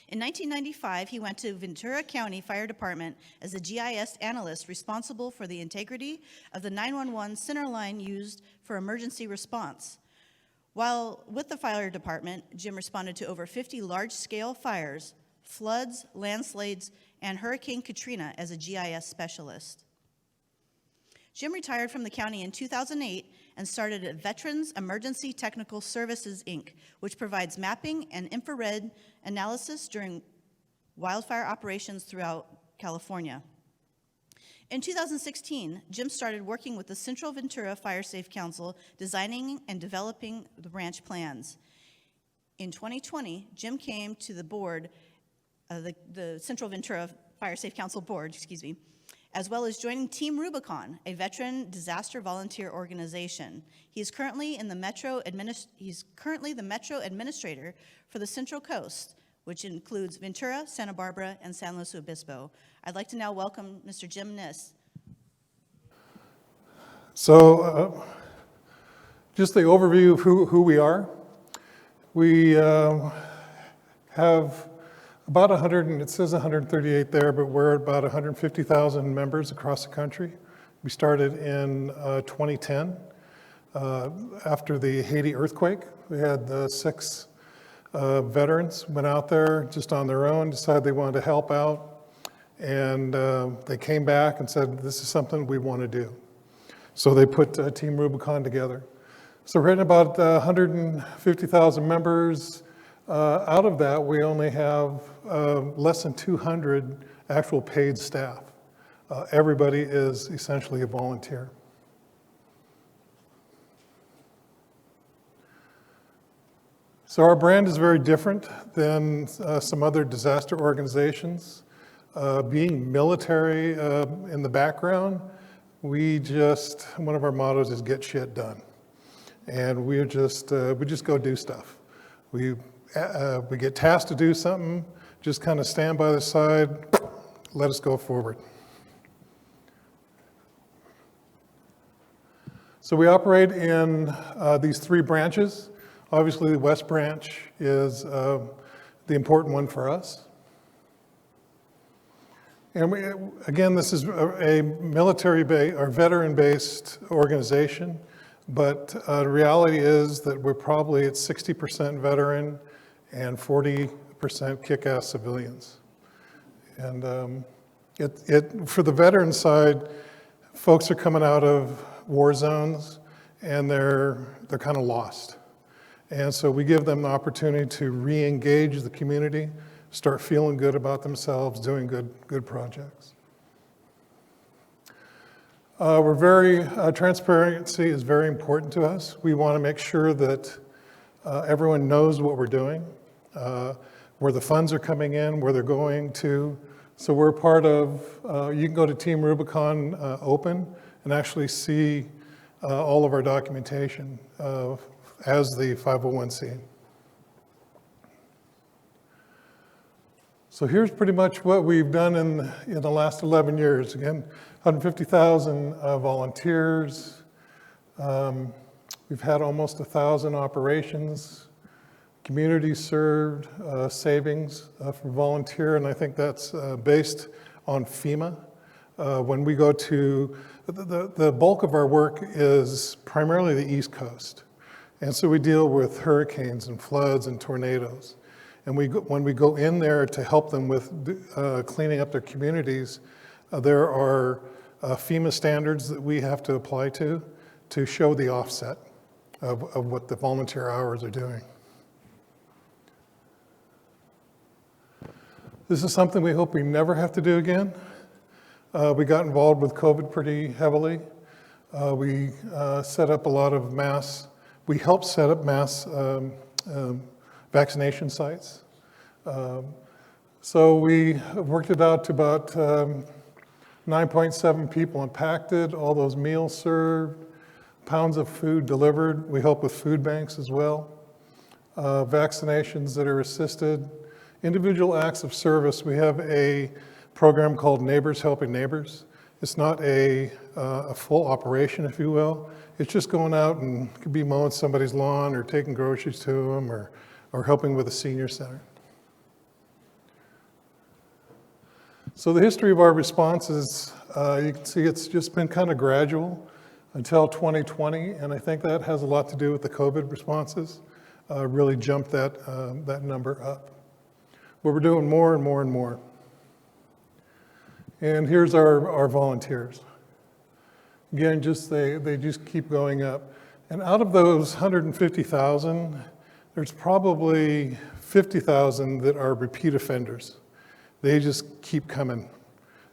In 1995, he went to Ventura County Fire Department as a GIS analyst responsible for the integrity of the 911 center line used for emergency response. While with the fire department, Jim responded to over 50 large-scale fires, floods, landslides, and Hurricane Katrina as a GIS specialist. Jim retired from the county in 2008 and started at Veterans Emergency Technical Services, Inc., which provides mapping and infrared analysis during wildfire operations throughout California. In 2016, Jim started working with the Central Ventura Fire Safe Council, designing and developing the branch plans. In 2020, Jim came to the board, the Central Ventura Fire Safe Council board, as well as joining Team Rubicon, a veteran disaster volunteer organization. He's currently the Metro Administrator for the Central Coast, which includes Ventura, Santa Barbara, and San Luis Obispo. I'd like to now welcome Mr. Jim Kniss. So, just the overview of who we are. We have about 100, and it says 138 there, but we're about 150,000 members across the country. We started in 2010 after the Haiti earthquake. We had 6 veterans went out there just on their own, decided they wanted to help out, and they came back and said, this is something we want to do. So they put Team Rubicon together. So we're at about 150,000 members. Out of that, we only have less than 200 actual paid staff. Everybody is essentially a volunteer. So our brand is very different than some other disaster organizations. Being military in the background, one of our mottos is get shit done. And we just go do stuff. We get tasked to do something, just kind of stand by the side, let us go forward. So we operate in these 3 branches. Obviously, the West Branch is the important one for us. And again, this is a military-based or veteran-based organization, but the reality is that we're probably at 60% veteran and 40% kick-ass civilians. And for the veteran side, folks are coming out of war zones and they're kind of lost. And so we give them the opportunity to re-engage the community, start feeling good about themselves, doing good projects. We're very, transparency is very important to us. We want to make sure that everyone knows what we're doing, where the funds are coming in, where they're going to. So we're part of, you can go to Team Rubicon Open and actually see all of our documentation as the 501c. So here's pretty much what we've done in the last 11 years. Again, 150,000 volunteers. We've had almost 1,000 operations, community served, savings for volunteer, and I think that's based on FEMA. When we go to, the bulk of our work is primarily the East Coast. And so we deal with hurricanes and floods and tornadoes. And when we go in there to help them with cleaning up their communities, there are FEMA standards that we have to apply to show the offset of what the volunteer hours are doing. This is something we hope we never have to do again. We got involved with COVID pretty heavily. We set up a lot of we helped set up mass vaccination sites. So we worked it out to about 9.7 people impacted, all those meals served, pounds of food delivered. We help with food banks as well. Vaccinations that are assisted. Individual acts of service. We have a program called Neighbors Helping Neighbors. It's not a full operation, if you will. It's just going out and could be mowing somebody's lawn or taking groceries to them or helping with a senior center. So the history of our responses, you can see it's just been kind of gradual until 2020, and I think that has a lot to do with the COVID responses. Really jumped that number up. But we're doing more and more and more. And here's our volunteers. Again, they just keep going up. And out of those 150,000, there's probably 50,000 that are repeat offenders. They just keep coming.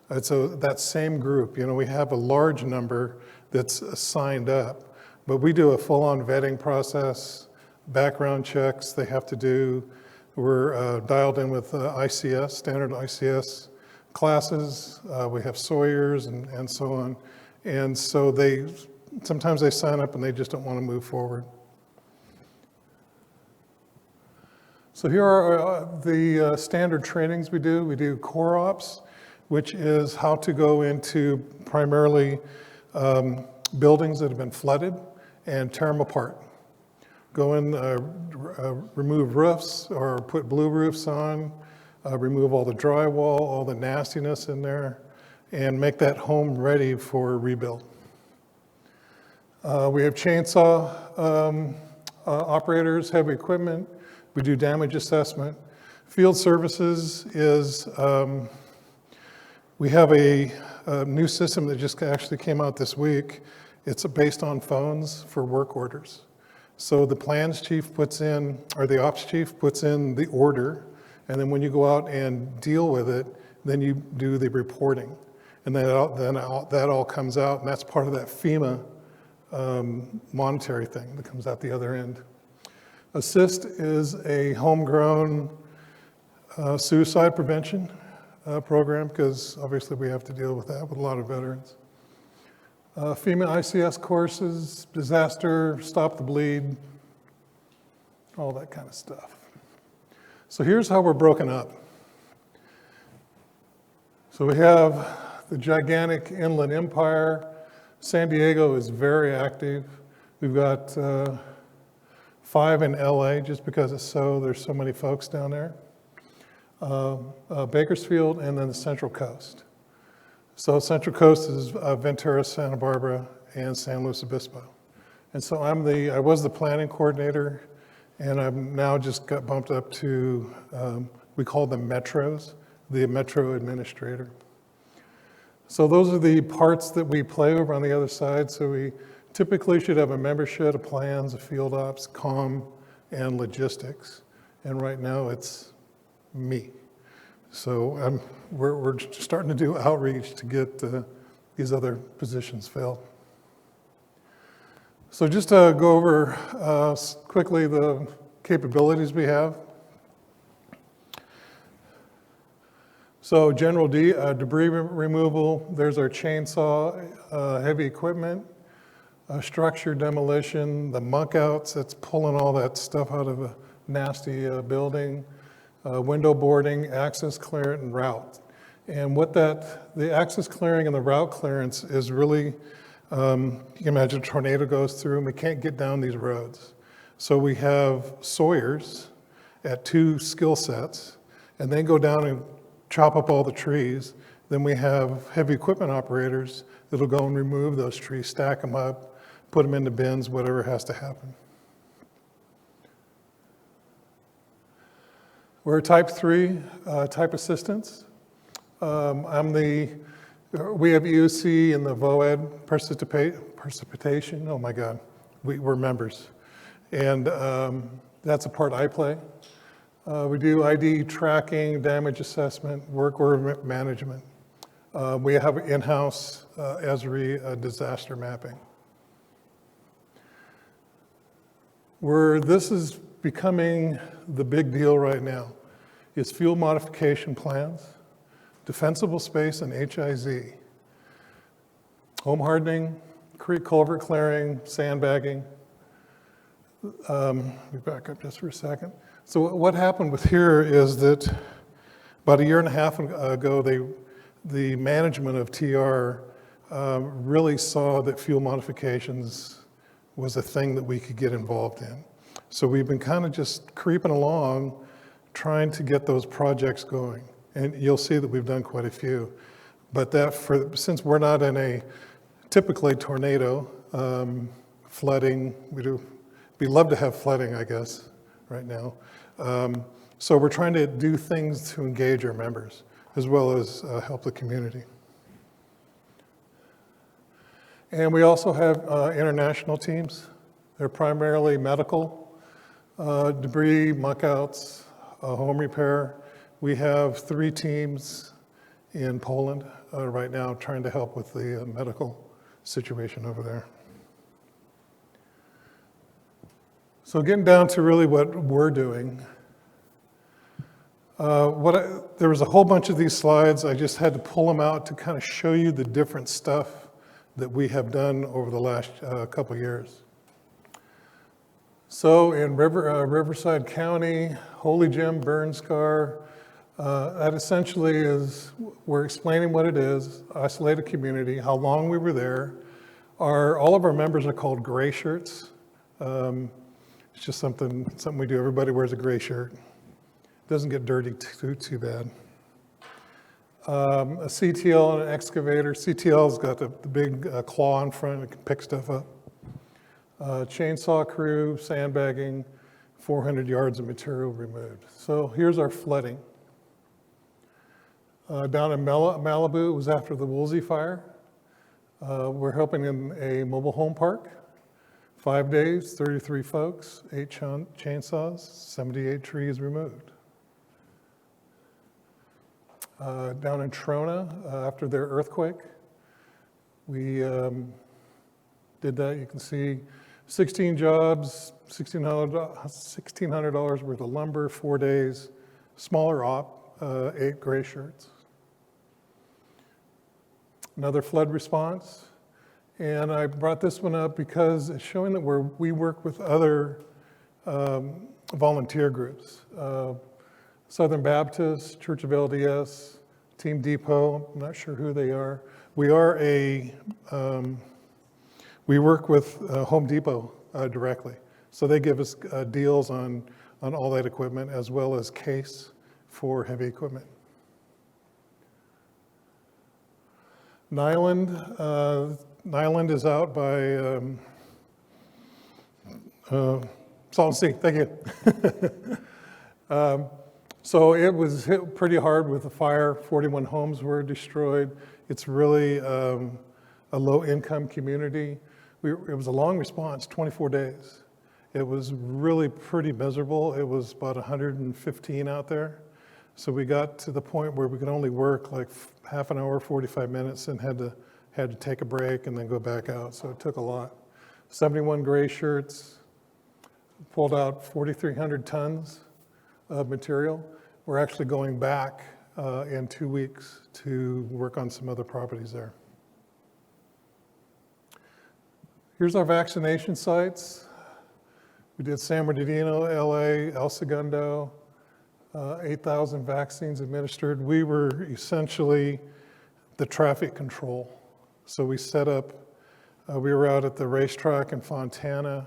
And so that same group, we have a large number that's signed up, but we do a full-on vetting process, background checks they have to do. We're dialed in with ICS, standard ICS classes. We have Sawyers and so on. And so sometimes they sign up and they just don't want to move forward. So here are the standard trainings we do. We do core ops, which is how to go into primarily buildings that have been flooded and tear them apart. Go in, remove roofs or put blue roofs on, remove all the drywall, all the nastiness in there, and make that home ready for rebuild. We have chainsaw operators, heavy equipment. We do damage assessment. Field services is, we have a new system that just actually came out this week. It's based on phones for work orders. So the plans chief puts in, or the ops chief puts in the order, and then when you go out and deal with it, then you do the reporting. And then that all comes out, and that's part of that FEMA monetary thing that comes out the other end. Assist is a homegrown suicide prevention program, because obviously we have to deal with that with a lot of veterans. FEMA ICS courses, disaster, stop the bleed, all that kind of stuff. So here's how we're broken up. So we have the gigantic inland empire. San Diego is very active. We've got 5 in LA, just because there's so many folks down there. Bakersfield, and then the Central Coast. So Central Coast is Ventura, Santa Barbara, and San Luis Obispo. And so I was the planning coordinator, and I've now just got bumped up to, we call them metros, the metro administrator. So those are the parts that we play over on the other side. So we typically should have a membership, a plans, a field ops, comm, and logistics. And right now it's me. So we're starting to do outreach to get these other positions filled. So just to go over quickly the capabilities we have. So general debris removal, there's our chainsaw, heavy equipment, structure demolition, the muck outs, that's pulling all that stuff out of a nasty building, window boarding, access clearance, and route. And what the access clearing and the route clearance is really, you can imagine a tornado goes through and we can't get down these roads. So we have sawyers at 2 skill sets, and then go down and chop up all the trees. Then we have heavy equipment operators that'll go and remove those trees, stack them up, put them into bins, whatever has to happen. We're type 3, type assistance. We have EOC and the VOED precipitation. Oh my God, we're members. And that's a part I play. We do ID tracking, damage assessment, work order management. We have in-house ESRI disaster mapping. This is becoming the big deal right now, is fuel modification plans, defensible space, and HIZ. Home hardening, creek culvert clearing, sandbagging. Let me back up just for a second. So what happened with here is that about 1.5 years ago, the management of TR really saw that fuel modifications was a thing that we could get involved in. So we've been kind of just creeping along, trying to get those projects going. And you'll see that we've done quite a few. But since we're not in a typically tornado, flooding, we love to have flooding, I guess, right now. So we're trying to do things to engage our members, as well as help the community. And we also have international teams. They're primarily medical, debris, muck-outs, home repair. We have 3 teams in Poland right now trying to help with the medical situation over there. So getting down to really what we're doing. There was a whole bunch of these slides. I just had to pull them out to kind of show you the different stuff that we have done over the last couple years. So in Riverside County, Holy Gem burn scar, that essentially is, we're explaining what it is, isolated community, how long we were there. All of our members are called gray shirts. It's just something we do. Everybody wears a gray shirt. Doesn't get dirty too bad. A CTL and an excavator. CTL's got the big claw in front, it can pick stuff up. Chainsaw crew, sandbagging, 400 yards of material removed. So here's our flooding. Down in Malibu, it was after the Woolsey fire. We're helping in a mobile home park. 5 days, 33 folks, 8 chainsaws, 78 trees removed. Down in Trona, after their earthquake, we did that. You can see 16 jobs, $1,600 worth of lumber, 4 days, smaller op, 8 gray shirts. Another flood response. And I brought this one up because it's showing that we work with other volunteer groups. Southern Baptist, Church of LDS, Team Depot, I'm not sure who they are. We work with Home Depot directly. So they give us deals on all that equipment as well as case for heavy equipment. Nyland is out by Salton Sea, thank you. So it was hit pretty hard with the fire. 41 homes were destroyed. It's really a low-income community. It was a long response, 24 days. It was really pretty miserable. It was about 115 out there. So we got to the point where we could only work like half an hour, 45 minutes, and had to take a break and then go back out. So it took a lot. 71 gray shirts, pulled out 4,300 tons of material. We're actually going back in 2 weeks to work on some other properties there. Here's our vaccination sites. We did San Bernardino, LA, El Segundo, 8,000 vaccines administered. We were essentially the traffic control. So we set up, we were out at the racetrack in Fontana,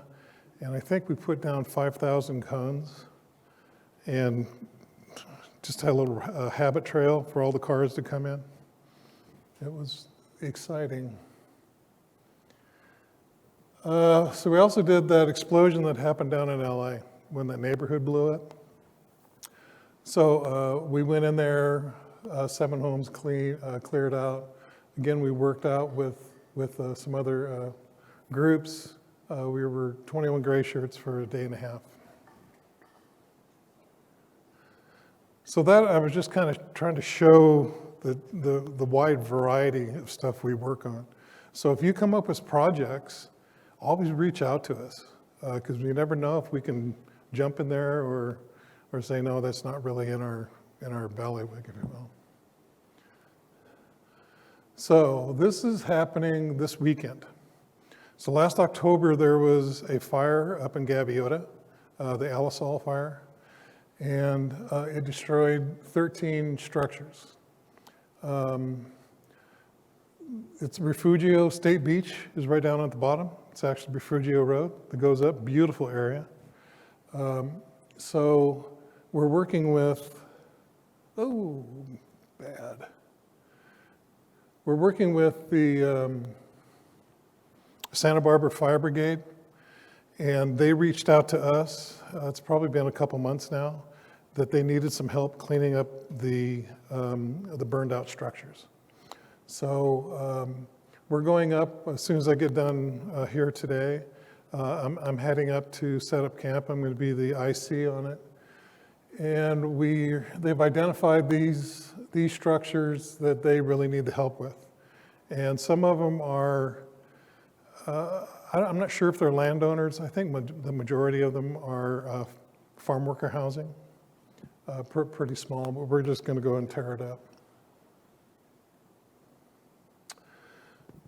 and I think we put down 5,000 cones and just had a little habit trail for all the cars to come in. It was exciting. So we also did that explosion that happened down in LA when that neighborhood blew up. So we went in there, 7 homes cleared out. Again, we worked out with some other groups. We were 21 gray shirts for a day and a half. So that I was just kind of trying to show the wide variety of stuff we work on. So if you come up with projects, always reach out to us because we never know if we can jump in there or say, no, that's not really in our bailiwick, if you will. So this is happening this weekend. So last October, there was a fire up in Gaviota, the Alisol fire, and it destroyed 13 structures. It's Refugio State Beach is right down at the bottom. It's actually Refugio Road that goes up, beautiful area. So we're working with Oh, bad. We're working with the Santa Barbara Fire Brigade, and they reached out to us, it's probably been a couple months now, that they needed some help cleaning up the burned out structures. So we're going up as soon as I get done here today. I'm heading up to set up camp. I'm going to be the IC on it. And they've identified these structures that they really need the help with. And some of them are, I'm not sure if they're landowners. I think the majority of them are farm worker housing. Pretty small, but we're just going to go and tear it up.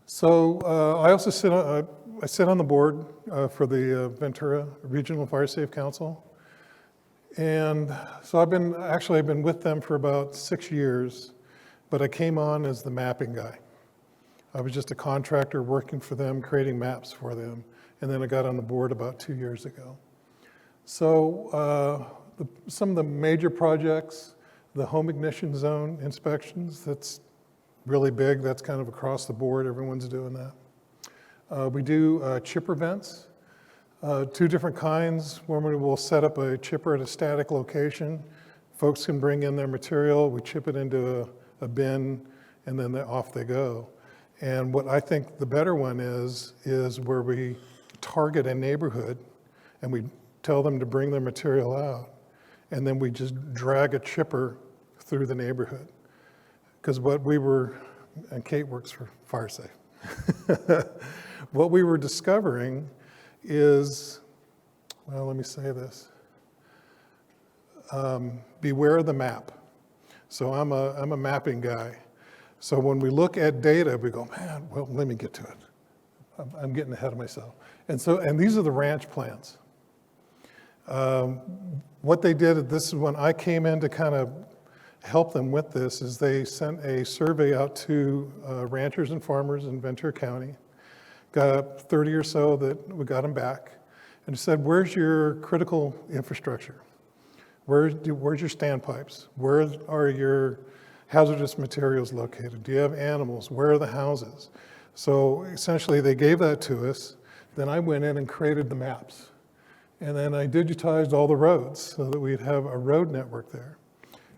So I also sit on the board for the Ventura Regional Fire Safe Council. And so I've been with them for about 6 years, but I came on as the mapping guy. I was just a contractor working for them, creating maps for them. And then I got on the board about 2 years ago. So some of the major projects, the home ignition zone inspections, that's really big. That's kind of across the board. Everyone's doing that. We do chipper vents, 2 different kinds. One where we'll set up a chipper at a static location. Folks can bring in their material. We chip it into a bin, and then off they go. And what I think the better one is where we target a neighborhood, and we tell them to bring their material out, and then we just drag a chipper through the neighborhood. Because and Kate works for FireSafe. What we were discovering is, well, let me say this. Beware of the map. So I'm a mapping guy. So when we look at data, we go, man, well, let me get to it. I'm getting ahead of myself. And these are the ranch plans. What they did, this is when I came in to kind of help them with this, is they sent a survey out to ranchers and farmers in Ventura County. Got 30 or so that we got them back, and said, where's your critical infrastructure? Where's your standpipes? Where are your hazardous materials located? Do you have animals? Where are the houses? So essentially they gave that to us. Then I went in and created the maps. And then I digitized all the roads so that we'd have a road network there.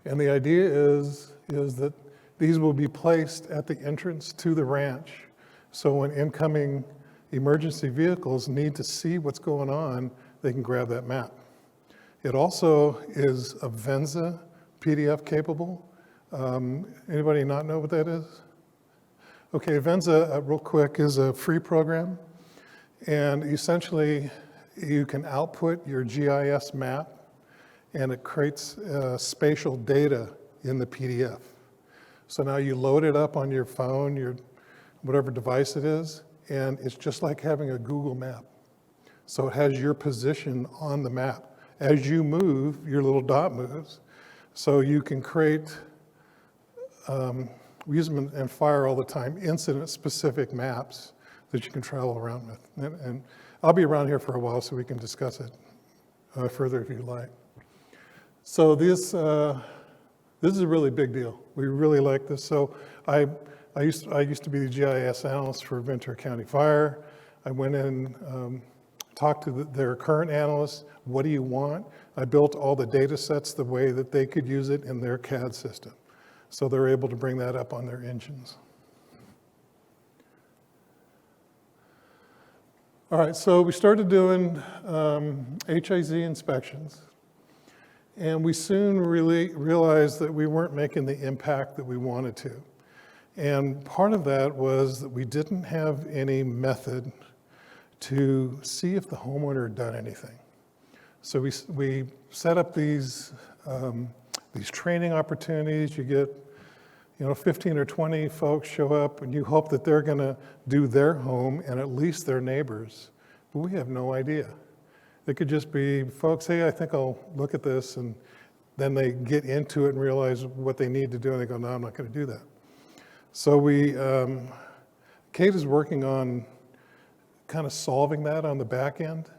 And the idea is that these will be placed at the entrance to the ranch. So when incoming emergency vehicles need to see what's going on, they can grab that map. It also is a Venza PDF capable. Anybody not know what that is? Okay, Venza, real quick, is a free program. And essentially, you can output your GIS map, and it creates spatial data in the PDF. So now you load it up on your phone, your whatever device it is, and it's just like having a Google map. So it has your position on the map. As you move, your little dot moves. So you can create, we use them in fire all the time, incident-specific maps that you can travel around with. And I'll be around here for a while so we can discuss it further if you like. So this is a really big deal. We really like this. So I used to be the GIS analyst for Ventura County Fire. I went in, talked to their current analysts. What do you want? I built all the data sets the way that they could use it in their CAD system. So they're able to bring that up on their engines. All right, so we started doing HIZ inspections. And we soon really realized that we weren't making the impact that we wanted to. And part of that was that we didn't have any method to see if the homeowner had done anything. So we set up these training opportunities. You get 15 or 20 folks show up, and you hope that they're gonna do their home and at least their neighbors. But we have no idea. It could just be folks, hey, I think I'll look at this, and then they get into it and realize what they need to do, and they go, no, I'm not gonna do that. So Kate is working on kind of solving that on the back end.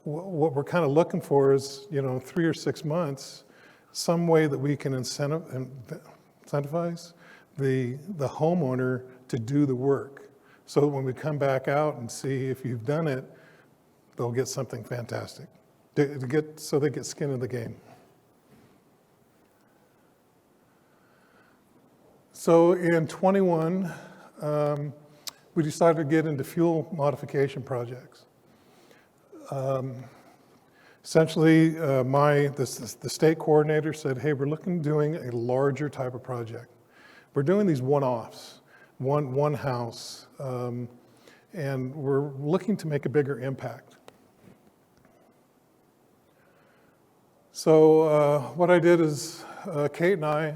What we're kind of looking for is, 3 or 6 months, some way that we can incentivize the homeowner to do the work. So that when we come back out and see if you've done it, they'll get something fantastic. So they get skin in the game. So in 21, we decided to get into fuel modification projects. Essentially, the state coordinator said, hey, we're looking at doing a larger type of project. We're doing these one-offs, one house, and we're looking to make a bigger impact. So what I did is Kate and I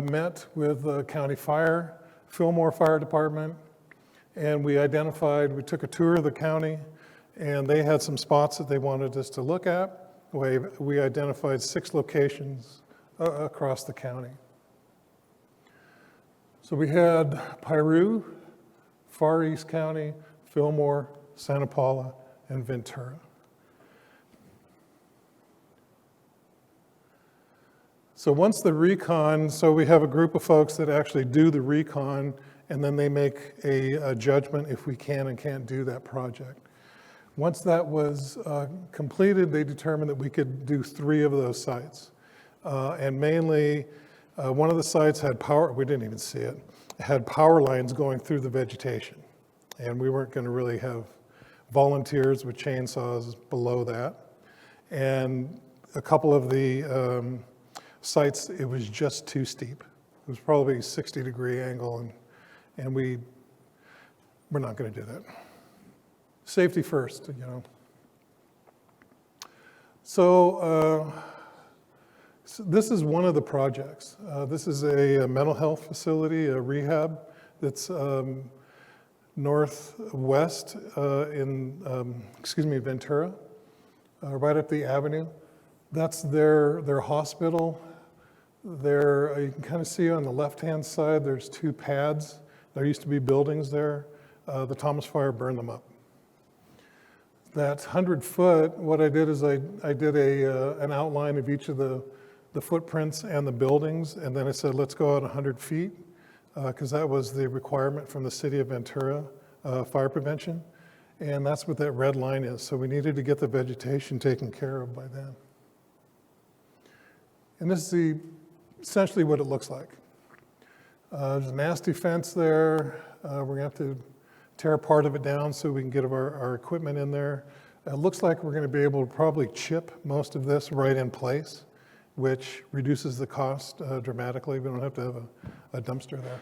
met with County Fire, Fillmore Fire Department, and we took a tour of the county, and they had some spots that they wanted us to look at. We identified 6 locations across the county. So we had Piru, Far East County, Fillmore, Santa Paula, and Ventura. So once the recon, so we have a group of folks that actually do the recon, and then they make a judgment if we can and can't do that project. Once that was completed, they determined that we could do 3 of those sites. And mainly, one of the sites had power, we didn't even see it, had power lines going through the vegetation. And we weren't gonna really have volunteers with chainsaws below that. And a couple of the sites, it was just too steep. It was probably a 60-degree angle, and we're not gonna do that. Safety first, you know. So this is one of the projects. This is a mental health facility, a rehab that's northwest in Ventura, right up the avenue. That's their hospital. You can kind of see on the left-hand side, there's 2 pads. There used to be buildings there. The Thomas Fire burned them up. That 100-foot, what I did is I did an outline of each of the footprints and the buildings, and then I said, let's go out 100 feet, because that was the requirement from the city of Ventura, fire prevention. And that's what that red line is. So we needed to get the vegetation taken care of by then. And this is essentially what it looks like. There's a nasty fence there. We're gonna have to tear part of it down so we can get our equipment in there. It looks like we're gonna be able to probably chip most of this right in place, which reduces the cost dramatically. We don't have to have a dumpster there.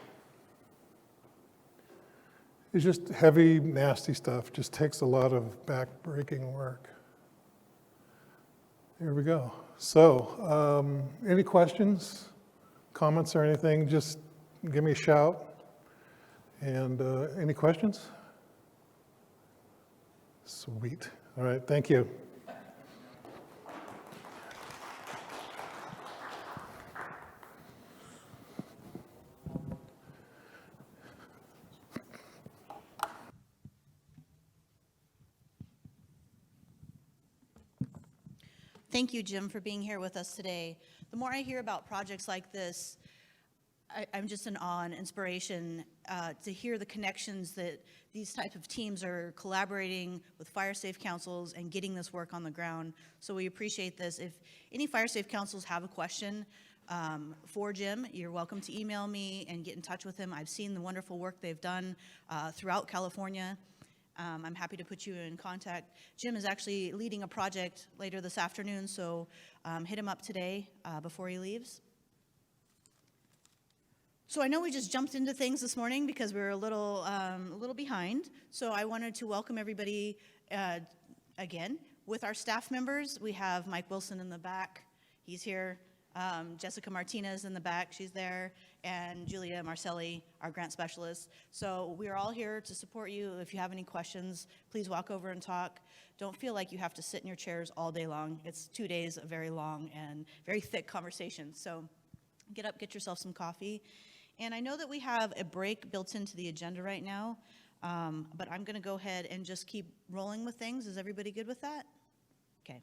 It's just heavy, nasty stuff. Just takes a lot of back-breaking work. Here we go. So, any questions, comments, or anything? Just give me a shout. And any questions? Sweet. All right, thank you. Thank you, Jim, for being here with us today. The more I hear about projects like this, I'm just in awe and inspiration to hear the connections that these type of teams are collaborating with fire safe councils and getting this work on the ground. So we appreciate this. If any fire safe councils have a question for Jim, you're welcome to email me and get in touch with him. I've seen the wonderful work they've done throughout California. I'm happy to put you in contact. Jim is actually leading a project later this afternoon, so hit him up today before he leaves. So I know we just jumped into things this morning because we were a little behind. So I wanted to welcome everybody again. With our staff members, we have Mike Wilson in the back. He's here. Jessica Martinez in the back, she's there, and Julia Marcelli, our grant specialist. So we're all here to support you. If you have any questions, please walk over and talk. Don't feel like you have to sit in your chairs all day long. It's 2 days of very long and very thick conversations. So get up, get yourself some coffee. And I know that we have a break built into the agenda right now, but I'm gonna go ahead and just keep rolling with things. Is everybody good with that? Okay.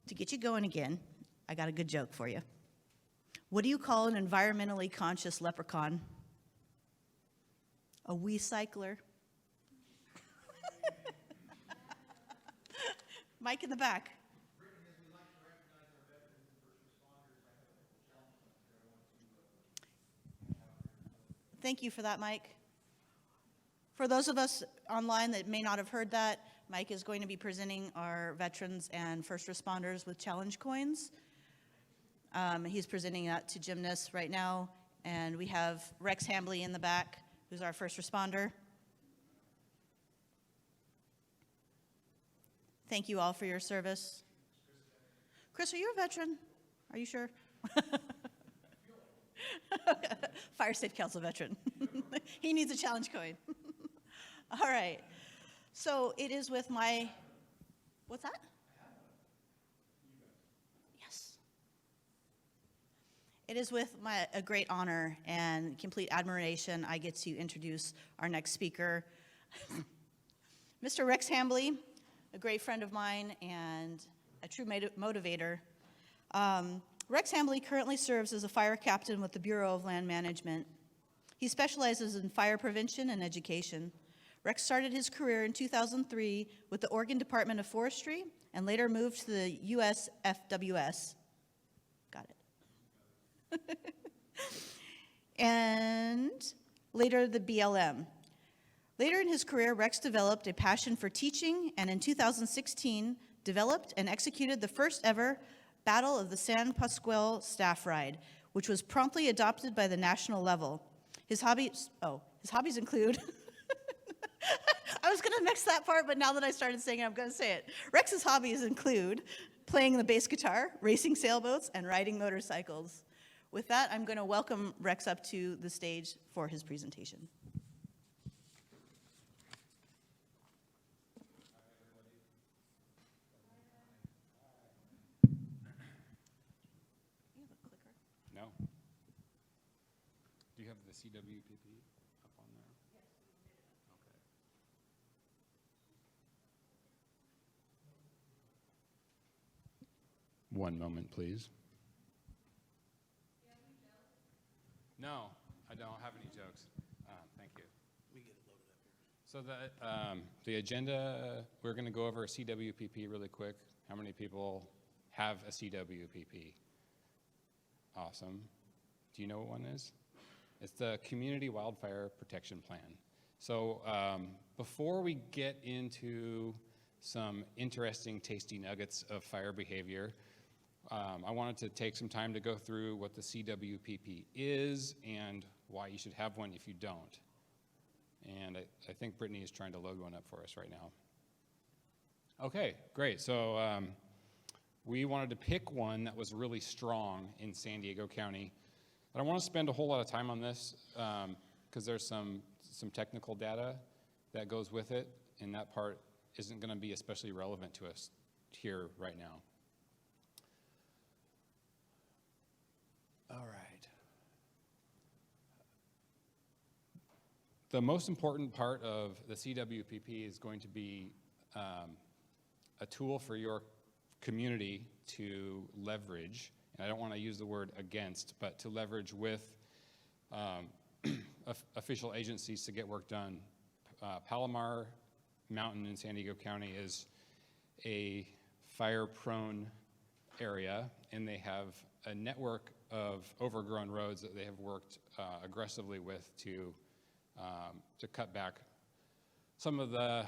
To get you going again, I got a good joke for you. What do you call an environmentally conscious leprechaun? A we-cycler. Mike in the back. Thank you for that, Mike. For those of us online that may not have heard that, Mike is going to be presenting our veterans and first responders with challenge coins. He's presenting that to Jim Kniss right now, and we have Rex Hambly in the back, who's our first responder. Thank you all for your service. Chris, are you a veteran? Are you sure? Fire Safe Council veteran. He needs a challenge coin. All right. So it is with my, what's that? Yes. It is with a great honor and complete admiration I get to introduce our next speaker, Mr. Rex Hambly, a great friend of mine and a true motivator. Rex Hambly currently serves as a fire captain with the Bureau of Land Management. He specializes in fire prevention and education. Rex started his career in 2003 with the Oregon Department of Forestry and later moved to the USFWS. Got it. And later the BLM. Later in his career, Rex developed a passion for teaching and in 2016 developed and executed the first ever Battle of the San Pasqual Staff Ride, which was promptly adopted by the national level. His hobbies include, I was gonna mix that part, but now that I started saying it, I'm gonna say it. Rex's hobbies include playing the bass guitar, racing sailboats, and riding motorcycles. With that, I'm gonna welcome Rex up to the stage for his presentation. No. Do you have the CWPP up on there? Yes, we did. Okay. One moment, please. No, I don't have any jokes. Thank you. We get it loaded up here. So the agenda, we're going to go over a CWPP really quick. How many people have a CWPP? Awesome. Do you know what one is? It's the Community Wildfire Protection Plan. So before we get into some interesting, tasty nuggets of fire behavior, I wanted to take some time to go through what the CWPP is and why you should have one if you don't. And I think Brittany is trying to load one up for us right now. Okay, great. So we wanted to pick one that was really strong in San Diego County. I don't want to spend a whole lot of time on this because there's some technical data that goes with it, and that part isn't going to be especially relevant to us here right now. All right. The most important part of the CWPP is going to be a tool for your community to leverage, and I don't want to use the word against, but to leverage with official agencies to get work done. Palomar Mountain in San Diego County is a fire-prone area, and they have a network of overgrown roads that they have worked aggressively with to cut back some of the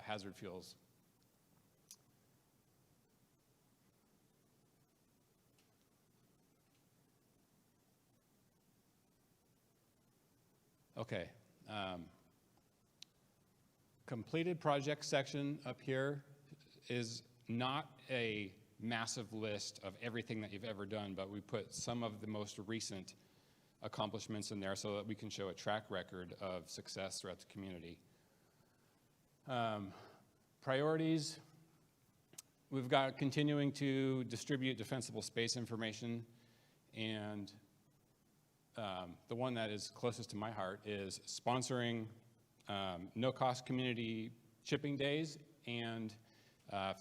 hazard fuels. Okay. Completed project section up here is not a massive list of everything that you've ever done, but we put some of the most recent accomplishments in there so that we can show a track record of success throughout the community. Priorities, we've got continuing to distribute defensible space information, and the one that is closest to my heart is sponsoring no-cost community shipping days and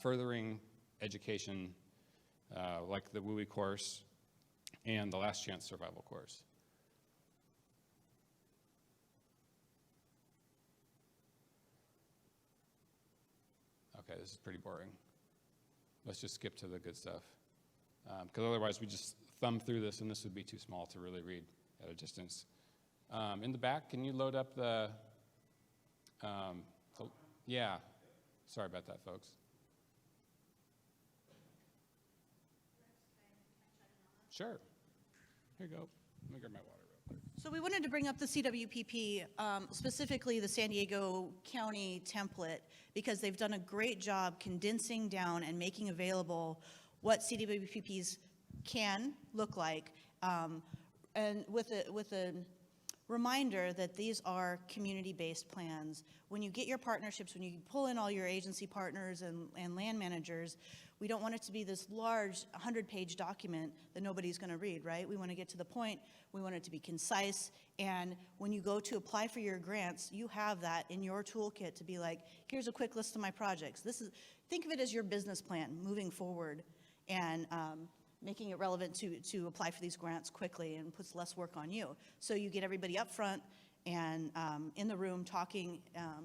furthering education like the WUI course and the Last Chance Survival course. Okay, this is pretty boring. Let's just skip to the good stuff. Because otherwise we just thumb through this and this would be too small to really read at a distance. In the back, can you load up the yeah, sorry about that, folks. Sure, here you go. Let me grab my water real quick. So we wanted to bring up the CWPP, specifically the San Diego County template, because they've done a great job condensing down and making available what CWPPs can look like, and with a reminder that these are community-based plans. When you get your partnerships, when you pull in all your agency partners and land managers, we don't want it to be this large 100-page document that nobody's going to read, right? We want to get to the point. We want it to be concise. And when you go to apply for your grants, you have that in your toolkit to be like, here's a quick list of my projects. Think of it as your business plan moving forward, and making it relevant to apply for these grants quickly, and puts less work on you. So you get everybody up front and in the room talking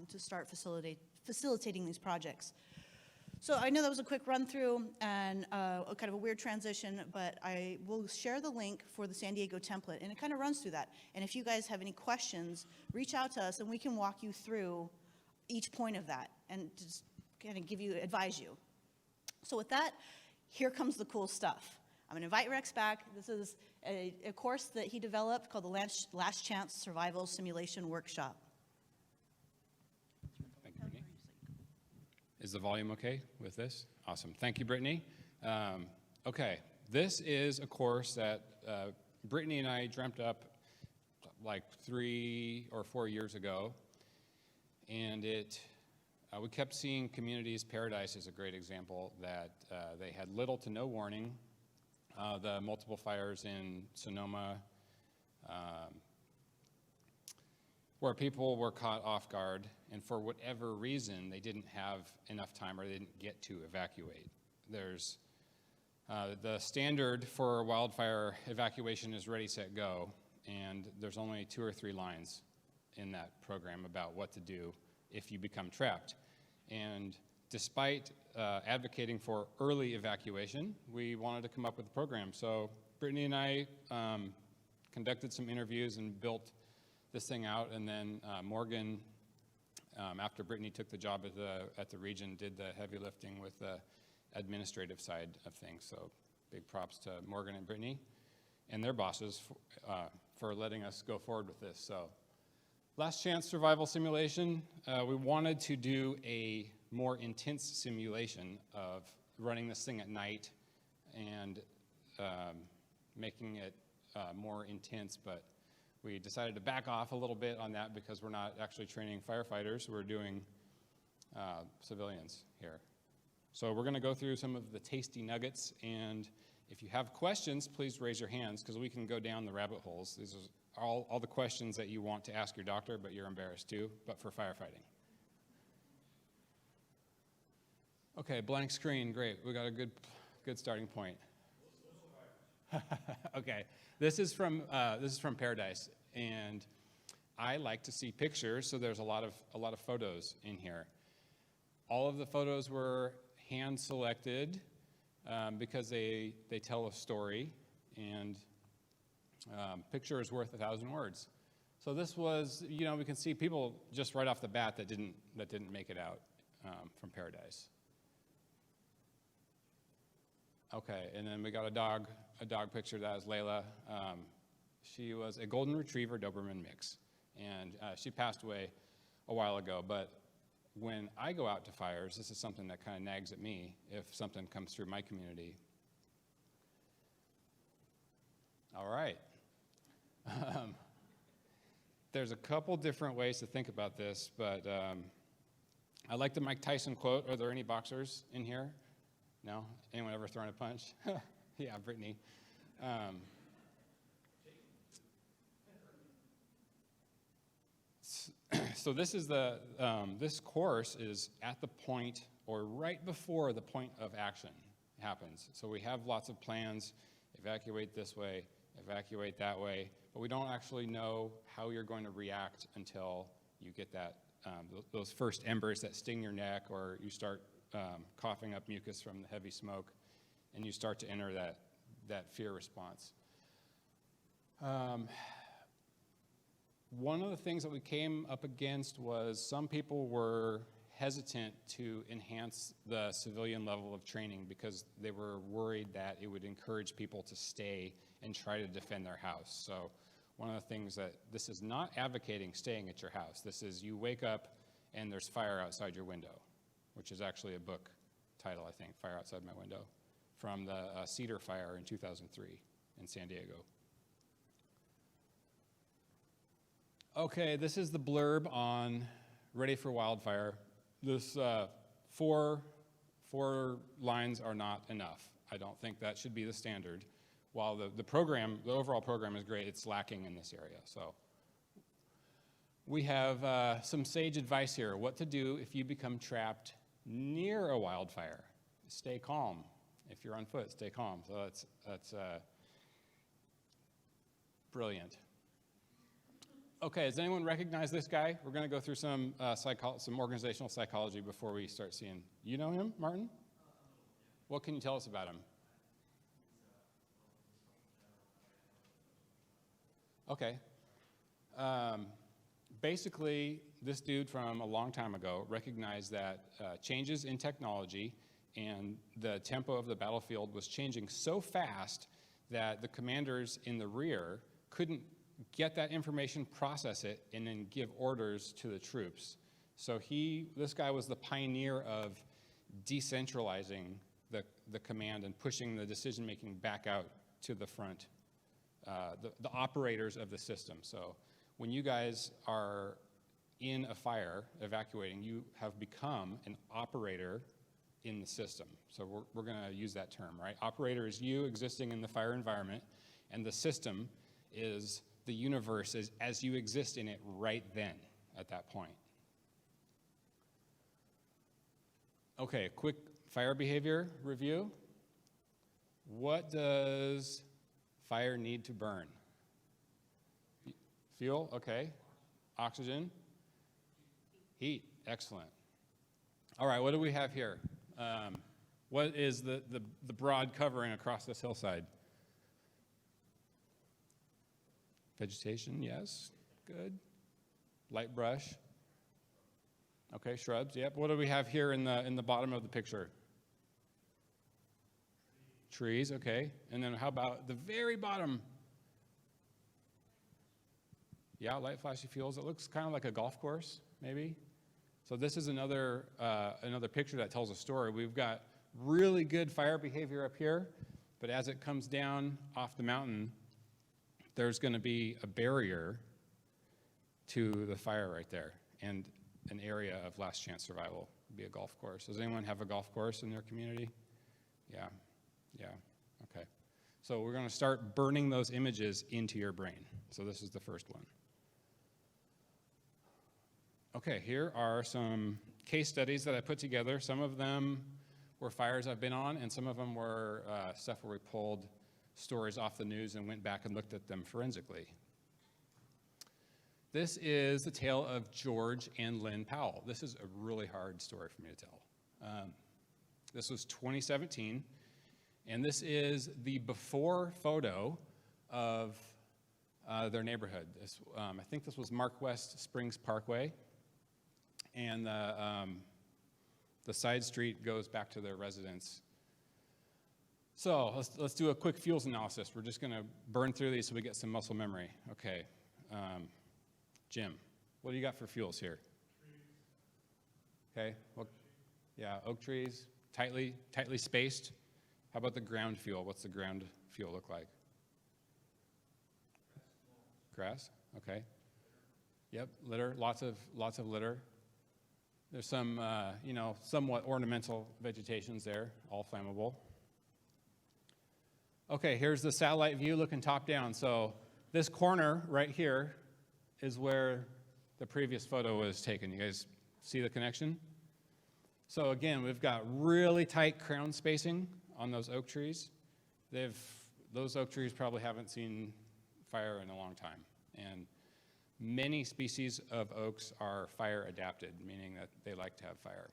to start facilitating these projects. So I know that was a quick run through and a kind of a weird transition, but I will share the link for the San Diego template, and it kind of runs through that. And if you guys have any questions, reach out to us and we can walk you through each point of that and just kind of advise you. So with that, here comes the cool stuff. I'm going to invite Rex back. This is a course that he developed called the Last Chance Survival Simulation Workshop. Thank you, Brittany. Is the volume okay with this? Awesome. Thank you, Brittany. Okay, this is a course that Brittany and I dreamt up like 3 or 4 years ago, and we kept seeing communities. Paradise is a great example that they had little to no warning. The multiple fires in Sonoma, where people were caught off guard, and for whatever reason, they didn't have enough time or they didn't get to evacuate. There's the standard for wildfire evacuation is ready, set, go, and there's only 2 or 3 lines in that program about what to do if you become trapped. And despite advocating for early evacuation, we wanted to come up with a program. So Brittany and I conducted some interviews and built this thing out, and then Morgan, after Brittany took the job at the region, did the heavy lifting with the administrative side of things. So big props to Morgan and Brittany and their bosses for letting us go forward with this. So Last Chance Survival Simulation, we wanted to do a more intense simulation of running this thing at night and making it more intense, but we decided to back off a little bit on that because we're not actually training firefighters, we're doing civilians here. So we're gonna go through some of the tasty nuggets, and if you have questions, please raise your hands because we can go down the rabbit holes. These are all the questions that you want to ask your doctor, but you're embarrassed to, but for firefighting. Okay, blank screen, great. We got a good starting point. Okay, this is from Paradise, and I like to see pictures, so there's a lot of photos in here. All of the photos were hand selected because they tell a story, and picture is worth 1,000 words. So this was, we can see people just right off the bat that didn't make it out from Paradise. Okay, and then we got a dog picture. That is Layla. She was a golden retriever Doberman mix, and she passed away a while ago. But when I go out to fires, this is something that kind of nags at me if something comes through my community. All right. There's a couple different ways to think about this, but I like the Mike Tyson quote. Are there any boxers in here? No? Anyone ever thrown a punch? Yeah, Brittany. So this is this course is at the point or right before the point of action. happens. So we have lots of plans, evacuate this way, evacuate that way, but we don't actually know how you're going to react until you get that, those first embers that sting your neck, or you start coughing up mucus from the heavy smoke, and you start to enter that fear response. One of the things that we came up against was some people were hesitant to enhance the civilian level of training because they were worried that it would encourage people to stay and try to defend their house. So one of the things that this is not advocating staying at your house. This is you wake up and there's fire outside your window, which is actually a book title, I think, Fire Outside My Window, from the Cedar Fire in 2003 in San Diego. Okay, this is the blurb on Ready for Wildfire. This four lines are not enough. I don't think that should be the standard. While the program, the overall program is great, it's lacking in this area. So we have some sage advice here. What to do if you become trapped near a wildfire. Stay calm. If you're on foot, stay calm. So that's brilliant. Okay, does anyone recognize this guy? We're going to go through some organizational psychology before we start seeing. You know him, Martin? What can you tell us about him? Okay. Basically, this dude from a long time ago recognized that changes in technology and the tempo of the battlefield was changing so fast that the commanders in the rear couldn't get that information, process it, and then give orders to the troops. So this guy was the pioneer of decentralizing the command and pushing the decision-making back out to the front, the operators of the system. So when you guys are in a fire evacuating, you have become an operator in the system. So we're going to use that term, right? Operator is you existing in the fire environment, and the system is the universe as you exist in it right then, at that point. Okay, quick fire behavior review. What does fire need to burn? Fuel, okay. Oxygen? Heat, excellent. All right, what do we have here? What is the broad covering across this hillside? Vegetation, yes, good. Light brush. Okay, shrubs, yep. What do we have here in the bottom of the picture? Trees, okay. And then how about the very bottom? Yeah, light flashy fuels. It looks kind of like a golf course, maybe. So this is another picture that tells a story. We've got really good fire behavior up here, but as it comes down off the mountain, there's going to be a barrier to the fire right there, and an area of last chance survival would be a golf course. Does anyone have a golf course in their community? Yeah, okay. So we're going to start burning those images into your brain. So this is the first one. Okay, here are some case studies that I put together. Some of them were fires I've been on, and some of them were stuff where we pulled stories off the news and went back and looked at them forensically. This is the tale of George and Lynn Powell. This is a really hard story for me to tell. This was 2017, and this is the before photo of their neighborhood. I think this was Mark West Springs Parkway, and the side street goes back to their residence. So let's do a quick fuels analysis. We're just going to burn through these so we get some muscle memory. Okay, Jim, what do you got for fuels here? Okay, well, yeah, oak trees, tightly spaced. How about the ground fuel? What's the ground fuel look like? Grass, okay. Yep, litter, lots of litter. There's some, somewhat ornamental vegetations there, all flammable. Okay, here's the satellite view looking top down. So this corner right here is where the previous photo was taken. You guys see the connection? So again, we've got really tight crown spacing on those oak trees, those oak trees probably haven't seen fire in a long time. And many species of oaks are fire adapted, meaning that they like to have fire.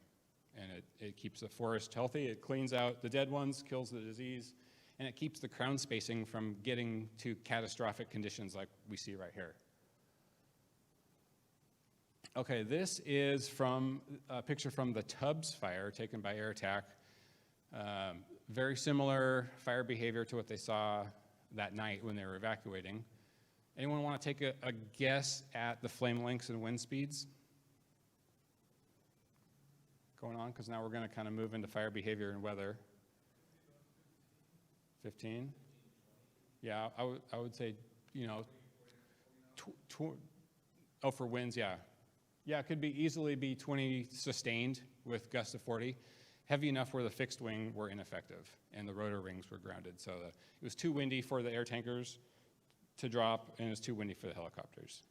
And it keeps the forest healthy, it cleans out the dead ones, kills the disease, and it keeps the crown spacing from getting to catastrophic conditions like we see right here. Okay, this is from a picture from the Tubbs fire taken by Air Attack. Very similar fire behavior to what they saw that night when they were evacuating. Anyone want to take a guess at the flame lengths and wind speeds going on? Because now we're going to kind of move into fire behavior and weather. 15? Yeah, I would say, you know, for winds, yeah. Yeah, it could easily be 20 sustained with gusts of 40. Heavy enough where the fixed wing were ineffective and the rotor rings were grounded. So it was too windy for the air tankers to drop, and it was too windy for the helicopters.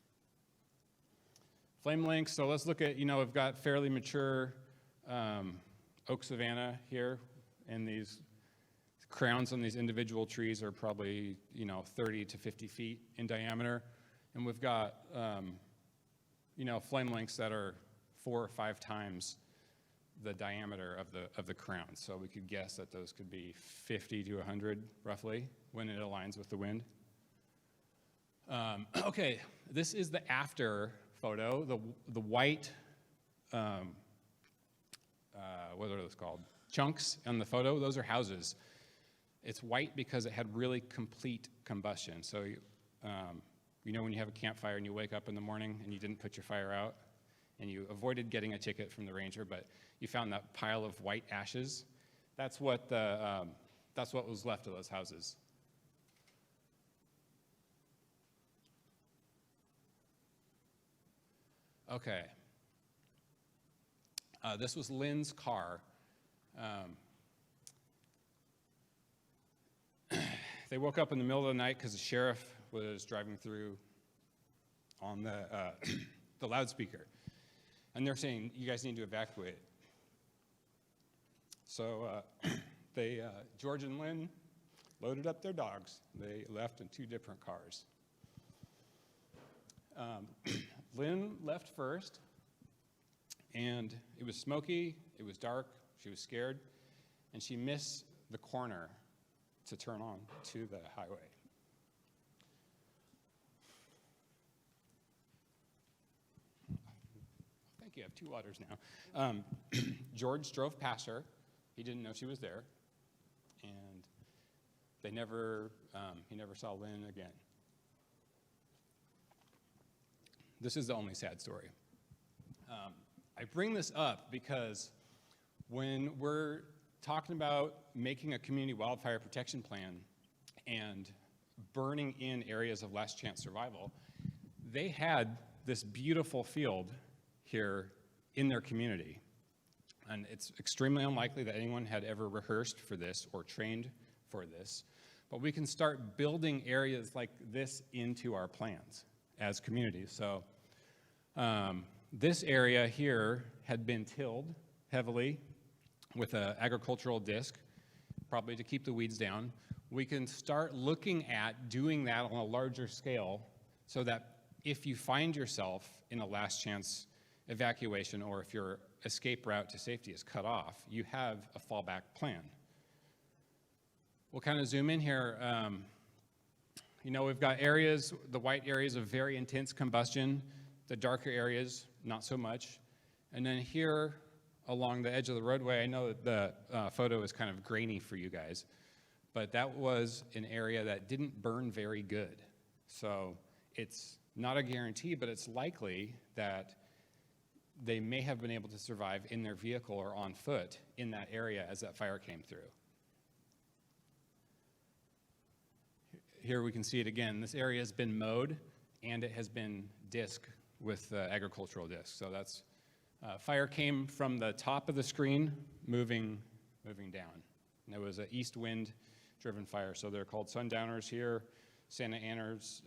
Flame lengths, so let's look at, you know, we've got fairly mature oak savanna here, and these crowns on these individual trees are probably, you know, 30 to 50 feet in diameter. And we've got, you know, flame lengths that are 4 or 5 times the diameter of the crown. So we could guess that those could be 50 to 100 roughly when it aligns with the wind. Okay, this is the after photo. The white, what are those called? Chunks on the photo, those are houses. It's white because it had really complete combustion. So, you know when you have a campfire and you wake up in the morning and you didn't put your fire out and you avoided getting a ticket from the ranger, but you found that pile of white ashes? That's what was left of those houses. Okay. This was Lynn's car. They woke up in the middle of the night because the sheriff was driving through on the loudspeaker. And they're saying, you guys need to evacuate. So George and Lynn loaded up their dogs. They left in 2 different cars. Lynn left first, and it was smoky, it was dark, she was scared, and she missed the corner to turn on to the highway. I think you have 2 waters now. George drove past her. He didn't know she was there, and he never saw Lynn again. This is the only sad story. I bring this up because when we're talking about making a community wildfire protection plan and burning in areas of last chance survival, they had this beautiful field here in their community. And it's extremely unlikely that anyone had ever rehearsed for this or trained for this. But we can start building areas like this into our plans as communities. So this area here had been tilled heavily with an agricultural disc, probably to keep the weeds down. We can start looking at doing that on a larger scale so that if you find yourself in a last chance evacuation or if your escape route to safety is cut off, you have a fallback plan. We'll kind of zoom in here. You know, we've got areas, the white areas of very intense combustion, the darker areas, not so much. And then here along the edge of the roadway, I know that the photo is kind of grainy for you guys, but that was an area that didn't burn very good. So it's not a guarantee, but it's likely that they may have been able to survive in their vehicle or on foot in that area as that fire came through. Here we can see it again. This area has been mowed and it has been disc with agricultural disc. So that's fire came from the top of the screen, moving down. And it was an east wind driven fire. So they're called sundowners here, Santa Anars,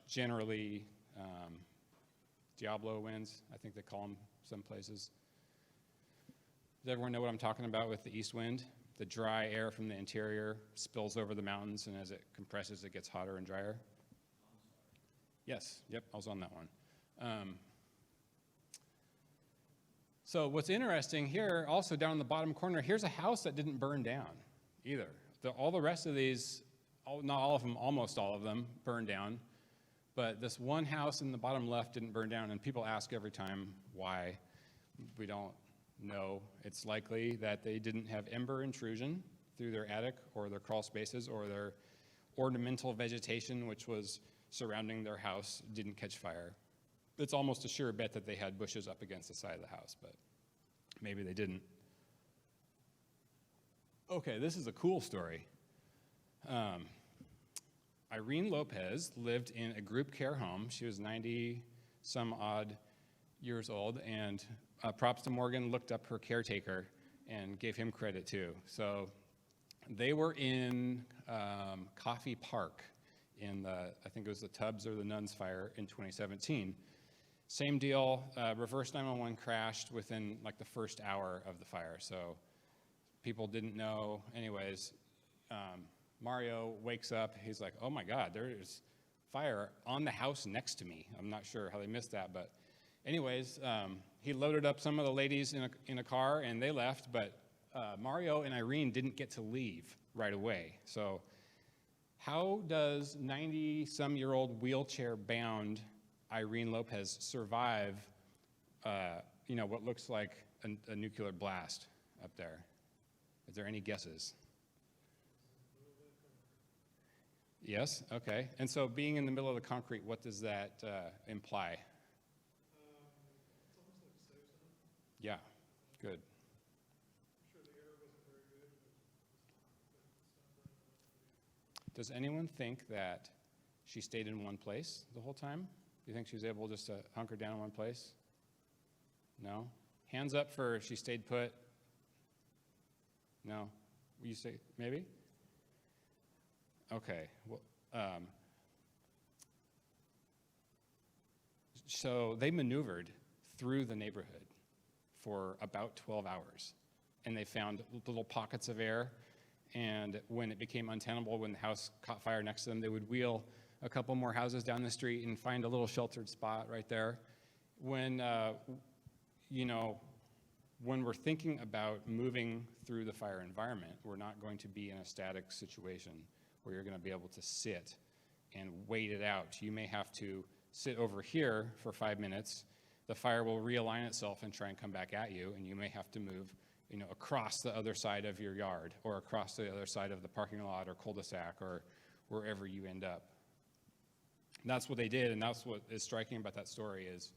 generally Diablo winds, I think they call them some places. Does everyone know what I'm talking about with the east wind? the dry air from the interior spills over the mountains, and as it compresses, it gets hotter and drier? Yes, yep, I was on that one. So what's interesting here, also down in the bottom corner, here's a house that didn't burn down either. All the rest of these, not all of them, almost all of them, burned down. But this one house in the bottom left didn't burn down, and people ask every time why. We don't know. It's likely that they didn't have ember intrusion through their attic or their crawl spaces, or their ornamental vegetation, which was surrounding their house, didn't catch fire. It's almost a sure bet that they had bushes up against the side of the house, but maybe they didn't. Okay, this is a cool story. Irene Lopez lived in a group care home. She was 90 some odd years old, and props to Morgan looked up her caretaker and gave him credit too. So they were in Coffee Park in the, I think it was the Tubbs or the Nuns fire in 2017. Same deal, reverse 911 crashed within like the first hour of the fire, so people didn't know. Anyways, Mario wakes up, he's like, oh my God, there's fire on the house next to me. I'm not sure how they missed that, but anyways, he loaded up some of the ladies in a car and they left, but Mario and Irene didn't get to leave right away. So how does 90-some-year-old wheelchair-bound Irene Lopez survive, what looks like a nuclear blast up there? Is there any guesses? Yes, okay. And so being in the middle of the concrete, what does that imply? It's almost like a safe zone. Yeah, good. I'm sure the air wasn't very good, but it's not very Does anyone think that she stayed in one place the whole time? Do you think she was able just to hunker down in one place? No? Hands up for she stayed put. No? You say maybe? Okay. Well, so they maneuvered through the neighborhood for about 12 hours, and they found little pockets of air, and when it became untenable, when the house caught fire next to them, they would wheel a couple more houses down the street and find a little sheltered spot right there. When, when we're thinking about moving through the fire environment, we're not going to be in a static situation where you're going to be able to sit and wait it out. You may have to sit over here for 5 minutes. The fire will realign itself and try and come back at you, and you may have to move across the other side of your yard or across the other side of the parking lot or cul-de-sac or wherever you end up. And that's what they did, and that's what is striking about that story is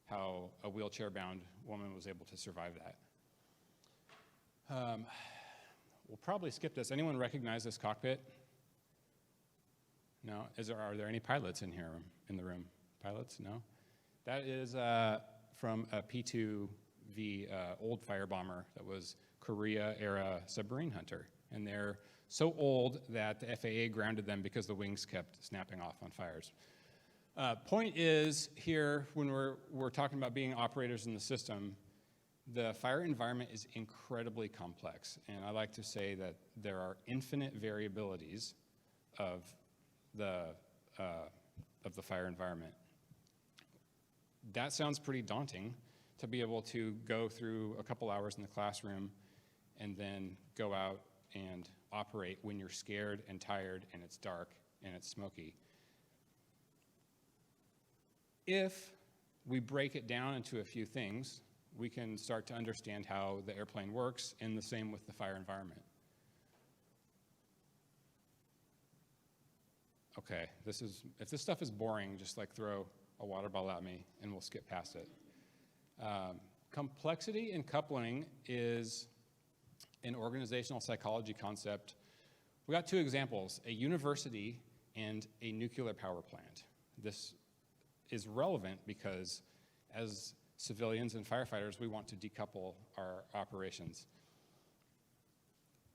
how a wheelchair-bound woman was able to survive that. We'll probably skip this. Anyone recognize this cockpit? No? Are there any pilots in here in the room? Pilots? No? That is from a P-2V old fire bomber that was Korea-era submarine hunter. And they're so old that the FAA grounded them because the wings kept snapping off on fires. Point is here, when we're talking about being operators in the system, the fire environment is incredibly complex. And I like to say that there are infinite variabilities of the fire environment. That sounds pretty daunting, to be able to go through a couple hours in the classroom and then go out and operate when you're scared and tired and it's dark and it's smoky. If we break it down into a few things, we can start to understand how the airplane works, and the same with the fire environment. Okay, if this stuff is boring, just like throw a water bottle at me and we'll skip past it. Complexity in coupling is an organizational psychology concept. We got two examples, a university and a nuclear power plant. This is relevant because as civilians and firefighters, we want to decouple our operations.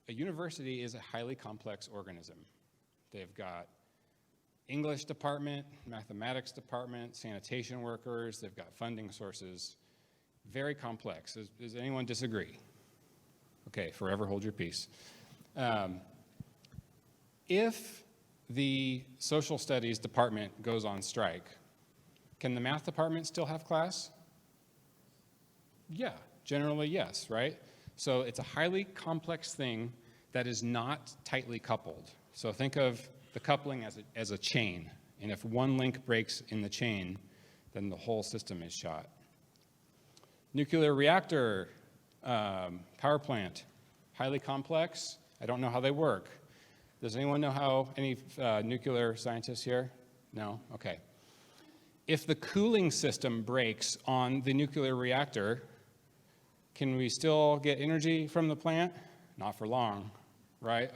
A university is a highly complex organism. They've got English department, mathematics department, sanitation workers, they've got funding sources. Very complex. Does anyone disagree? Okay, forever hold your peace. If the social studies department goes on strike, can the math department still have class? Yeah, generally yes, right? So it's a highly complex thing that is not tightly coupled. So think of the coupling as a chain, and if one link breaks in the chain, then the whole system is shot. Nuclear reactor, power plant, highly complex. I don't know how they work. Does anyone know how, any nuclear scientists here? No? Okay. If the cooling system breaks on the nuclear reactor, can we still get energy from the plant? Not for long, right?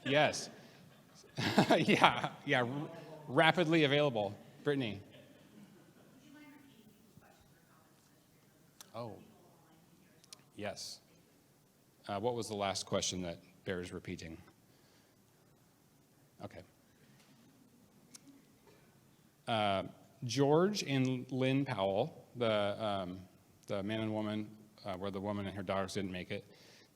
Yes. yeah, rapidly available. Brittany. Oh, yes. What was the last question that bears repeating? Okay. George and Lynn Powell, the man and woman, where the woman and her dogs didn't make it,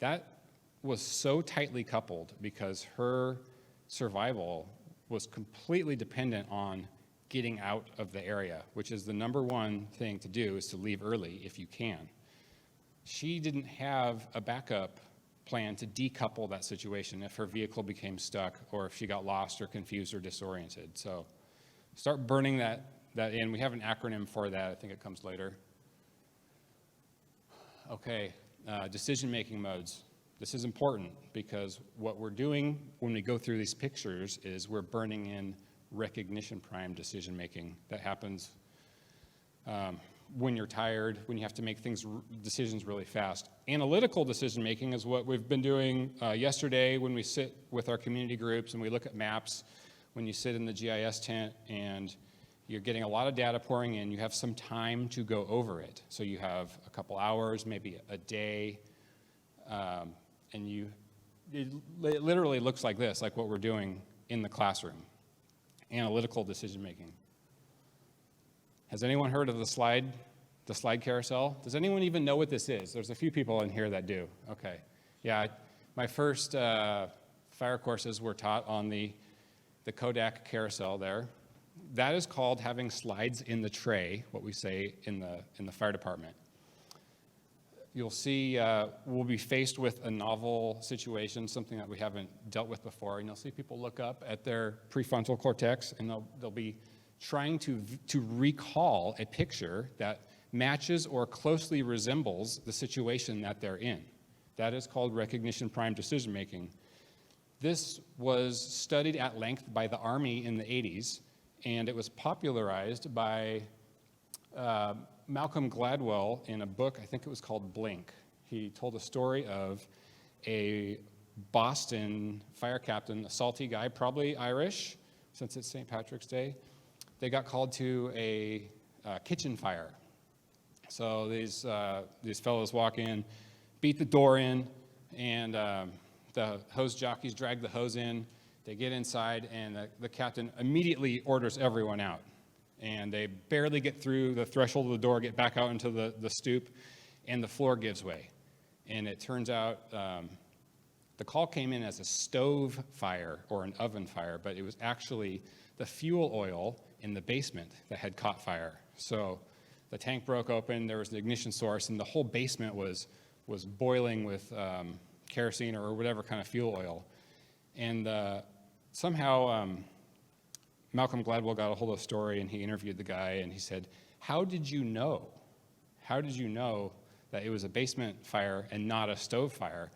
that was so tightly coupled because her survival was completely dependent on getting out of the area, which is the number one thing to do, is to leave early if you can. She didn't have a backup plan to decouple that situation if her vehicle became stuck or if she got lost or confused or disoriented. So start burning that in. We have an acronym for that. I think it comes later. Okay, decision-making modes. This is important because what we're doing when we go through these pictures is we're burning in recognition prime decision-making that happens when you're tired, when you have to make decisions really fast. Analytical decision-making is what we've been doing yesterday when we sit with our community groups and we look at maps. When you sit in the GIS tent and you're getting a lot of data pouring in, you have some time to go over it. So you have a couple hours, maybe a day, and it literally looks like this, like what we're doing in the classroom. Analytical decision-making. Has anyone heard of the slide carousel? Does anyone even know what this is? There's a few people in here that do. Okay. Yeah, my first fire courses were taught on the Kodak carousel there. That is called having slides in the tray, what we say in the fire department. You'll see we'll be faced with a novel situation, something that we haven't dealt with before, and you'll see people look up at their prefrontal cortex, and they'll be trying to recall a picture that matches or closely resembles the situation that they're in. That is called recognition prime decision making. This was studied at length by the Army in the 80s, and it was popularized by Malcolm Gladwell in a book, I think it was called Blink. He told a story of a Boston fire captain, a salty guy, probably Irish, since it's St. Patrick's Day. They got called to a kitchen fire. So these fellows walk in, beat the door in, and the hose jockeys drag the hose in. They get inside, and the captain immediately orders everyone out. And they barely get through the threshold of the door, get back out into the stoop, and the floor gives way. And it turns out the call came in as a stove fire or an oven fire, but it was actually the fuel oil in the basement that had caught fire. So the tank broke open, there was an ignition source, and the whole basement was boiling with kerosene or whatever kind of fuel oil. And somehow Malcolm Gladwell got a hold of the story, and he interviewed the guy, and he said, how did you know? How did you know that it was a basement fire and not a stove fire?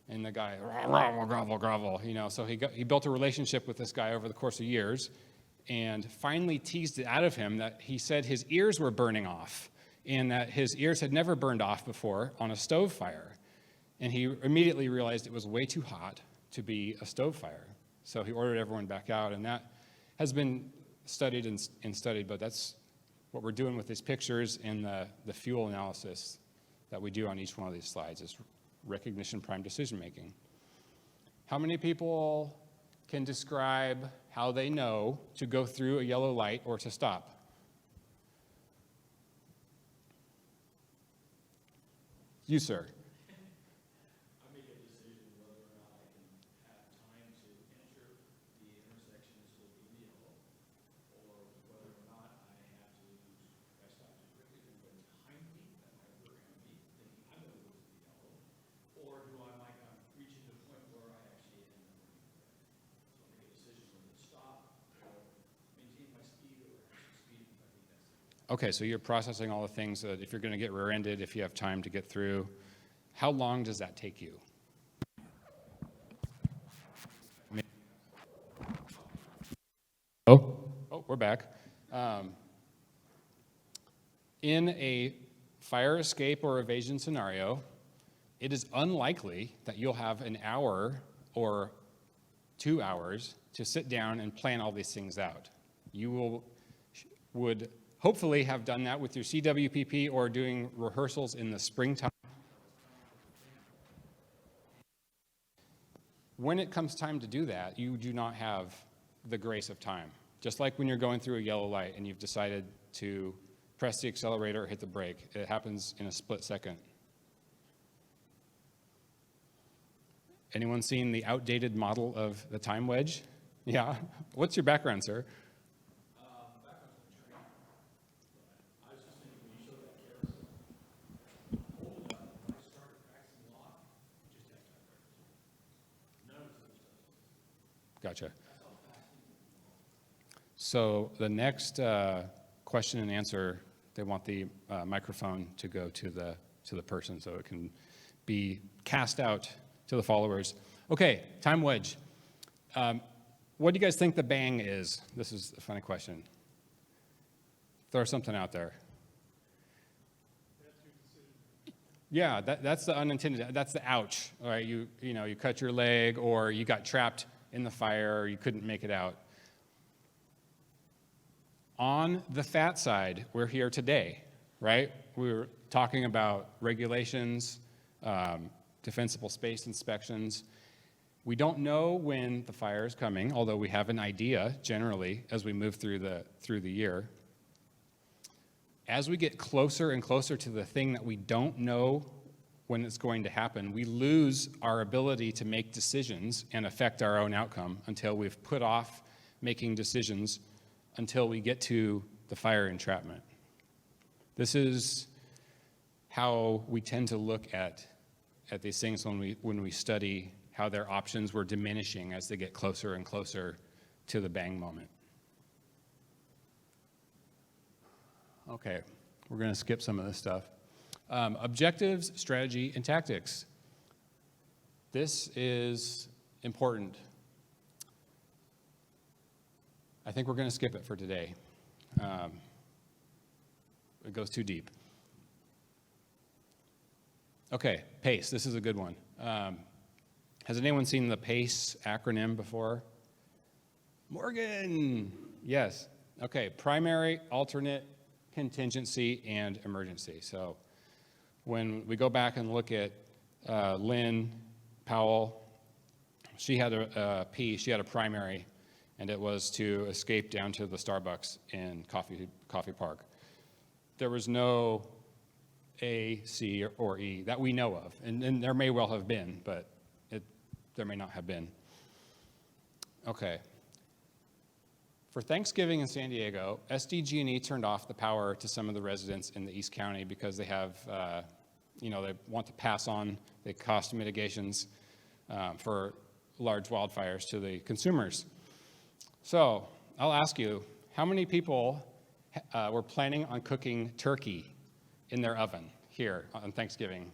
And the guy, grovel, you know, so he built a relationship with this guy over the course of years, and finally teased it out of him that he said his ears were burning off, and that his ears had never burned off before on a stove fire. And he immediately realized it was way too hot to be a stove fire. So he ordered everyone back out, and that has been studied and studied, but that's what we're doing with these pictures and the fuel analysis that we do on each one of these slides is recognition prime decision making. How many people can describe how they know to go through a yellow light or to stop? You, sir. I make a decision whether or not I can have time to enter the intersections with the yellow, or whether or not I have to, if I stop too quickly, and go behind me, that might work on me, thinking I'm going to lose the yellow, or do I might not reach the point where I actually am going to red. So I make a decision whether to stop or maintain my speed or actually speed. I think that's it. Okay, so you're processing all the things that if you're going to get rear-ended, if you have time to get through. How long does that take you? Oh, we're back. In a fire escape or evasion scenario, it is unlikely that you'll have an hour or 2 hours to sit down and plan all these things out. You would hopefully have done that with your CWPP or doing rehearsals in the springtime. When it comes time to do that, you do not have the grace of time. Just like when you're going through a yellow light and you've decided to press the accelerator or hit the brake. It happens in a split second. Anyone seen the outdated model of the time wedge? Yeah? What's your background, sir? Background's in training. I was just thinking when you showed that carousel, hold it up, when I started practicing law, just have to have practice. None of this other stuff. Gotcha. So the next question and answer, they want the microphone to go to the person so it can be cast out to the followers. Okay, time wedge. What do you guys think the bang is? This is a funny question. Throw something out there. Yeah, that's the unintended, that's the ouch, all right? You know, you cut your leg or you got trapped in the fire or you couldn't make it out. On the fat side, we're here today, right? We were talking about regulations, defensible space inspections. We don't know when the fire is coming, although we have an idea generally as we move through the year. As we get closer and closer to the thing that we don't know when it's going to happen, we lose our ability to make decisions and affect our own outcome until we've put off making decisions until we get to the fire entrapment. This is how we tend to look at these things when we study how their options were diminishing as they get closer and closer to the bang moment. Okay, we're going to skip some of this stuff. Objectives, strategy, and tactics. This is important. I think we're going to skip it for today. It goes too deep. Okay, PACE. This is a good one. Has anyone seen the PACE acronym before? Morgan. Yes. Okay, primary, alternate, contingency, and emergency. So when we go back and look at Lynn Powell, she had a P, she had a primary, and it was to escape down to the Starbucks in Coffee Park. There was no A, C, or E that we know of, and there may well have been, but there may not have been. Okay. For Thanksgiving in San Diego, SDG&E turned off the power to some of the residents in the East County because they have, they want to pass on the cost mitigations for large wildfires to the consumers. So I'll ask you, how many people were planning on cooking turkey in their oven here on Thanksgiving?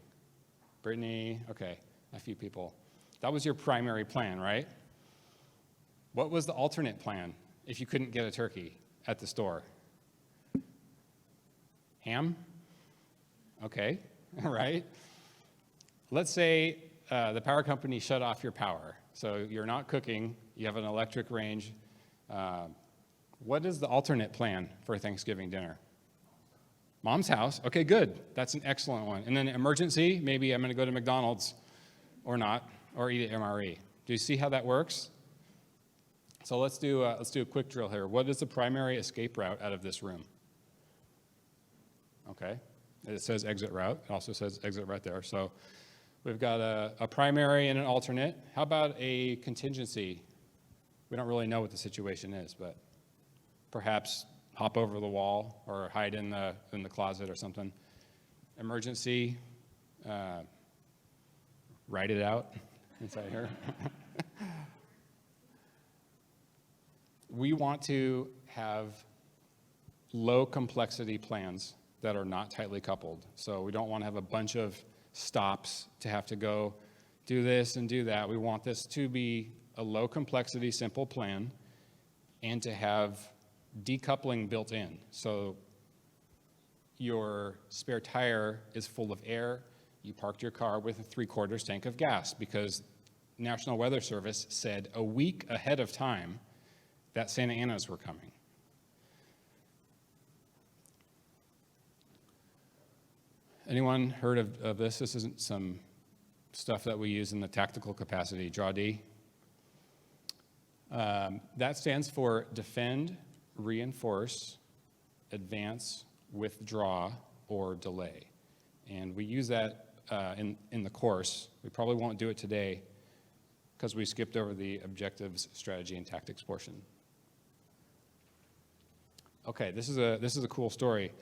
Brittany, okay, a few people. That was your primary plan, right? What was the alternate plan if you couldn't get a turkey at the store? Ham? Okay, all right. Let's say the power company shut off your power. So you're not cooking, you have an electric range. What is the alternate plan for a Thanksgiving dinner? Mom's house. Okay, good. That's an excellent one. And then emergency, maybe I'm going to go to McDonald's or not, or eat at MRE. Do you see how that works? So let's do a quick drill here. What is the primary escape route out of this room? Okay. It says exit route. It also says exit right there. So we've got a primary and an alternate. How about a contingency? We don't really know what the situation is, but perhaps hop over the wall or hide in the closet or something. Emergency, write it out inside here. We want to have low complexity plans that are not tightly coupled. So we don't want to have a bunch of stops to have to go do this and do that. We want this to be a low complexity, simple plan and to have decoupling built in. So your spare tire is full of air. You parked your car with a 3/4 tank of gas because National Weather Service said a week ahead of time that Santa Anas were coming. Anyone heard of this? This isn't some stuff that we use in the tactical capacity, Draw D. That stands for defend, reinforce, advance, withdraw, or delay. And we use that in the course. We probably won't do it today because we skipped over the objectives, strategy, and tactics portion. Okay, this is a cool story.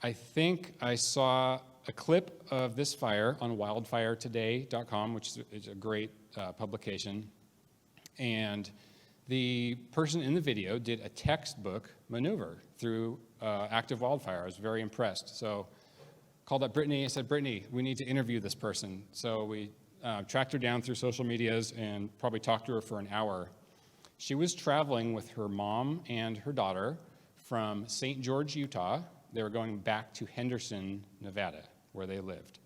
I think I saw a clip of this fire on wildfiretoday.com, which is a great publication. And the person in the video did a textbook maneuver through active wildfire. I was very impressed. So called up Brittany. I said, Brittany, we need to interview this person. So we tracked her down through social medias and probably talked to her for an hour. She was traveling with her mom and her daughter from St. George, Utah. They were going back to Henderson, Nevada, where they lived.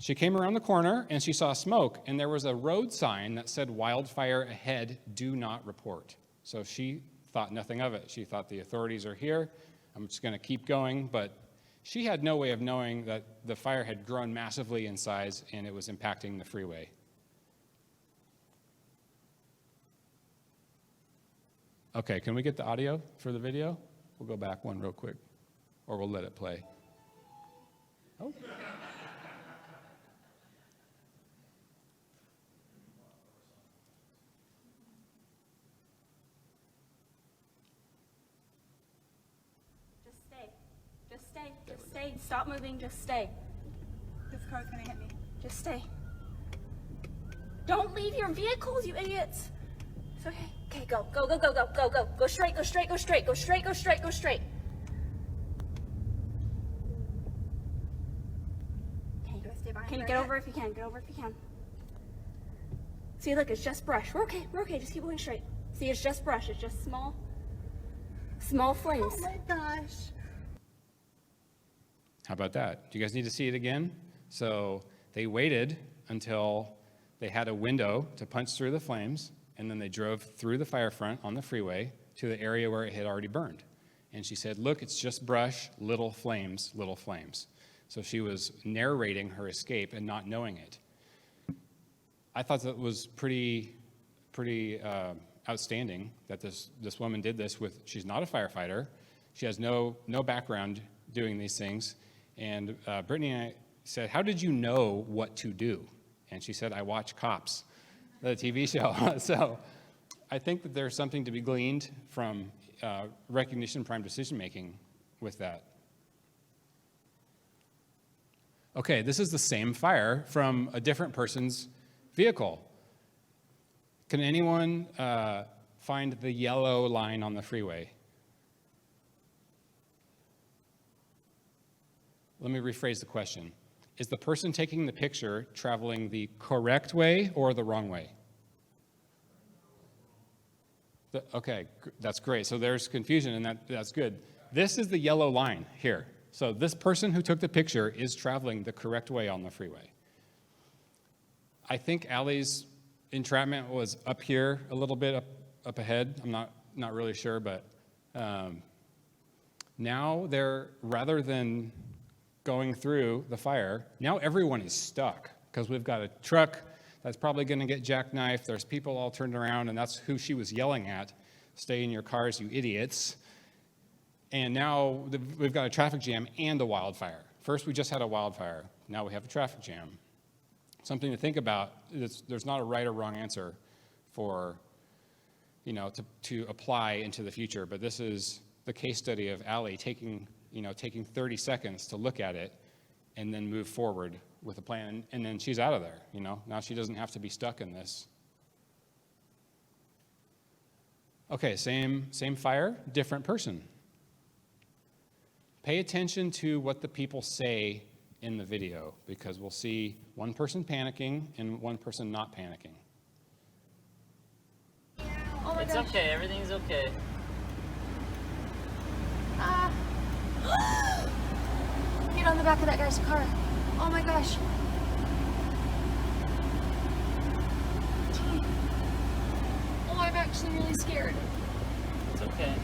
She came around the corner and she saw smoke, and there was a road sign that said wildfire ahead, do not report. So she thought nothing of it. She thought the authorities are here. I'm just going to keep going. But she had no way of knowing that the fire had grown massively in size and it was impacting the freeway. Okay, can we get the audio for the video? We'll go back one real quick, or we'll let it play. Oh. Just stay. Just stay. Just stay. Stop moving. Just stay. This car's gonna hit me. Just stay. Don't leave your vehicles, you idiots. It's okay. Okay, go. Go, go, go, go, go, go. Go straight, go straight, go straight, go straight, go straight, go straight. Can you get over if you can? Get over if you can. See, look, it's just brush. We're okay. We're okay. Just keep going straight. See, it's just brush. It's just small flames. Oh my gosh. How about that? Do you guys need to see it again? So they waited until they had a window to punch through the flames, and then they drove through the fire front on the freeway to the area where it had already burned. And she said, look, it's just brush, little flames, little flames. So she was narrating her escape and not knowing it. I thought that was pretty outstanding that this woman did this with, she's not a firefighter. She has no background doing these things. And Brittany and I said, how did you know what to do? And she said, I watch Cops, the TV show. So I think that there's something to be gleaned from recognition prime decision-making with that. Okay, this is the same fire from a different person's vehicle. Can anyone find the yellow line on the freeway? Let me rephrase the question. Is the person taking the picture traveling the correct way or the wrong way? Okay, that's great. So there's confusion, and that's good. This is the yellow line here. So this person who took the picture is traveling the correct way on the freeway. I think Allie's entrapment was up here a little bit up ahead. I'm not really sure, but now they're, rather than going through the fire, now everyone is stuck because we've got a truck that's probably going to get jackknifed. There's people all turned around, and that's who she was yelling at. Stay in your cars, you idiots. And now we've got a traffic jam and a wildfire. First, we just had a wildfire. Now we have a traffic jam. Something to think about. There's not a right or wrong answer for, to apply into the future. But this is the case study of Allie taking 30 seconds to look at it and then move forward with a plan. And then she's out of there, Now she doesn't have to be stuck in this. Okay, same fire, different person. Pay attention to what the people say in the video, because we'll see one person panicking and one person not panicking. Oh my It's gosh. okay, everything's okay. Get on the back of that guy's car. Oh my gosh. Oh, I'm actually really scared. It's okay.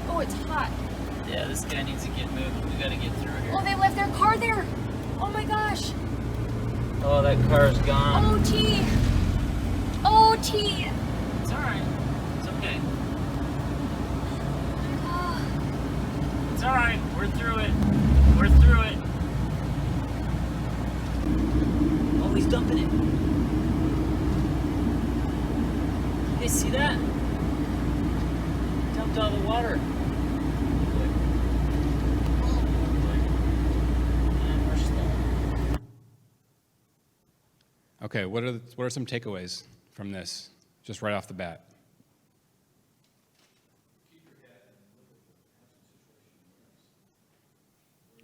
Oh, it's hot. Yeah, this guy needs to get moved. We gotta get through here. Oh, they left their car there. Oh my gosh. Oh, that car's gone. OT. OT. It's alright. It's okay. It's alright. We're through it. We're through it. Oh, he's dumping it. You guys see that? He dumped all the water. And we're slow. Okay, what are some takeaways from this, just right off the bat?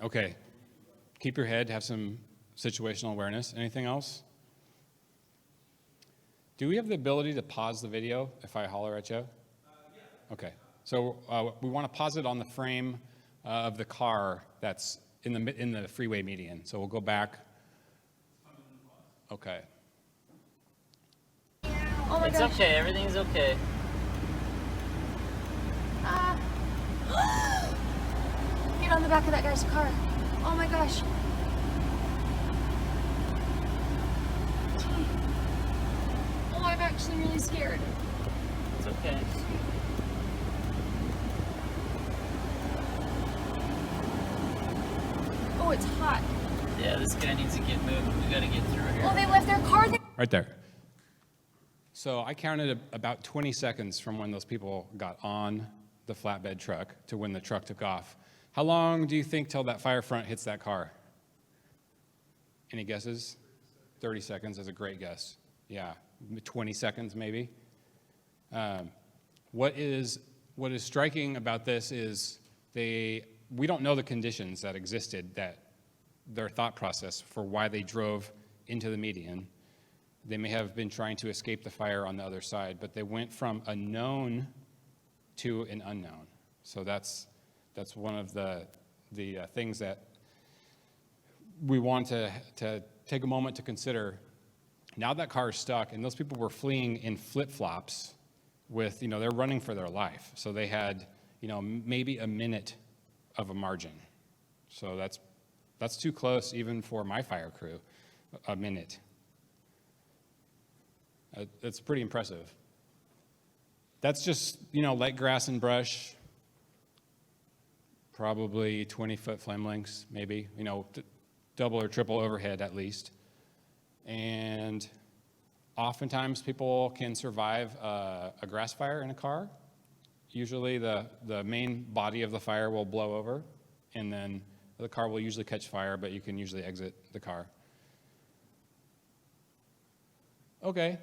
Okay, keep your head, have some situational awareness. Anything else? Do we have the ability to pause the video if I holler at you? Yeah. Okay, so we want to pause it on the frame of the car that's in the freeway median. So we'll go back. Okay. Oh my It's gosh. okay, everything's okay. Get on the back of that guy's car. Oh my gosh. Oh, I'm actually really scared. It's okay. Oh, it's hot. Yeah, this guy needs to get moved. We gotta get through here. Oh, they left their car there. Right there. So I counted about 20 seconds from when those people got on the flatbed truck to when the truck took off. How long do you think till that fire front hits that car? Any guesses? 30 seconds is a great guess. Yeah, 20 seconds maybe. What is striking about this is we don't know the conditions that existed, that their thought process for why they drove into the median. They may have been trying to escape the fire on the other side, but they went from a known to an unknown. So that's one of the things that we want to take a moment to consider. Now that car is stuck, and those people were fleeing in flip-flops with, they're running for their life. So they had, maybe a minute of a margin. So that's too close even for my fire crew, a minute. It's pretty impressive. That's just, light grass and brush, probably 20-foot flame lengths, maybe, double or triple overhead at least. And oftentimes people can survive a grass fire in a car. Usually the main body of the fire will blow over, and then the car will usually catch fire, but you can usually exit the car. Okay.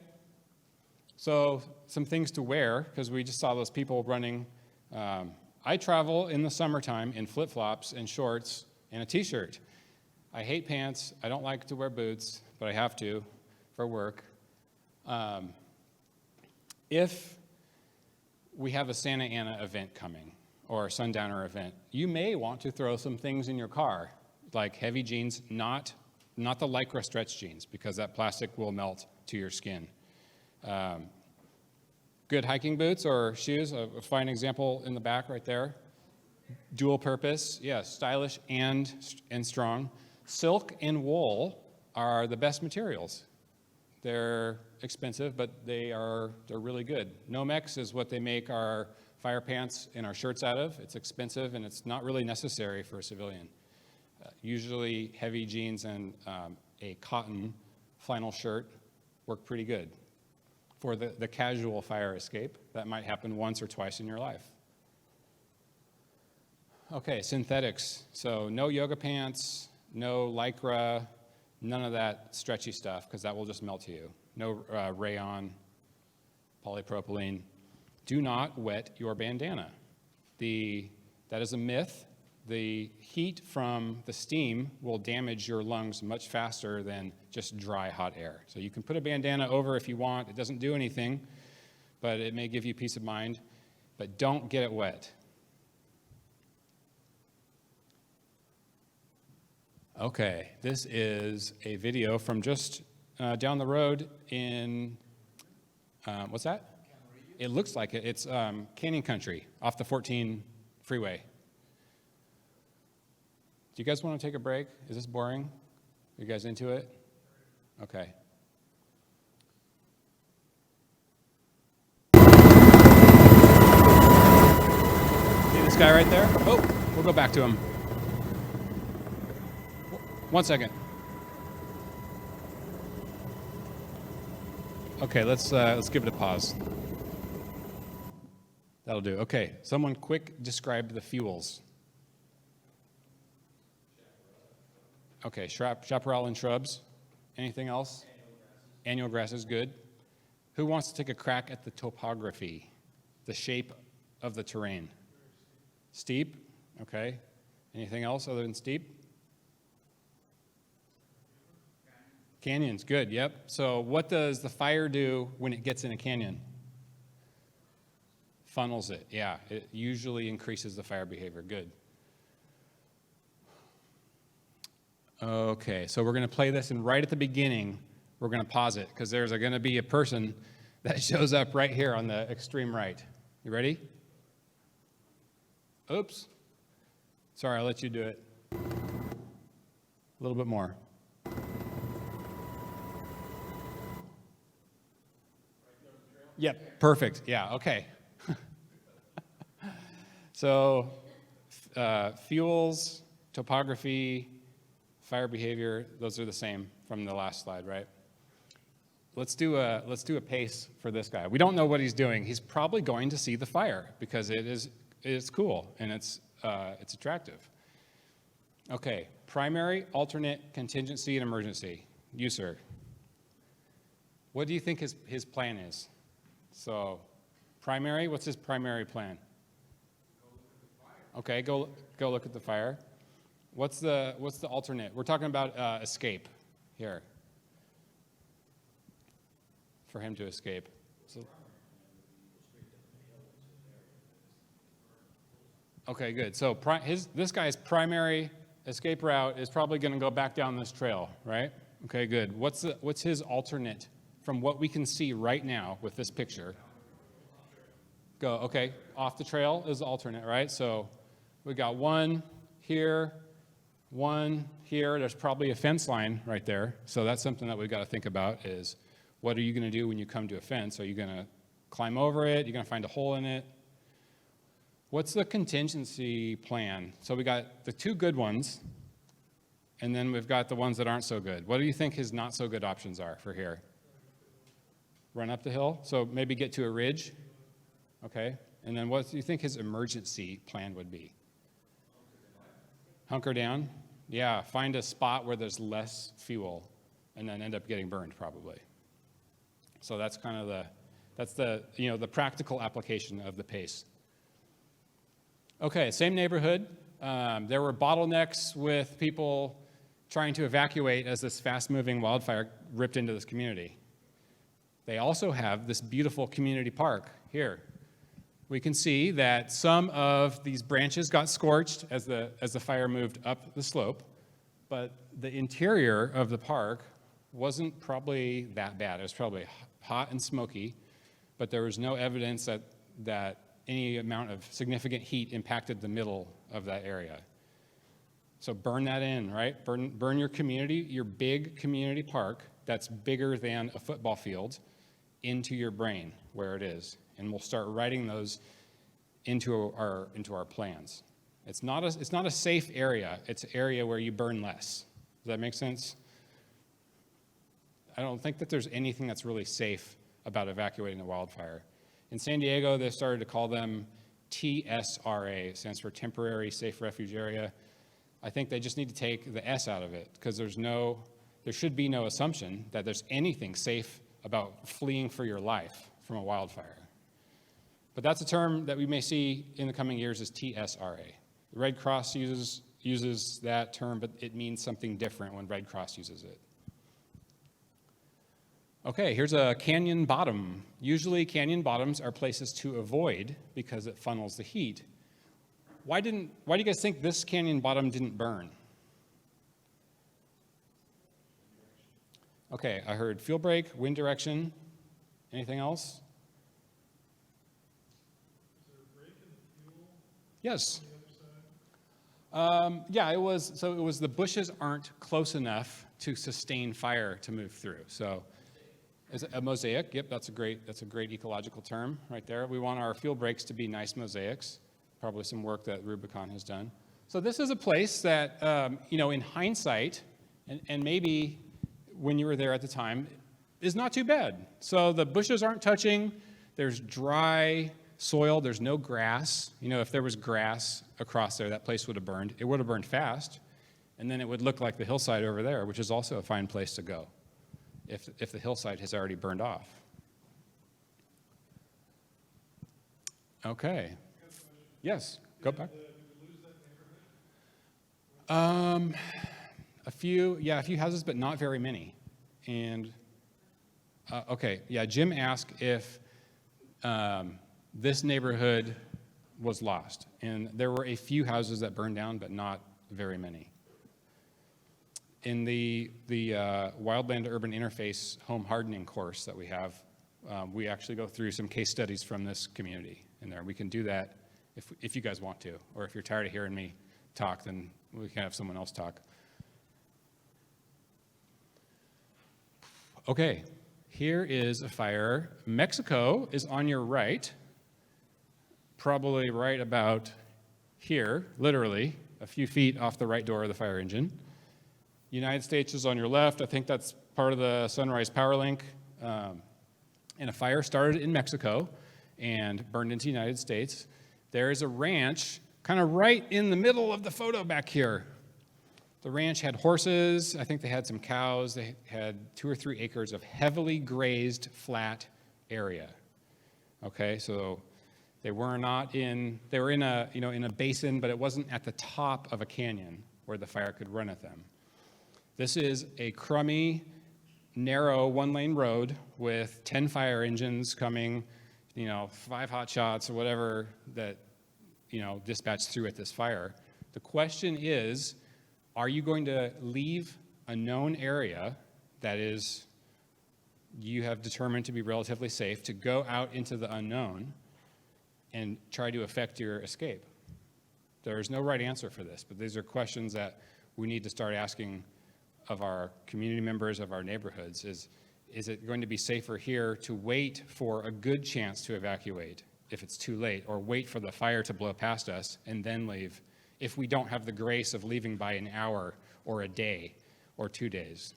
So some things to wear, because we just saw those people running. I travel in the summertime in flip-flops and shorts and a t-shirt. I hate pants. I don't like to wear boots, but I have to for work. If we have a Santa Ana event coming or a Sundowner event, you may want to throw some things in your car, like heavy jeans, not the Lycra stretch jeans, because that plastic will melt to your skin. Good hiking boots or shoes, a fine example in the back right there. Dual purpose, yes, stylish and strong. Silk and wool are the best materials. They're expensive, but they're really good. Nomex is what they make our fire pants and our shirts out of. It's expensive, and it's not really necessary for a civilian. Usually heavy jeans and a cotton flannel shirt work pretty good for the casual fire escape that might happen once or twice in your life. Okay, synthetics. So no yoga pants, no Lycra, none of that stretchy stuff, because that will just melt you. No rayon, polypropylene. Do not wet your bandana. That is a myth. The heat from the steam will damage your lungs much faster than just dry, hot air. So you can put a bandana over if you want. It doesn't do anything, but it may give you peace of mind. But don't get it wet. Okay, this is a video from just down the road in, what's that? It looks like it. It's Canyon Country off the 14 freeway. Do you guys want to take a break? Is this boring? You guys into it? Okay. See this guy right there? Oh, we'll go back to him. 1 second. Okay, let's give it a pause. That'll do. Okay, someone quick describe the fuels. Okay, chaparral and shrubs. Anything else? Annual grasses, good. Who wants to take a crack at the topography, the shape of the terrain? Steep, okay. Anything else other than steep? Canyons, good, yep. So what does the fire do when it gets in a canyon? Funnels it, yeah. It usually increases the fire behavior, good. Okay, so we're going to play this, and right at the beginning, we're going to pause it, because there's going to be a person that shows up right here on the extreme right. You ready? Oops. Sorry, I'll let you do it. A little bit more. Yep, perfect. Yeah, okay. So, fuels, topography, fire behavior, those are the same from the last slide, right? Let's do a pace for this guy. We don't know what he's doing. He's probably going to see the fire because it's cool and it's attractive. Okay, primary, alternate, contingency, and emergency. You, sir. What do you think his plan is? So, primary, what's his primary plan? Okay, go look at the fire. What's the alternate? We're talking about escape here. For him to escape. So, okay, good. So this guy's primary escape route is probably going to go back down this trail, right? Okay, good. What's his alternate from what we can see right now with this picture? Go, okay, off the trail is the alternate, right? So we got one here. There's probably a fence line right there. So that's something that we've got to think about is what are you going to do when you come to a fence? Are you going to climb over it? You're going to find a hole in it? What's the contingency plan? So we got the two good ones, and then we've got the ones that aren't so good. What do you think his not so good options are for here? Run up the hill? So maybe get to a ridge? Okay. And then what do you think his emergency plan would be? Hunker down? Yeah, find a spot where there's less fuel and then end up getting burned probably. So that's kind of the practical application of the PACE. Okay, same neighborhood. There were bottlenecks with people trying to evacuate as this fast-moving wildfire ripped into this community. They also have this beautiful community park here. We can see that some of these branches got scorched as the fire moved up the slope, but the interior of the park wasn't probably that bad. It was probably hot and smoky, but there was no evidence that any amount of significant heat impacted the middle of that area. So burn that in, right? Burn your community, your big community park that's bigger than a football field into your brain where it is. And we'll start writing those into our plans. It's not a safe area. It's an area where you burn less. Does that make sense? I don't think that there's anything that's really safe about evacuating a wildfire. In San Diego, they started to call them TSRA, it stands for Temporary Safe Refuge Area. I think they just need to take the S out of it, because there should be no assumption that there's anything safe about fleeing for your life from a wildfire. But that's a term that we may see in the coming years as TSRA. The Red Cross uses that term, but it means something different when Red Cross uses it. Okay, here's a canyon bottom. Usually canyon bottoms are places to avoid because it funnels the heat. Why do you guys think this canyon bottom didn't burn? Okay, I heard fuel break, wind direction. Anything else? Is there a break in the fuel Yes. on the other side? Yeah, it was the bushes aren't close enough to sustain fire to move through. So, is it a mosaic? Yep, that's a great ecological term right there. We want our fuel breaks to be nice mosaics. Probably some work that Rubicon has done. So this is a place that, in hindsight, and maybe when you were there at the time, is not too bad. So the bushes aren't touching. There's dry soil. There's no grass. If there was grass across there, that place would have burned. It would have burned fast, and then it would look like the hillside over there, which is also a fine place to go if the hillside has already burned off. Okay. Yes, go back. A few houses, but not very many. And, okay, yeah, Jim asked if this neighborhood was lost. And there were a few houses that burned down, but not very many. In the Wildland to Urban Interface home hardening course that we have, we actually go through some case studies from this community in there. We can do that if you guys want to, or if you're tired of hearing me talk, then we can have someone else talk. Okay, here is a fire. Mexico is on your right, probably right about here, literally, a few feet off the right door of the fire engine. United States is on your left. I think that's part of the Sunrise Power Link. And a fire started in Mexico and burned into the United States. There is a ranch kind of right in the middle of the photo back here. The ranch had horses. I think they had some cows. They had 2 or 3 acres of heavily grazed, flat area. Okay, so they were in a basin, but it wasn't at the top of a canyon where the fire could run at them. This is a crummy, narrow 1-lane road with 10 fire engines coming, 5 hot shots or whatever that, dispatched through at this fire. The question is, are you going to leave a known area that is you have determined to be relatively safe to go out into the unknown and try to effect your escape? There is no right answer for this, but these are questions that we need to start asking of our community members, of our neighborhoods. Is it going to be safer here to wait for a good chance to evacuate if it's too late, or wait for the fire to blow past us and then leave if we don't have the grace of leaving by an hour or a day or 2 days?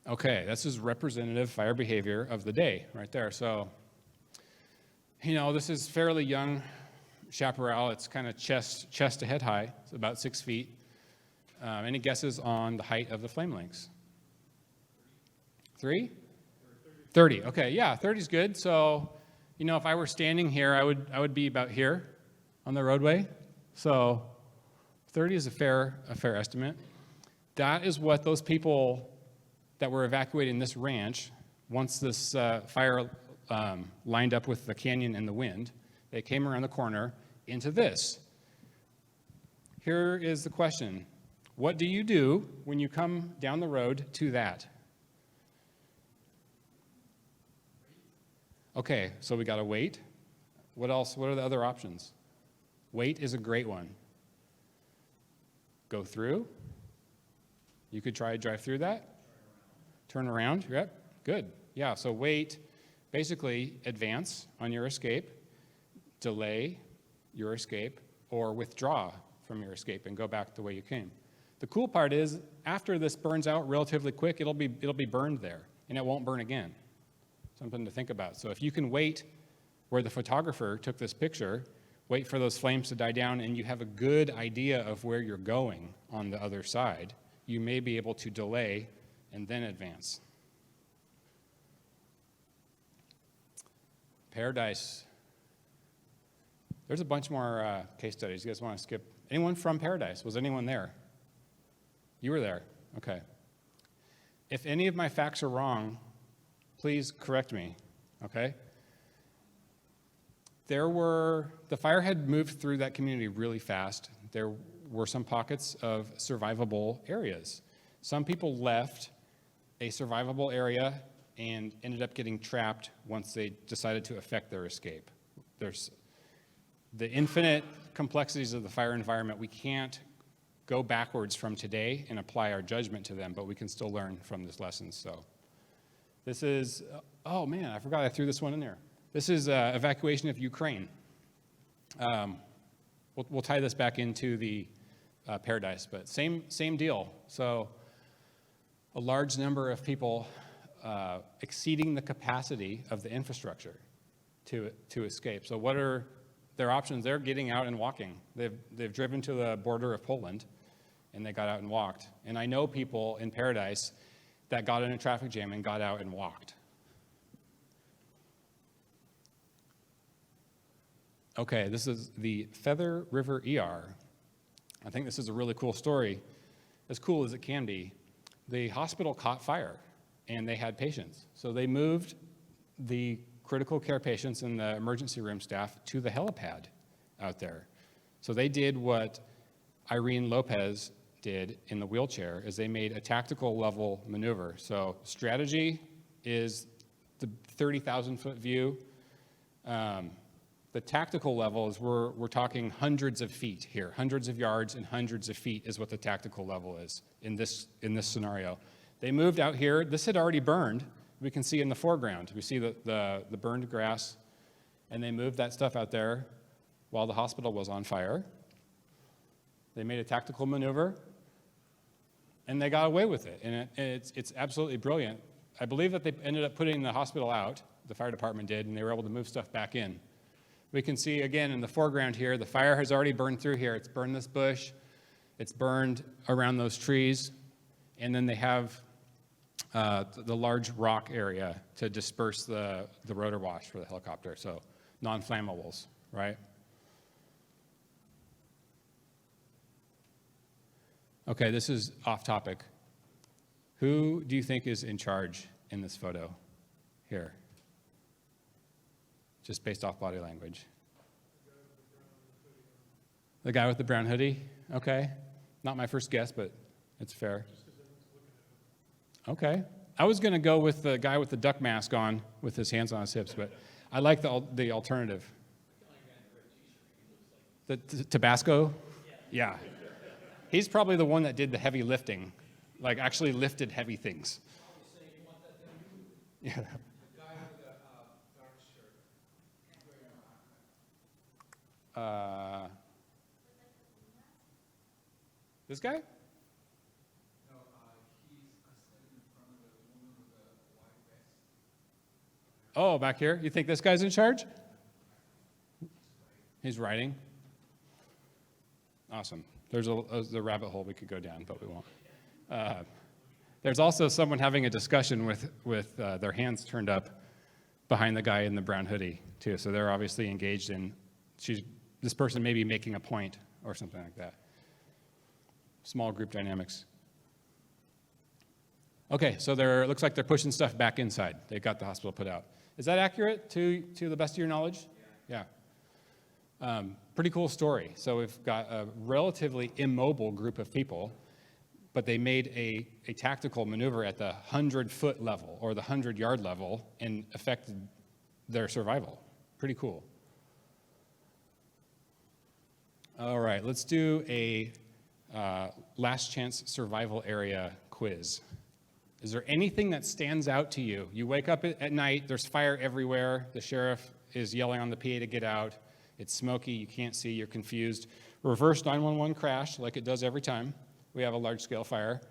Okay, this is representative fire behavior of the day right there. So, this is fairly young chaparral. It's kind of chest to head high. It's about 6 feet. Any guesses on the height of the flame links? 3? 30. Okay, yeah, 30 is good. So, if I were standing here, I would be about here on the roadway. So, 30 is a fair estimate. That is what those people that were evacuating this ranch, once this fire lined up with the canyon and the wind, they came around the corner into this. Here is the question. What do you do when you come down the road to that? Okay, so we gotta wait. What else? What are the other options? Wait is a great one. Go through. You could try to drive through that? Turn around, yep, good. Yeah, so wait, basically advance on your escape, delay your escape, or withdraw from your escape and go back the way you came. The cool part is, after this burns out relatively quick, it'll be burned there, and it won't burn again. Something to think about. So if you can wait where the photographer took this picture, wait for those flames to die down, and you have a good idea of where you're going on the other side, you may be able to delay and then advance. Paradise. There's a bunch more case studies. You guys want to skip? Anyone from Paradise? Was anyone there? You were there. Okay. If any of my facts are wrong, please correct me, okay? The fire had moved through that community really fast. There were some pockets of survivable areas. Some people left a survivable area and ended up getting trapped once they decided to effect their escape. There's the infinite complexities of the fire environment. We can't go backwards from today and apply our judgment to them, but we can still learn from this lesson. So this is, oh man, I forgot I threw this one in there. This is Evacuation of Ukraine. We'll tie this back into the Paradise, but same deal. So a large number of people exceeding the capacity of the infrastructure to escape. So what are their options? They're getting out and walking. They've driven to the border of Poland, and they got out and walked. And I know people in Paradise that got in a traffic jam and got out and walked. Okay, this is the Feather River ER. I think this is a really cool story, as cool as it can be. The hospital caught fire, and they had patients. So they moved the critical care patients and the emergency room staff to the helipad out there. So they did what Irene Lopez did in the wheelchair, is they made a tactical level maneuver. So strategy is the 30,000-foot view. The tactical level is we're talking hundreds of feet here, hundreds of yards and hundreds of feet is what the tactical level is in this scenario. They moved out here. This had already burned. We can see in the foreground. We see the burned grass, and they moved that stuff out there while the hospital was on fire. They made a tactical maneuver, and they got away with it, and it's absolutely brilliant. I believe that they ended up putting the hospital out, the fire department did, and they were able to move stuff back in. We can see, again, in the foreground here, the fire has already burned through here. It's burned this bush. It's burned around those trees. And then they have the large rock area to disperse the rotor wash for the helicopter, so non-flammables, right? Okay, this is off topic. Who do you think is in charge in this photo here? Just based off body language. The guy with the brown hoodie? Okay. Not my first guess, but it's fair. Okay. I was going to go with the guy with the duck mask on with his hands on his hips, but I like the alternative. The Tabasco? Yeah. He's probably the one that did the heavy lifting, like actually lifted heavy things. Yeah. This guy? No, he's standing in front of the woman with the white vest. Oh, back here? You think this guy's in charge? He's writing. Awesome. There's a rabbit hole we could go down, but we won't. There's also someone having a discussion with their hands turned up behind the guy in the brown hoodie, too. So they're obviously engaged in, this person may be making a point or something like that. Small group dynamics. Okay, so it looks like they're pushing stuff back inside. They got the hospital put out. Is that accurate to the best of your knowledge? Yeah. Pretty cool story. So we've got a relatively immobile group of people, but they made a tactical maneuver at the 100-foot level or the 100-yard level and affected their survival. Pretty cool. All right, let's do a last chance survival area quiz. Is there anything that stands out to you? You wake up at night, there's fire everywhere, the sheriff is yelling on the PA to get out, it's smoky, you can't see, you're confused. Reverse 911 crash, like it does every time we have a large-scale fire.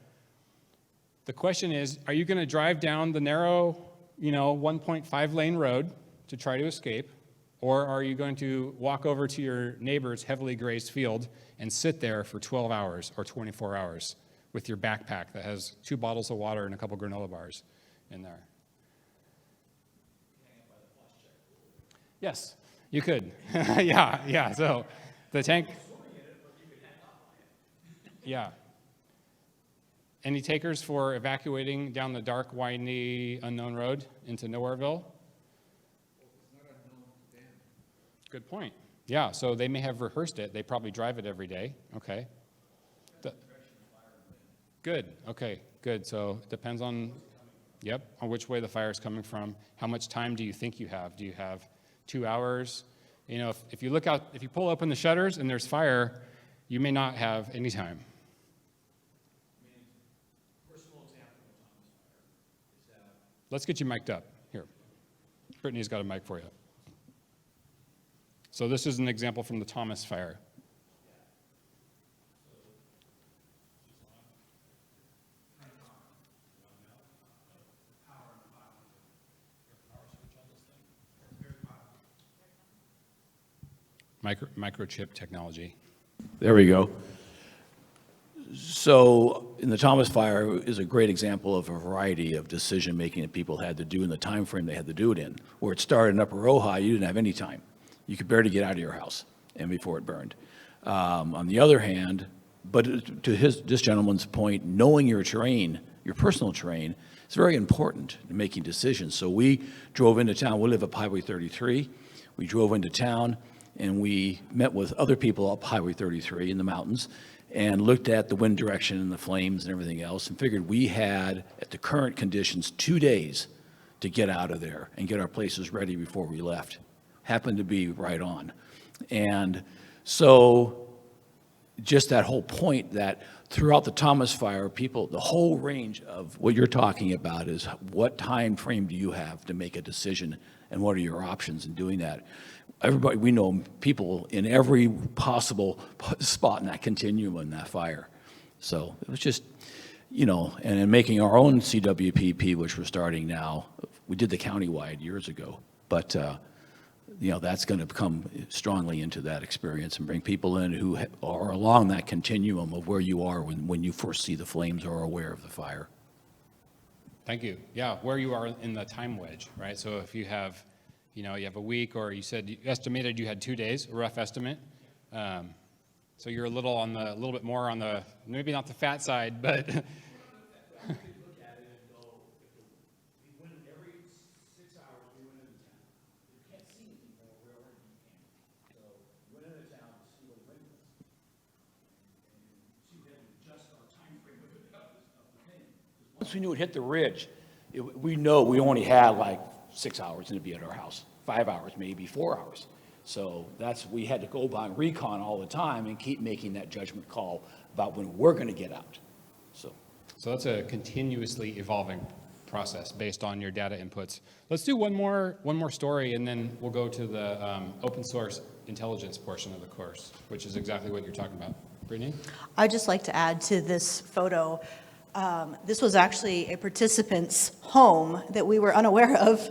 The question is, are you going to drive down the narrow, 1.5 lane road to try to escape, or are you going to walk over to your neighbor's heavily grazed field and sit there for 12 hours or 24 hours with your backpack that has 2 bottles of water and a couple granola bars in there? Yes, you could. yeah, so the tank. Yeah. Any takers for evacuating down the dark, windy, unknown road into Nowhereville? Good point. Yeah, so they may have rehearsed it. They probably drive it every day. Okay. Good. Okay, good. So it depends on, on which way the fire is coming from. How much time do you think you have? Do you have 2 hours? If you look out, if you pull open the shutters and there's fire, you may not have any time. Let's get you mic'd up. Here. Brittany's got a mic for you. So this is an example from the Thomas fire. Microchip technology. There we go. So in the Thomas fire is a great example of a variety of decision making that people had to do in the time frame they had to do it in. Where it started in Upper Ojai, you didn't have any time. You could barely get out of your house and before it burned. On the other hand, but to this gentleman's point, knowing your terrain, your personal terrain, is very important in making decisions. So we drove into town. We live up Highway 33. We drove into town and we met with other people up Highway 33 in the mountains and looked at the wind direction and the flames and everything else and figured we had, at the current conditions, 2 days to get out of there and get our places ready before we left. Happened to be right on. And so just that whole point that throughout the Thomas fire, people, the whole range of what you're talking about is what time frame do you have to make a decision and what are your options in doing that? Everybody, we know people in every possible spot in that continuum in that fire. So it was just, and in making our own CWPP, which we're starting now, we did the countywide years ago, but that's going to come strongly into that experience and bring people in who are along that continuum of where you are when you first see the flames or are aware of the fire. Thank you. Yeah, where you are in the time wedge, right? So if you have, you have a week, or you said you estimated you had 2 days, a rough estimate. So you're a little bit more on the, maybe not the fat side, but. Once we knew it hit the ridge, we know we only had like 6 hours to be at our house, 5 hours, maybe 4 hours. So we had to go by recon all the time and keep making that judgment call about when we're going to get out. So that's a continuously evolving process based on your data inputs. Let's do one more story, and then we'll go to the open source intelligence portion of the course, which is exactly what you're talking about. Brittany? I'd just like to add to this photo. This was actually a participant's home that we were unaware of.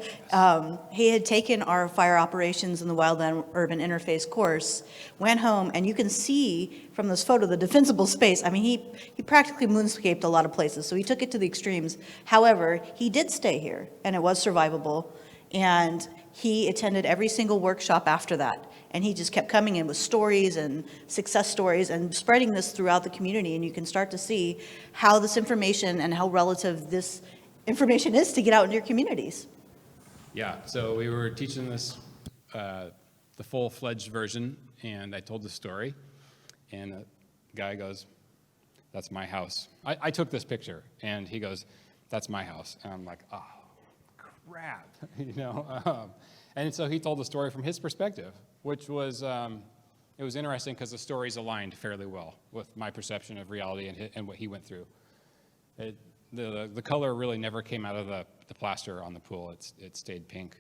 He had taken our fire operations in the wildland-urban interface course, went home, and you can see from this photo the defensible space. I mean, he practically moonscaped a lot of places, so he took it to the extremes. However, he did stay here, and it was survivable, and he attended every single workshop after that. And he just kept coming in with stories and success stories and spreading this throughout the community. And you can start to see how this information and how relative this information is to get out into your communities. Yeah, so we were teaching this, the full-fledged version, and I told the story. And the guy goes, "That's my house." I took this picture, and he goes, "That's my house." And I'm like, oh, crap, And so he told the story from his perspective, which was It was interesting because the stories aligned fairly well with my perception of reality and what he went through. The color really never came out of the plaster on the pool. It stayed pink.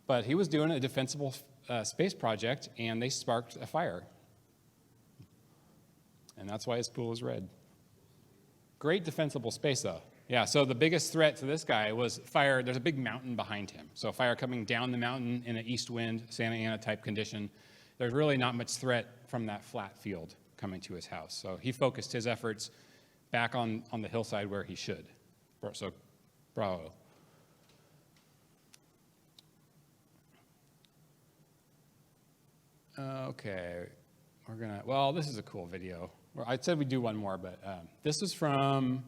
But he was doing a defensible space project, and they sparked a fire. And that's why his pool is red. Great defensible space, though. Yeah, so the biggest threat to this guy was fire. There's a big mountain behind him. So fire coming down the mountain in an east wind, Santa Ana type condition. There's really not much threat from that flat field coming to his house. So he focused his efforts back on the hillside where he should. So, bravo. Okay, well, this is a cool video. I said we'd do one more, but this is from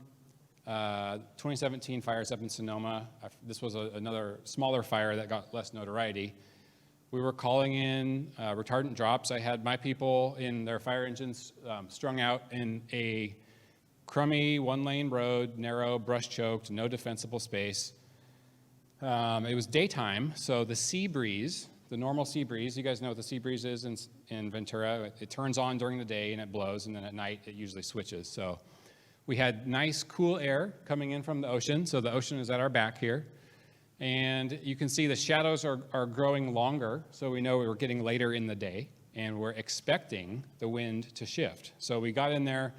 2017 fires up in Sonoma. This was another smaller fire that got less notoriety. We were calling in retardant drops. I had my people in their fire engines strung out in a crummy one-lane road, narrow, brush-choked, no defensible space. It was daytime, so the sea breeze, the normal sea breeze, you guys know what the sea breeze is in Ventura. It turns on during the day and it blows, and then at night it usually switches. So we had nice, cool air coming in from the ocean. So the ocean is at our back here. And you can see the shadows are growing longer, so we know we're getting later in the day, and we're expecting the wind to shift. So we got in there,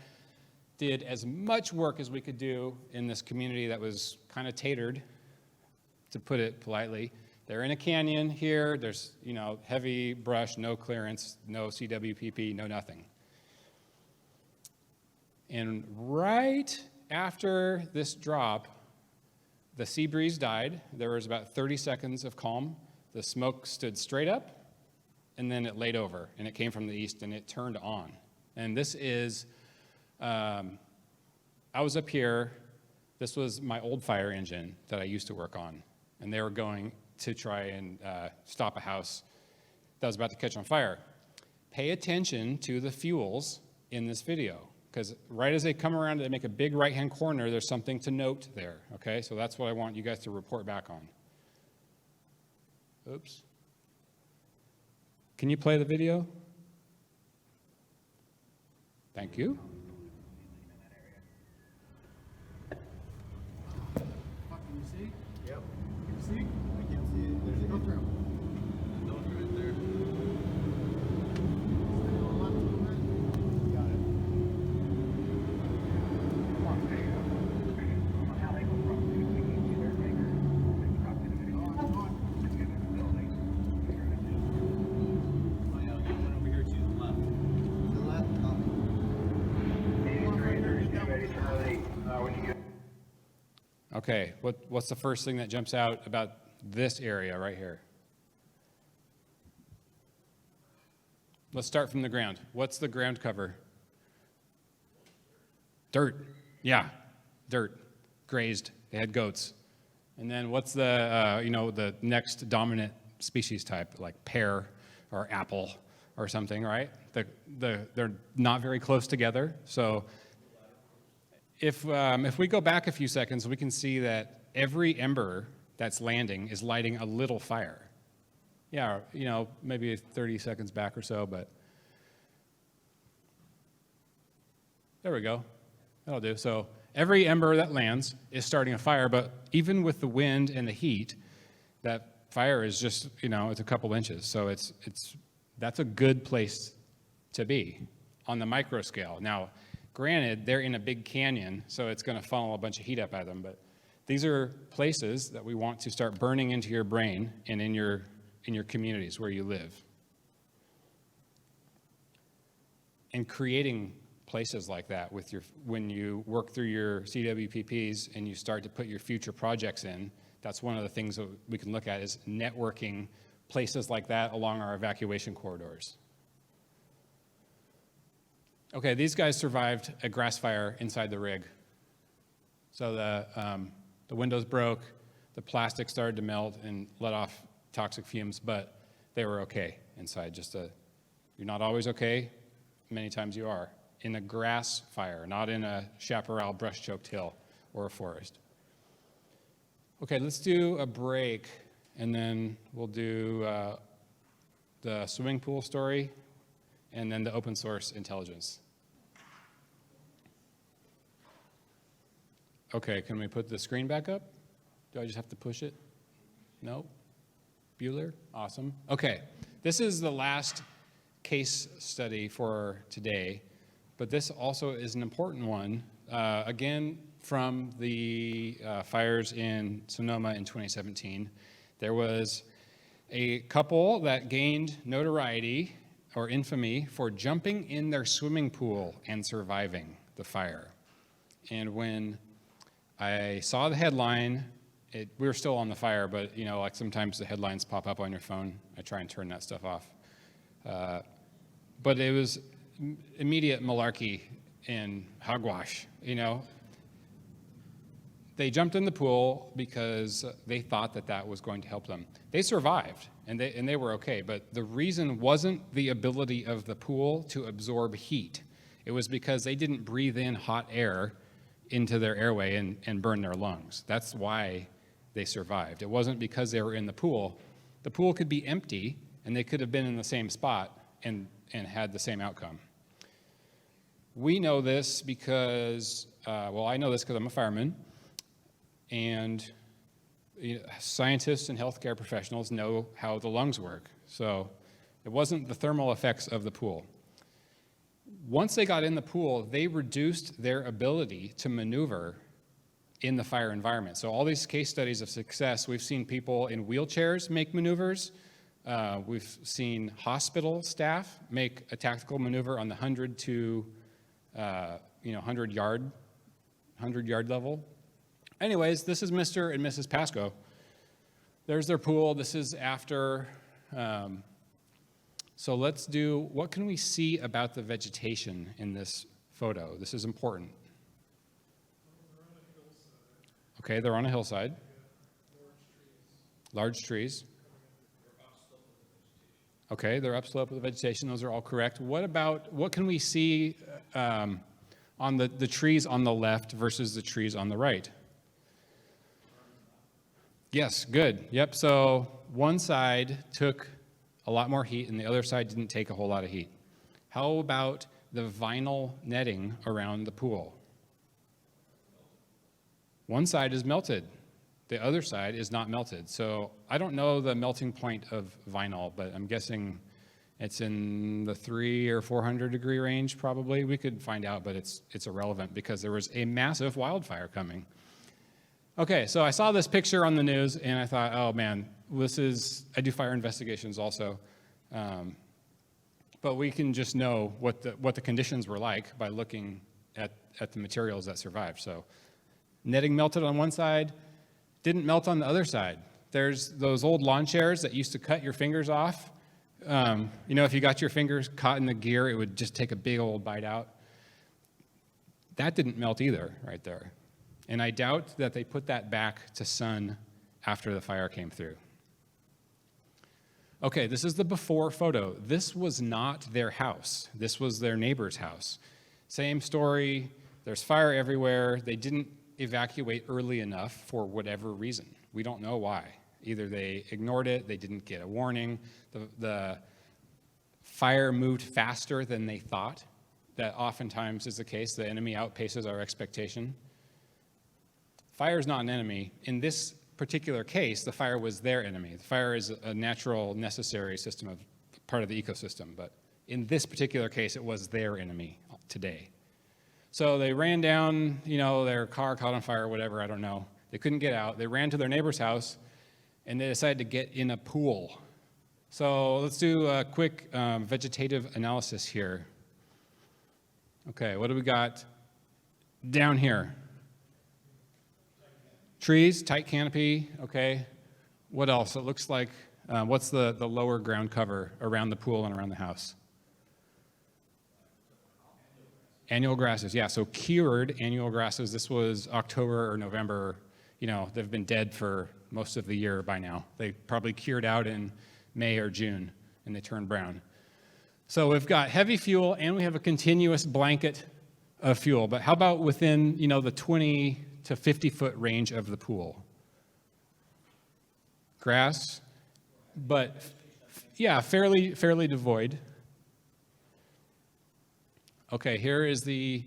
did as much work as we could do in this community that was kind of tatered, to put it politely. They're in a canyon here. There's, heavy brush, no clearance, no CWPP, no nothing. And right after this drop, the sea breeze died. There was about 30 seconds of calm. The smoke stood straight up, and then it laid over, and it came from the east, and it turned on. And this is, I was up here. This was my old fire engine that I used to work on, and they were going to try and stop a house that was about to catch on fire. Pay attention to the fuels in this video, because right as they come around, they make a big right-hand corner, there's something to note there, okay? So that's what I want you guys to report back on. Oops. Can you play the video? Thank you. Can you see? Yep. Can you see? I can't see it. There's a filter. Those right there. Stay on left a little bit. Got it. Okay, what's the first thing that jumps out about this area right here? Let's start from the ground. What's the ground cover? Dirt. Yeah, dirt. Grazed. They had goats. And then what's the, the next dominant species type, like pear or apple or something, right? They're not very close together. So if we go back a few seconds, we can see that every ember that's landing is lighting a little fire. Yeah, maybe 30 seconds back or so, but there we go. That'll do. So every ember that lands is starting a fire, but even with the wind and the heat, that fire is just, it's a couple inches. So that's a good place to be on the micro scale. Now, granted, they're in a big canyon, so it's going to funnel a bunch of heat up at them, but these are places that we want to start burning into your brain and in your communities where you live. And creating places like that when you work through your CWPPs and you start to put your future projects in, that's one of the things that we can look at is networking places like that along our evacuation corridors. Okay, these guys survived a grass fire inside the rig. So the windows broke, the plastic started to melt and let off toxic fumes, but they were okay inside. You're not always okay, many times you are. In a grass fire, not in a chaparral brush-choked hill or a forest. Okay, let's do a break, and then we'll do the swimming pool story. and then the open source intelligence. Okay, can we put the screen back up? Do I just have to push it? No? Bueller? Awesome. Okay, this is the last case study for today, but this also is an important one. Again, from the fires in Sonoma in 2017, there was a couple that gained notoriety or infamy for jumping in their swimming pool and surviving the fire. And when I saw the headline, we were still on the fire, but you know, like sometimes the headlines pop up on your phone. I try and turn that stuff off. But it was immediate malarkey and hogwash, you know. They jumped in the pool because they thought that that was going to help them. They survived, and they were okay, but the reason wasn't the ability of the pool to absorb heat. It was because they didn't breathe in hot air into their airway and burn their lungs. That's why they survived. It wasn't because they were in the pool. The pool could be empty, and they could have been in the same spot and had the same outcome. We know this because, well, I know this because I'm a fireman, and scientists and healthcare professionals know how the lungs work. So it wasn't the thermal effects of the pool. Once they got in the pool, they reduced their ability to maneuver in the fire environment. So all these case studies of success, we've seen people in wheelchairs make maneuvers. We've seen hospital staff make a tactical maneuver on the 100 to 100 yard level. Anyways, this is Mr. and Mrs. Pasco. There's their pool. This is after. So let's do, what can we see about the vegetation in this photo? This is important. Okay, they're on a hillside. Large trees. Okay, they're upslope of the vegetation. Those are all correct. What can we see on the trees on the left versus the trees on the right? Yes, good. Yep, so one side took a lot more heat and the other side didn't take a whole lot of heat. How about the vinyl netting around the pool? One side is melted. The other side is not melted. So I don't know the melting point of vinyl, but I'm guessing it's in the 300 or 400 degree range probably. We could find out, but it's irrelevant because there was a massive wildfire coming. Okay, so I saw this picture on the news and I thought, oh man, I do fire investigations also, but we can just know what the conditions were like by looking at the materials that survived. So netting melted on one side, didn't melt on the other side. There's those old lawn chairs that used to cut your fingers off. If you got your fingers caught in the gear, it would just take a big old bite out. That didn't melt either right there. And I doubt that they put that back to sun after the fire came through. Okay, this is the before photo. This was not their house. This was their neighbor's house. Same story. There's fire everywhere. They didn't evacuate early enough for whatever reason. We don't know why. Either they ignored it, they didn't get a warning, the fire moved faster than they thought. That oftentimes is the case. The enemy outpaces our expectation. Fire is not an enemy. In this particular case, the fire was their enemy. The fire is a natural, necessary system of part of the ecosystem, but in this particular case, it was their enemy today. So they ran down, their car caught on fire or whatever, I don't know. They couldn't get out. They ran to their neighbor's house, and they decided to get in a pool. So let's do a quick vegetative analysis here. Okay, what do we got down here? Trees, tight canopy, okay. What else? It looks like, what's the lower ground cover around the pool and around the house? Annual grasses, yeah, so cured annual grasses. This was October or November. They've been dead for most of the year by now. They probably cured out in May or June, and they turned brown. So we've got heavy fuel, and we have a continuous blanket of fuel. But how about within, the 20 to 50-foot range of the pool? Grass, but yeah, fairly devoid. Okay, here is the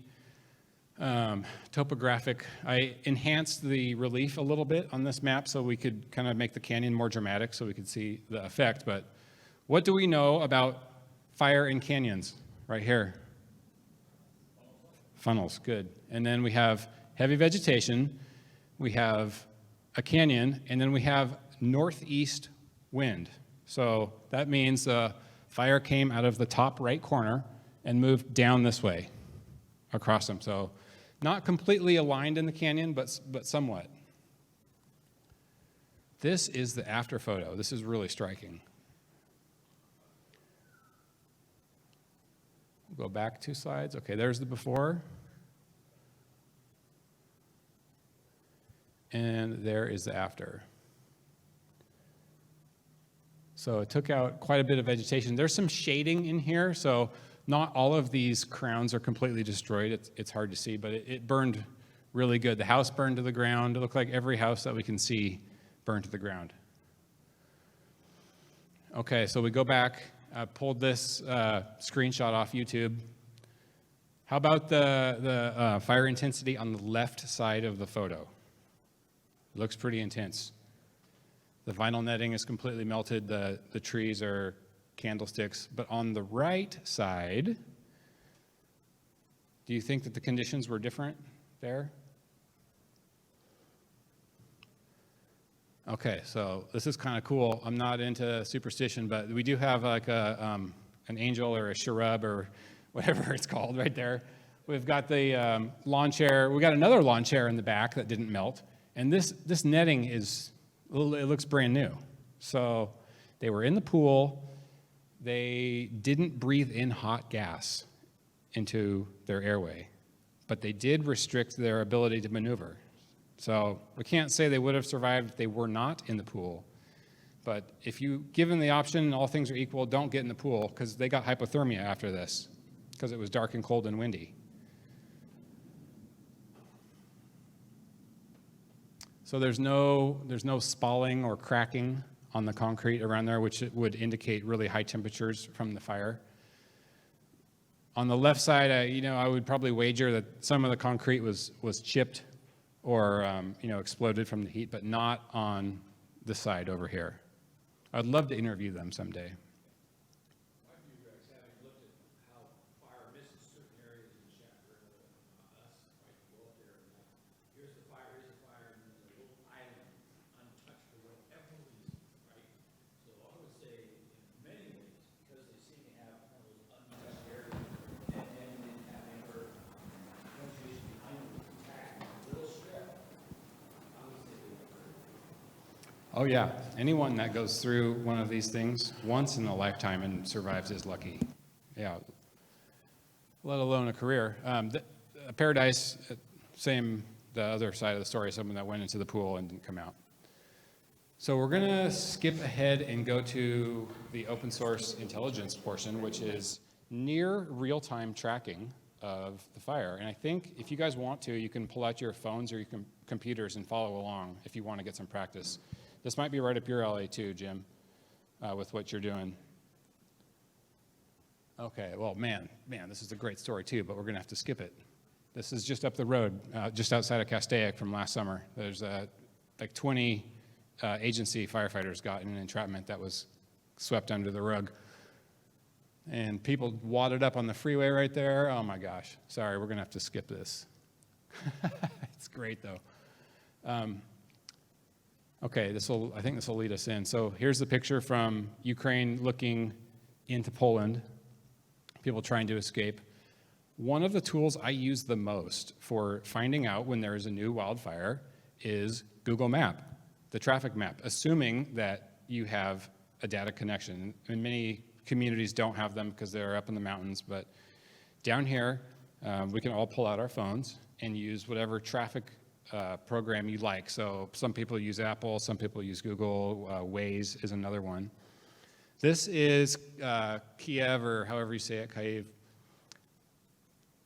topographic. I enhanced the relief a little bit on this map so we could kind of make the canyon more dramatic so we could see the effect. But what do we know about fire in canyons? Right here. Funnels, good. And then we have heavy vegetation, we have a canyon, and then we have northeast wind. So that means the fire came out of the top right corner and moved down this way across them. So not completely aligned in the canyon, but somewhat. This is the after photo. This is really striking. Go back 2 slides. Okay, there's the before. And there is the after. So it took out quite a bit of vegetation. There's some shading in here, so not all of these crowns are completely destroyed. It's hard to see, but it burned really good. The house burned to the ground. It looked like every house that we can see burned to the ground. Okay, so we go back. I pulled this screenshot off YouTube. How about the fire intensity on the left side of the photo? It looks pretty intense. The vinyl netting is completely melted. The trees are candlesticks. But on the right side, do you think that the conditions were different there? Okay, so this is kind of cool. I'm not into superstition, but we do have like an angel or a cherub or whatever it's called right there. We've got the lawn chair. We got another lawn chair in the back that didn't melt. And this netting it looks brand new. So they were in the pool. They didn't breathe in hot gas into their airway, but they did restrict their ability to maneuver. So we can't say they would have survived if they were not in the pool. But if you, given the option, all things are equal, don't get in the pool, because they got hypothermia after this, because it was dark and cold and windy. So there's no spalling or cracking on the concrete around there, which would indicate really high temperatures from the fire. On the left side, I would probably wager that some of the concrete was chipped or exploded from the heat, but not on this side over here. I'd love to interview them someday. My view, guys, having looked at how fire misses certain areas in the chapter, us, I can go up there and here's the fire, and there's a little island untouched for whatever reason, right? So I would say, in many ways, because they seem to have one of those untouched areas, and then they have never negotiation behind them, attack, little strip, I would say they were hurt. Oh yeah, anyone that goes through one of these things once in a lifetime and survives is lucky. Yeah, let alone a career. Paradise, same, the other side of the story, someone that went into the pool and didn't come out. So we're gonna skip ahead and go to the open source intelligence portion, which is near real-time tracking of the fire. And I think if you guys want to, you can pull out your phones or your computers and follow along if you want to get some practice. This might be right up your alley too, Jim, with what you're doing. Okay, well, man, this is a great story too, but we're gonna have to skip it. This is just up the road, just outside of Castaic from last summer. There's like 20 agency firefighters got in an entrapment that was swept under the rug. And people wadded up on the freeway right there. Oh my gosh, sorry, we're gonna have to skip this. It's great though. Okay, I think this will lead us in. So here's the picture from Ukraine looking into Poland, people trying to escape. One of the tools I use the most for finding out when there is a new wildfire is Google Map, the traffic map, assuming that you have a data connection. And many communities don't have them because they're up in the mountains, but down here, we can all pull out our phones and use whatever traffic program you like. So some people use Apple, some people use Google, Waze is another one. This is Kiev, or however you say it, Kyiv.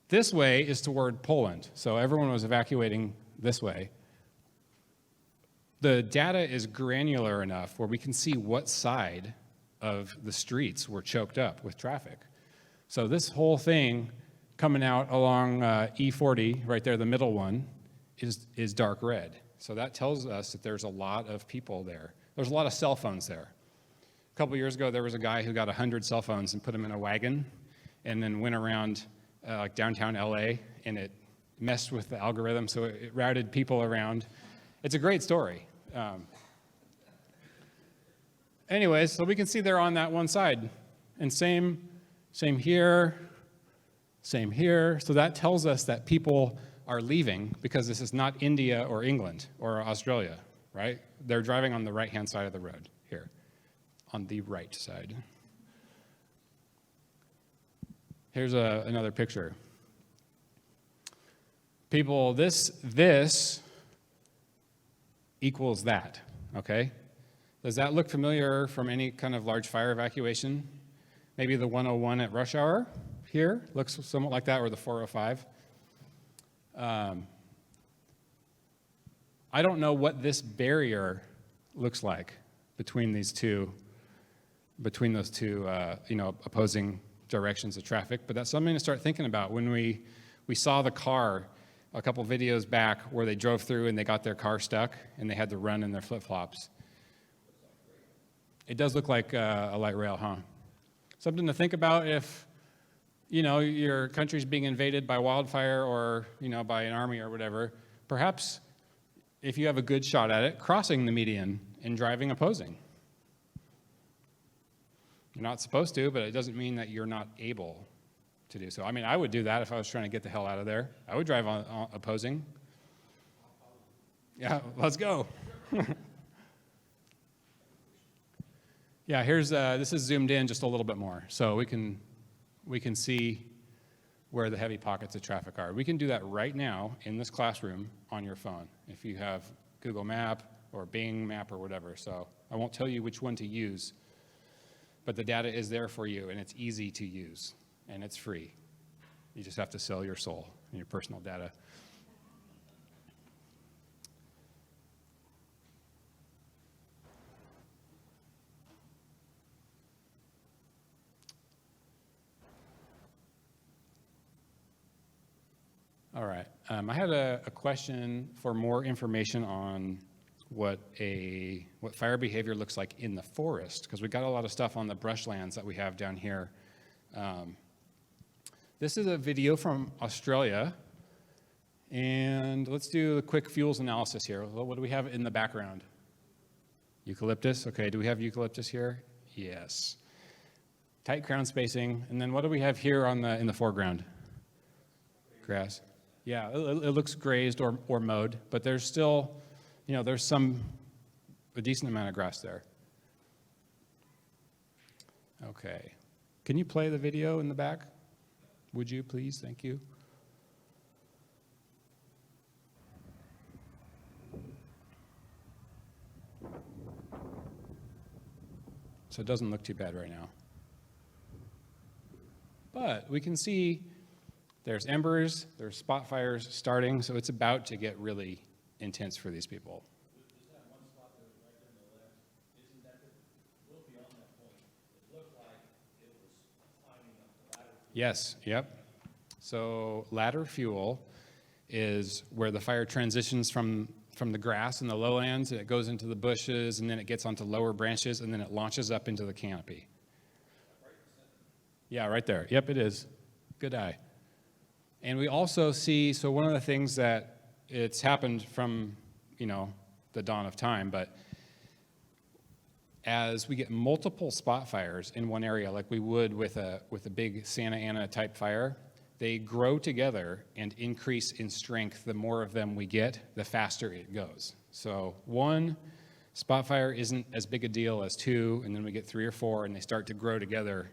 This way is toward Poland, so everyone was evacuating this way. The data is granular enough where we can see what side of the streets were choked up with traffic. So this whole thing coming out along E40, right there, the middle one, is dark red. So that tells us that there's a lot of people there. There's a lot of cell phones there. A couple years ago, there was a guy who got 100 cell phones and put them in a wagon and then went around like downtown LA, and it messed with the algorithm, so it routed people around. It's a great story. Anyways, so we can see they're on that one side. And same here, same here. So that tells us that people are leaving because this is not India or England or Australia, right? They're driving on the right-hand side of the road here, on the right side. Here's another picture. People, this equals that, okay? Does that look familiar from any kind of large fire evacuation? Maybe the 101 at rush hour here looks somewhat like that, or the 405. I don't know what this barrier looks like between those two, opposing directions of traffic, but that's something to start thinking about. When we saw the car a couple videos back where they drove through and they got their car stuck and they had to run in their flip-flops. It does look like a light rail, huh? Something to think about if, your country's being invaded by wildfire or, by an army or whatever. Perhaps if you have a good shot at it, crossing the median and driving opposing. You're not supposed to, but it doesn't mean that you're not able to do so. I mean, I would do that if I was trying to get the hell out of there. I would drive on opposing. Yeah, let's go. Yeah, here's this is zoomed in just a little bit more, so we can see where the heavy pockets of traffic are. We can do that right now in this classroom on your phone if you have Google Map or Bing Map or whatever. So I won't tell you which one to use, but the data is there for you, and it's easy to use, and it's free. You just have to sell your soul and your personal data. All right. I had a question for more information on what fire behavior looks like in the forest, because we got a lot of stuff on the brushlands that we have down here. This is a video from Australia, and let's do a quick fuels analysis here. What do we have in the background? Eucalyptus. Okay, do we have eucalyptus here? Yes. Tight crown spacing, and then what do we have here in the foreground? Grass. Yeah, it looks grazed or mowed, but there's still, there's a decent amount of grass there. Okay. Can you play the video in the back? Would you please? Thank you. So it doesn't look too bad right now. But we can see there's embers, there's spot fires starting, so it's about to get really intense for these people. There's that one spot that was right there on the left. Isn't that a little beyond that point? It looked like it was climbing up the ladder. Yes, yep. So ladder fuel is where the fire transitions from the grass and the lowlands, and it goes into the bushes, and then it gets onto lower branches, and then it launches up into the canopy. Yeah, right there. Yep, it is. Good eye. And we also see, so one of the things that it's happened from, the dawn of time, but as we get multiple spot fires in one area, like we would with a big Santa Ana type fire, they grow together and increase in strength. The more of them we get, the faster it goes. So one spot fire isn't as big a deal as two, and then we get 3 or 4, and they start to grow together.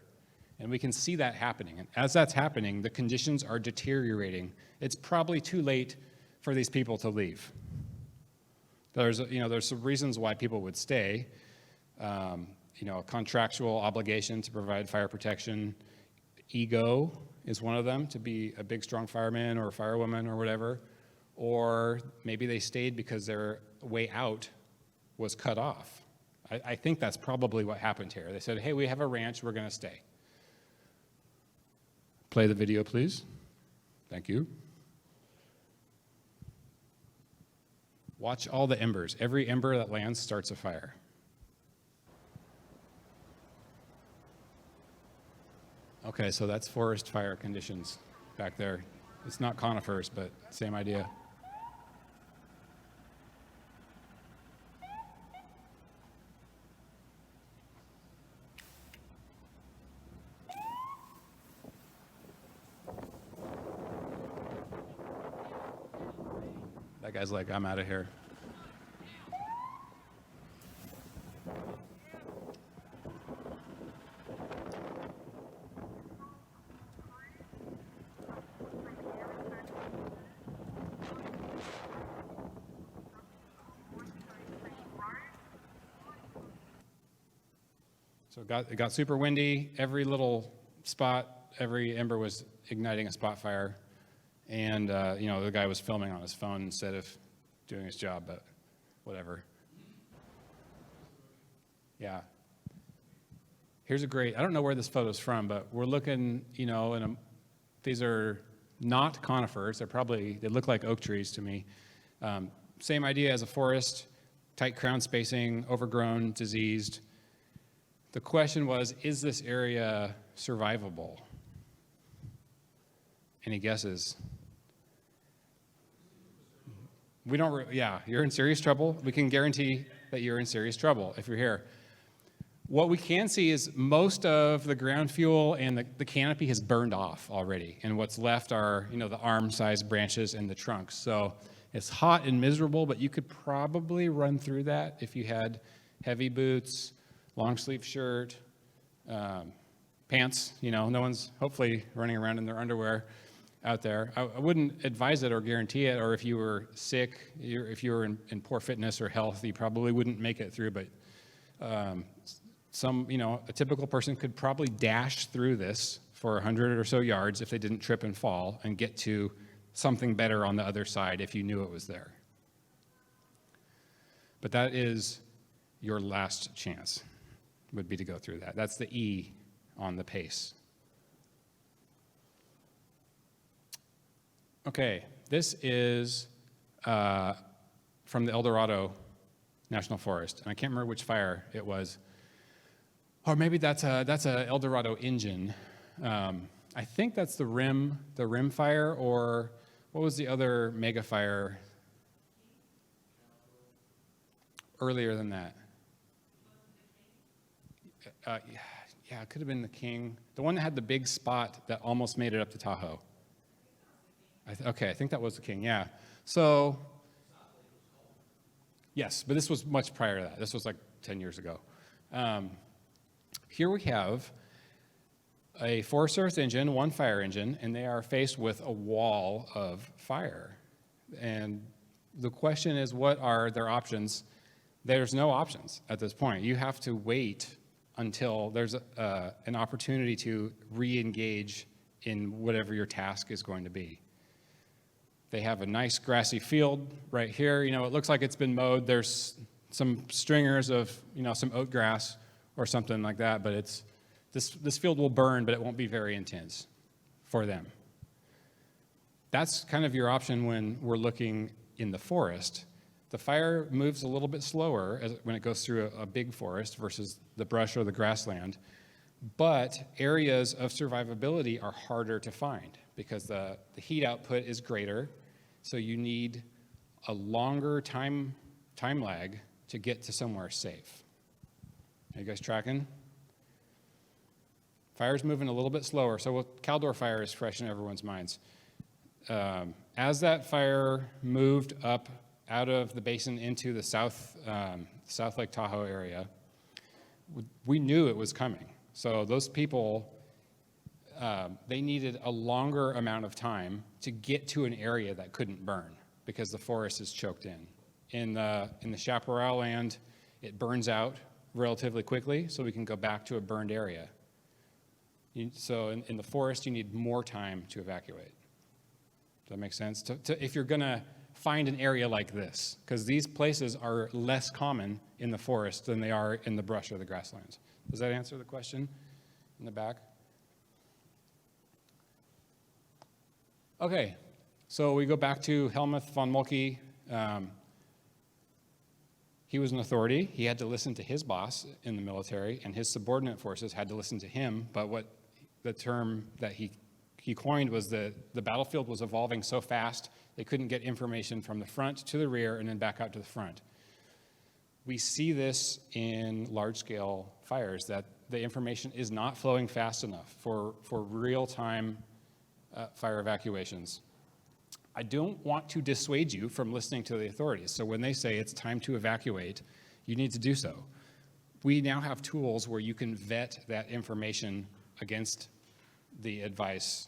And we can see that happening. And as that's happening, the conditions are deteriorating. It's probably too late for these people to leave. There's some reasons why people would stay. A contractual obligation to provide fire protection. Ego is one of them, to be a big, strong fireman or firewoman or whatever. Or maybe they stayed because their way out was cut off. I think that's probably what happened here. They said, hey, we have a ranch, we're going to stay. Play the video, please. Thank you. Watch all the embers. Every ember that lands starts a fire. Okay, so that's forest fire conditions back there. It's not conifers, but same idea. That guy's like, I'm out of here. So it got super windy. Every little spot, every ember was igniting a spot fire. And, the guy was filming on his phone instead of doing his job, but whatever. Yeah. Here's a great, I don't know where this photo's from, but we're looking, these are not conifers. They look like oak trees to me. Same idea as a forest, tight crown spacing, overgrown, diseased. The question was, is this area survivable? Any guesses? We don't, you're in serious trouble. We can guarantee that you're in serious trouble if you're here. What we can see is most of the ground fuel and the canopy has burned off already. And what's left are, the arm-sized branches and the trunks. So it's hot and miserable, but you could probably run through that if you had heavy boots, long sleeve shirt, pants, no one's hopefully running around in their underwear out there. I wouldn't advise it or guarantee it, or if you were sick, if you were in poor fitness or health, you probably wouldn't make it through, but a typical person could probably dash through this for 100 or so yards if they didn't trip and fall and get to something better on the other side if you knew it was there. But that is your last chance, would be to go through that. That's the E on the pace. Okay, this is from the El Dorado National Forest, and I can't remember which fire it was. Or maybe that's a El Dorado engine. I think that's the rim fire, or what was the other mega fire earlier than that? Yeah, it could have been the King. The one that had the big spot that almost made it up to Tahoe. I think that was the King, yeah. So, yes, but this was much prior to that. This was like 10 years ago. Here we have a Forest Service engine, one fire engine, and they are faced with a wall of fire. And the question is, what are their options? There's no options at this point. You have to wait until there's an opportunity to re-engage in whatever your task is going to be. They have a nice grassy field right here. It looks like it's been mowed. There's some stringers of, some oat grass or something like that, but this field will burn, but it won't be very intense for them. That's kind of your option when we're looking in the forest. The fire moves a little bit slower when it goes through a big forest versus the brush or the grassland, but areas of survivability are harder to find because the heat output is greater, so you need a longer time lag to get to somewhere safe. Are you guys tracking? Fire's moving a little bit slower, so Caldor fire is fresh in everyone's minds. As that fire moved up out of the basin into the South Lake Tahoe area, we knew it was coming. So those people, they needed a longer amount of time to get to an area that couldn't burn because the forest is choked in. In the chaparral land, it burns out relatively quickly, so we can go back to a burned area. So in the forest, you need more time to evacuate. Does that make sense? If you're going to find an area like this, because these places are less common in the forest than they are in the brush or the grasslands. Does that answer the question in the back? Okay, so we go back to Helmuth von Moltke. He was an authority. He had to listen to his boss in the military, and his subordinate forces had to listen to him. But what the term that he coined was that the battlefield was evolving so fast, they couldn't get information from the front to the rear and then back out to the front. We see this in large-scale fires, that the information is not flowing fast enough for real-time fire evacuations. I don't want to dissuade you from listening to the authorities. So when they say it's time to evacuate, you need to do so. We now have tools where you can vet that information against the advice.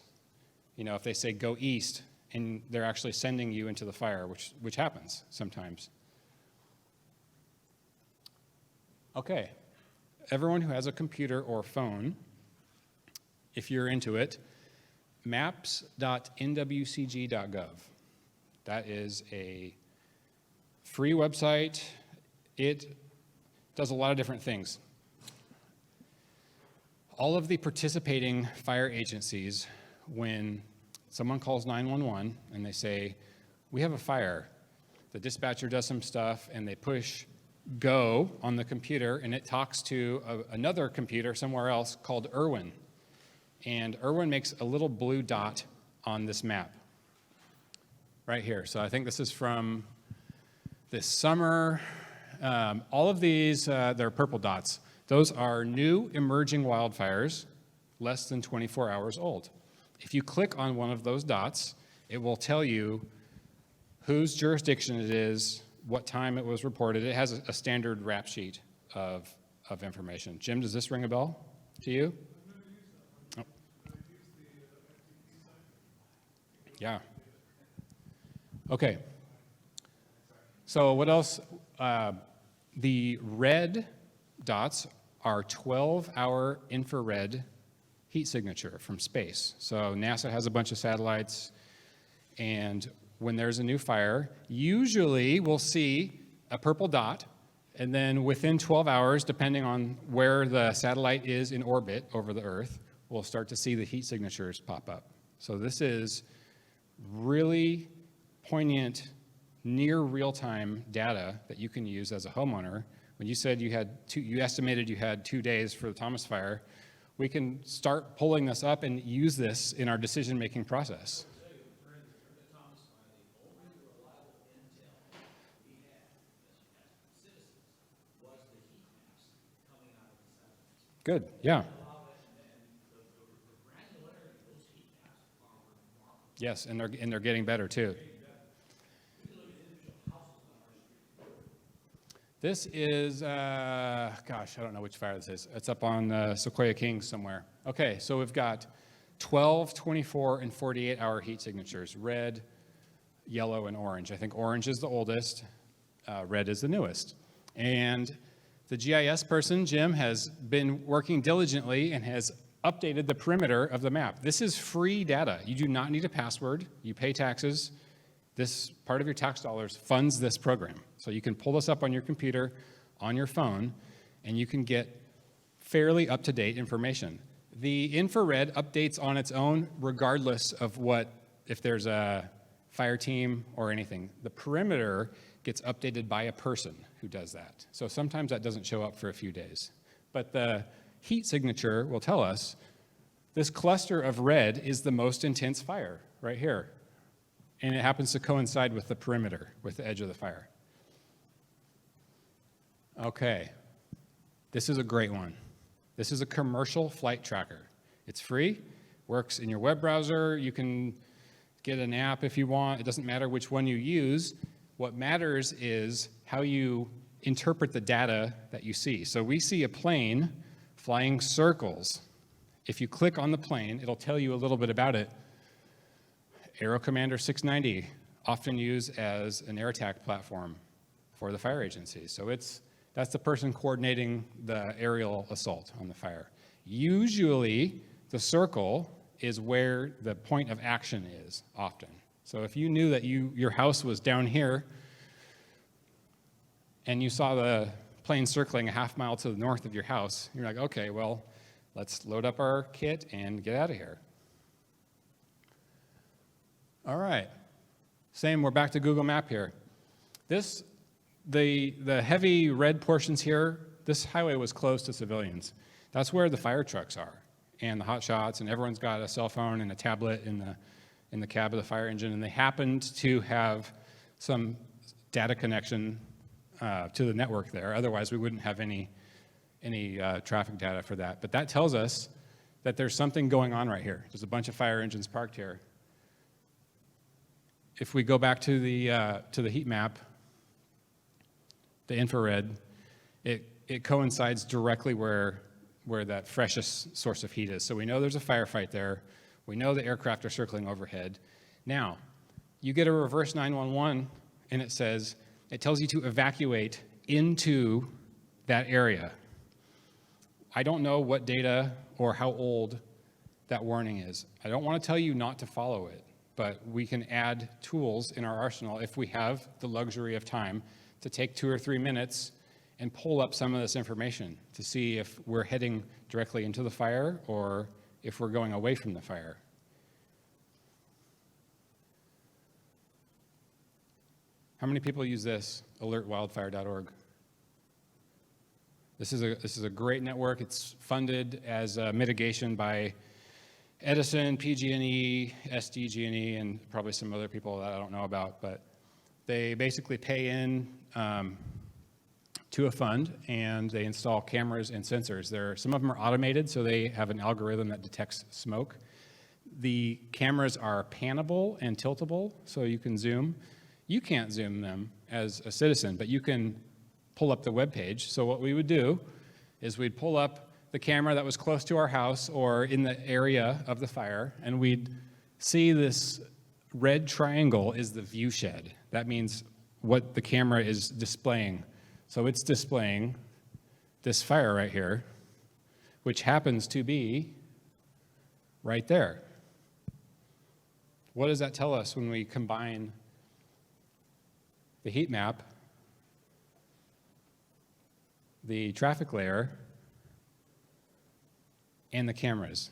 You know, if they say go east and they're actually sending you into the fire, which happens sometimes. Okay, everyone who has a computer or phone, if you're into it, maps.nwcg.gov. That is a free website. It does a lot of different things. All of the participating fire agencies, when someone calls 911 and they say, we have a fire, the dispatcher does some stuff and they push go on the computer and it talks to another computer somewhere else called Irwin. And Irwin makes a little blue dot on this map right here. So I think this is from this summer. All of these, they're purple dots. Those are new emerging wildfires, less than 24 hours old. If you click on one of those dots, it will tell you whose jurisdiction it is, what time it was reported. It has a standard rap sheet of information. Jim, does this ring a bell to you? Oh. Yeah. Okay. So what else? The red dots are 12-hour infrared heat signature from space. So NASA has a bunch of satellites, and when there's a new fire, usually we'll see a purple dot, and then within 12 hours, depending on where the satellite is in orbit over the Earth, we'll start to see the heat signatures pop up. So this is really poignant, near real-time data that you can use as a homeowner. When you said you estimated you had 2 days for the Thomas fire, we can start pulling this up and use this in our decision-making process. Good, yeah. Yes, and they're getting better too. This is, gosh, I don't know which fire this is. It's up on Sequoia Kings somewhere. Okay, so we've got 12, 24, and 48-hour heat signatures, red, yellow, and orange. I think orange is the oldest, red is the newest. And the GIS person, Jim, has been working diligently and has updated the perimeter of the map. This is free data. You do not need a password. You pay taxes. This part of your tax dollars funds this program. So you can pull this up on your computer, on your phone, and you can get fairly up-to-date information. The infrared updates on its own regardless of if there's a fire team or anything. The perimeter gets updated by a person who does that. So sometimes that doesn't show up for a few days. But the heat signature will tell us this cluster of red is the most intense fire right here. And it happens to coincide with the perimeter, with the edge of the fire. Okay, this is a great one. This is a commercial flight tracker. It's free, works in your web browser. You can get an app if you want. It doesn't matter which one you use. What matters is how you interpret the data that you see. So we see a plane flying circles. If you click on the plane, it'll tell you a little bit about it. Aero Commander 690, often used as an air attack platform for the fire agency. So that's the person coordinating the aerial assault on the fire. Usually, the circle is where the point of action is, often. So if you knew that your house was down here, and you saw the plane circling a half mile to the north of your house, you're like, okay, well, let's load up our kit and get out of here. All right. Same, we're back to Google Map here. The heavy red portions here, this highway was closed to civilians. That's where the fire trucks are, and the hot shots, and everyone's got a cell phone and a tablet in the cab of the fire engine, and they happened to have some data connection to the network there. Otherwise, we wouldn't have any traffic data for that. But that tells us that there's something going on right here. There's a bunch of fire engines parked here. If we go back to the heat map, the infrared, it coincides directly where that freshest source of heat is. So we know there's a firefight there. We know the aircraft are circling overhead. Now, you get a reverse 911, and it tells you to evacuate into that area. I don't know what data or how old that warning is. I don't want to tell you not to follow it, but we can add tools in our arsenal if we have the luxury of time to take 2 or 3 minutes and pull up some of this information to see if we're heading directly into the fire or if we're going away from the fire. How many people use this, alertwildfire.org? This is a great network. It's funded as a mitigation by Edison, PG&E, SDG&E, and probably some other people that I don't know about, but they basically pay in to a fund, and they install cameras and sensors. Some of them are automated, so they have an algorithm that detects smoke. The cameras are panable and tiltable, so you can zoom. You can't zoom them as a citizen, but you can pull up the web page. So what we would do is we'd pull up the camera that was close to our house or in the area of the fire, and we'd see this red triangle is the view shed. That means what the camera is displaying. So it's displaying this fire right here, which happens to be right there. What does that tell us when we combine the heat map, the traffic layer, and the cameras?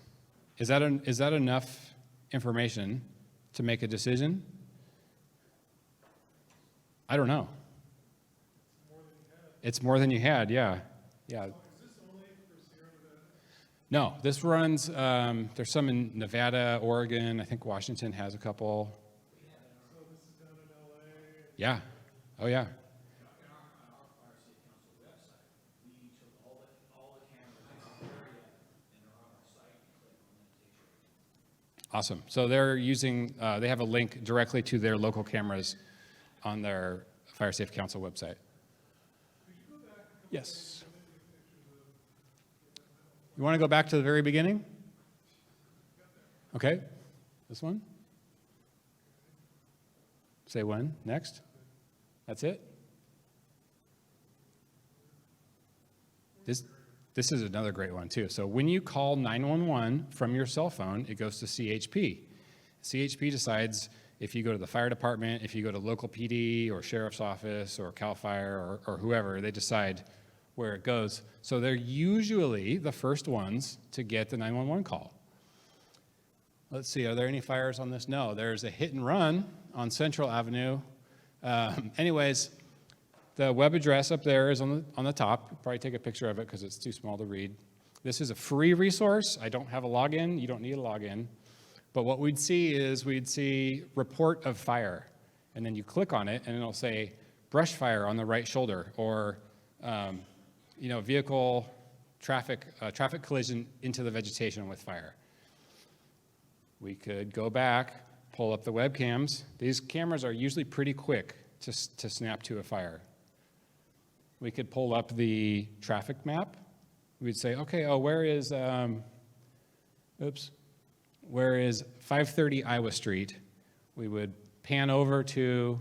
Is that enough information to make a decision? I don't know. It's more than you had, yeah. Yeah. Is this only for Sierra Nevada? No, this runs, there's some in Nevada, Oregon, I think Washington has a couple. So this is down in LA? Yeah, oh yeah. On our RCDGSDC website, we took all the cameras in the area, and they're on our site. You click on that picture. Awesome. So they're using, they have a link directly to their local cameras on their Fire Safe Council website. Yes. You want to go back to the very beginning? Okay. This one? Say when? Next? That's it? This is another great one too. So when you call 911 from your cell phone, it goes to CHP. CHP decides if you go to the fire department, if you go to local PD or sheriff's office or CALFire or whoever, they decide where it goes. So they're usually the first ones to get the 911 call. Let's see, are there any fires on this? No, there's a hit and run on Central Avenue. Anyways, the web address up there is on the top. You'll probably take a picture of it because it's too small to read. This is a free resource. I don't have a login. You don't need a login. But what we'd see report of fire. And then you click on it, and it'll say brush fire on the right shoulder, or vehicle traffic collision into the vegetation with fire. We could go back, pull up the webcams. These cameras are usually pretty quick to snap to a fire. We could pull up the traffic map. We'd say, okay, where is 530 Iowa Street? We would pan over to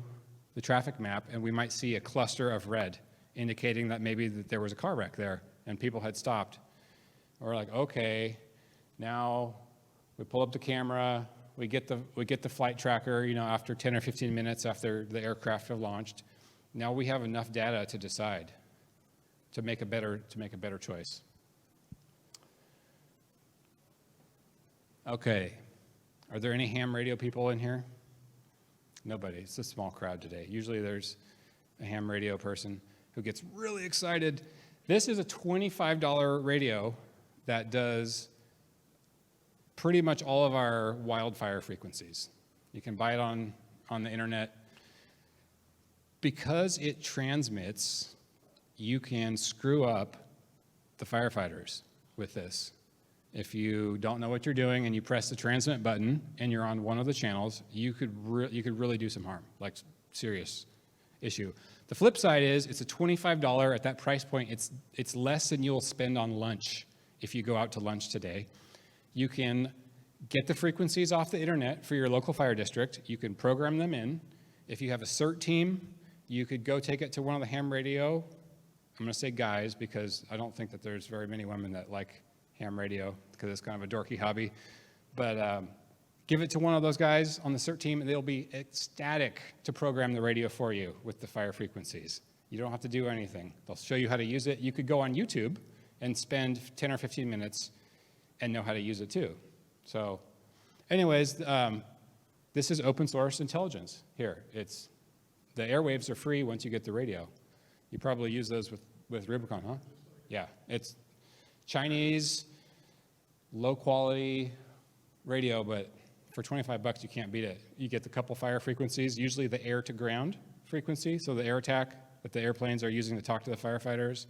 the traffic map, and we might see a cluster of red, indicating that maybe that there was a car wreck there and people had stopped. We're like, okay, now we pull up the camera, we get the flight tracker, after 10 or 15 minutes after the aircraft have launched. Now we have enough data to decide, to make a better choice. Okay, are there any ham radio people in here? Nobody. It's a small crowd today. Usually there's a ham radio person who gets really excited. This is a $25 radio that does pretty much all of our wildfire frequencies. You can buy it on the internet. Because it transmits, you can screw up the firefighters with this. If you don't know what you're doing and you press the transmit button and you're on one of the channels, you could really do some harm, like serious issue. The flip side is it's a $25 at that price point. It's less than you'll spend on lunch if you go out to lunch today. You can get the frequencies off the internet for your local fire district. You can program them in. If you have a CERT team, you could go take it to one of the ham radio. I'm going to say guys because I don't think that there's very many women that like ham radio because it's kind of a dorky hobby. But give it to one of those guys on the CERT team and they'll be ecstatic to program the radio for you with the fire frequencies. You don't have to do anything. They'll show you how to use it. You could go on YouTube and spend 10 or 15 minutes and know how to use it too. So anyways, this is open source intelligence here. The airwaves are free once you get the radio. You probably use those with Rubicon, huh? Yeah, it's Chinese, low quality radio, but for $25 you can't beat it. You get the couple fire frequencies, usually the air to ground frequency, so the air attack that the airplanes are using to talk to the firefighters,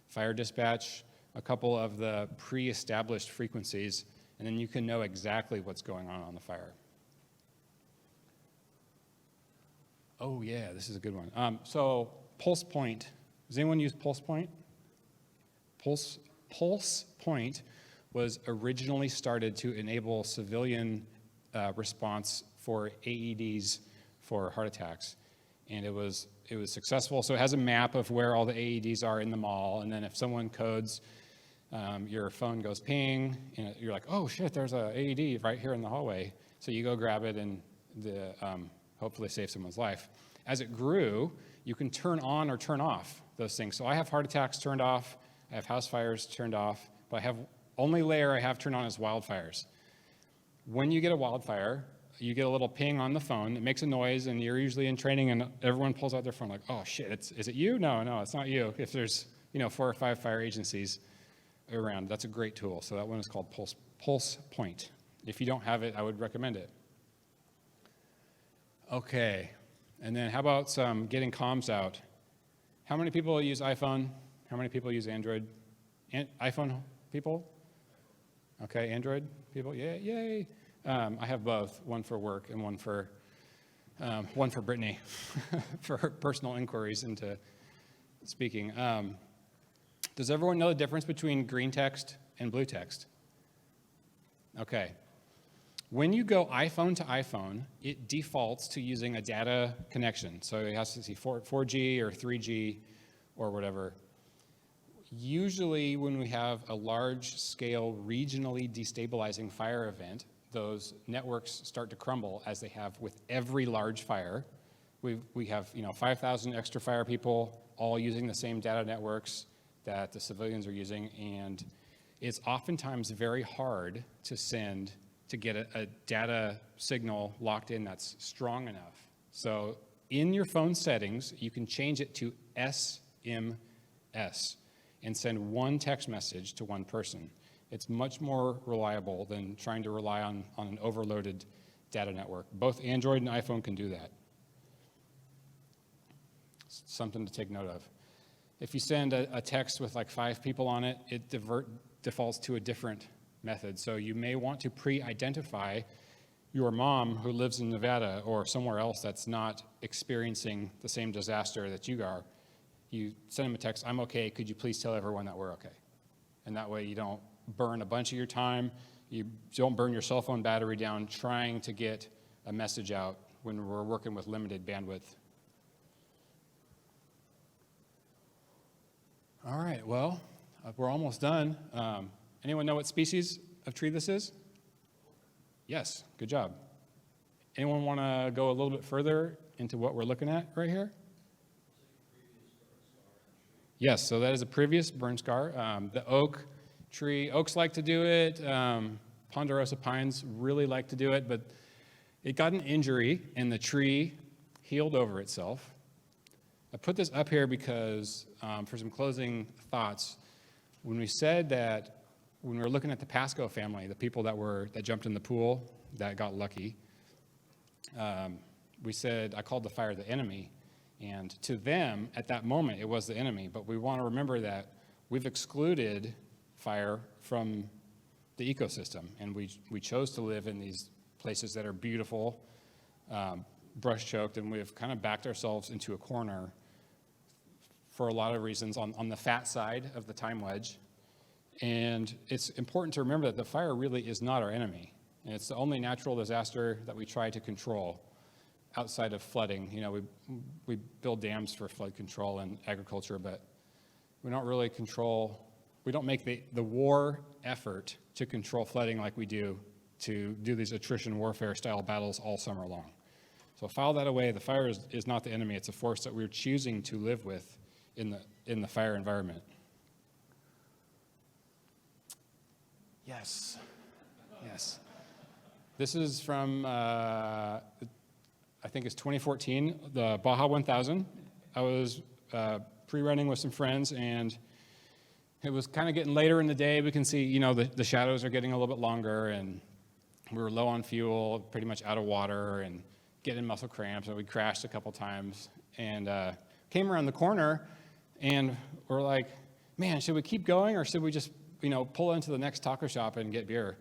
fire dispatch, a couple of the pre-established frequencies, and then you can know exactly what's going on the fire. Oh yeah, this is a good one. So Pulse Point, does anyone use Pulse Point? Pulse Point was originally started to enable civilian response for AEDs for heart attacks. And it was successful. So it has a map of where all the AEDs are in the mall. And then if someone codes, your phone goes ping, and you're like, oh shit, there's a AED right here in the hallway. So you go grab it and hopefully save someone's life. As it grew, you can turn on or turn off those things. So I have heart attacks turned off, I have house fires turned off, but only layer I have turned on is wildfires. When you get a wildfire, you get a little ping on the phone, it makes a noise, and you're usually in training, and everyone pulls out their phone like, oh shit, is it you? No, it's not you. If there's 4 or 5 fire agencies around, that's a great tool. So that one is called Pulse Point. If you don't have it, I would recommend it. Okay, and then how about some getting comms out? How many people use iPhone? How many people use Android? iPhone people? Okay, Android people, yay. I have both, one for work and one for Brittany, for her personal inquiries into speaking. Does everyone know the difference between green text and blue text? Okay. When you go iPhone to iPhone, it defaults to using a data connection. So it has to see 4G or 3G or whatever. Usually when we have a large-scale, regionally destabilizing fire event, those networks start to crumble as they have with every large fire. We have 5,000 extra fire people all using the same data networks that the civilians are using, and it's oftentimes very hard to get a data signal locked in that's strong enough. So in your phone settings, you can change it to SMS and send one text message to one person. It's much more reliable than trying to rely on an overloaded data network. Both Android and iPhone can do that. Something to take note of. If you send a text with like 5 people on it, it defaults to a different method. So you may want to pre-identify your mom who lives in Nevada or somewhere else that's not experiencing the same disaster that you are. You send them a text, I'm okay, could you please tell everyone that we're okay? And that way you don't burn a bunch of your time, you don't burn your cell phone battery down trying to get a message out when we're working with limited bandwidth. All right, well, we're almost done. Anyone know what species of tree this is? Yes, good job. Anyone want to go a little bit further into what we're looking at right here? Yes, so that is a previous burn scar. The oak tree, oaks like to do it. Ponderosa pines really like to do it, but It got an injury, and the tree healed over itself. I put this up here because, for some closing thoughts, when we said that, when we were looking at the Pasco family, the people that jumped in the pool, that got lucky, we said, I called the fire the enemy. And to them, at that moment, it was the enemy. But we want to remember that we've excluded fire from the ecosystem. And we chose to live in these places that are beautiful, brush choked, and we've kind of backed ourselves into a corner for a lot of reasons on the fat side of the time wedge. And it's important to remember that the fire really is not our enemy. And it's the only natural disaster that we try to control outside of flooding. You know, we build dams for flood control and agriculture, but we don't really we don't make the war effort to control flooding like we do to do these attrition warfare style battles all summer long. So file that away. The fire is not the enemy. It's a force that we're choosing to live with in the fire environment. Yes. Yes. This is from, I think it's 2014, the Baja 1000. I was pre-running with some friends, and it was kind of getting later in the day. We can see, you know, the shadows are getting a little bit longer, and we were low on fuel, pretty much out of water, and getting muscle cramps, and we crashed a couple times, and came around the corner, and we're like, man, should we keep going, or should we just, you know, pull into the next taco shop and get beer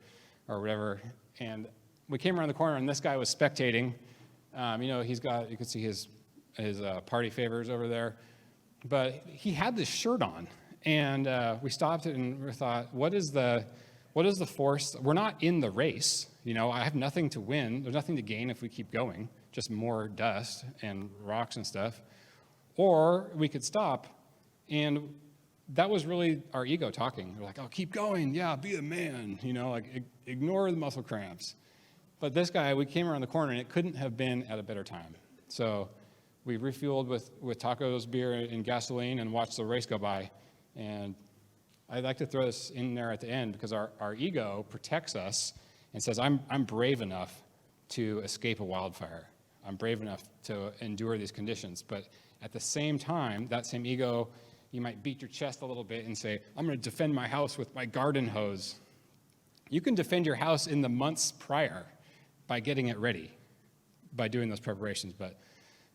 or whatever? And we came around the corner, and this guy was spectating. You know, you could see his party favors over there, but he had this shirt on, and we stopped it and we thought, what is the force? We're not in the race. You know, I have nothing to win. There's nothing to gain if we keep going, just more dust and rocks and stuff. Or we could stop, and that was really our ego talking. We're like, oh, keep going. Yeah, be a man. You know, like ignore the muscle cramps. But this guy, we came around the corner, and it couldn't have been at a better time. So we refueled with tacos, beer, and gasoline, and watched the race go by. And I'd like to throw this in there at the end because our ego protects us and says, I'm brave enough to escape a wildfire. I'm brave enough to endure these conditions. But at the same time, that same ego, you might beat your chest a little bit and say, I'm going to defend my house with my garden hose. You can defend your house in the months prior by getting it ready, by doing those preparations. But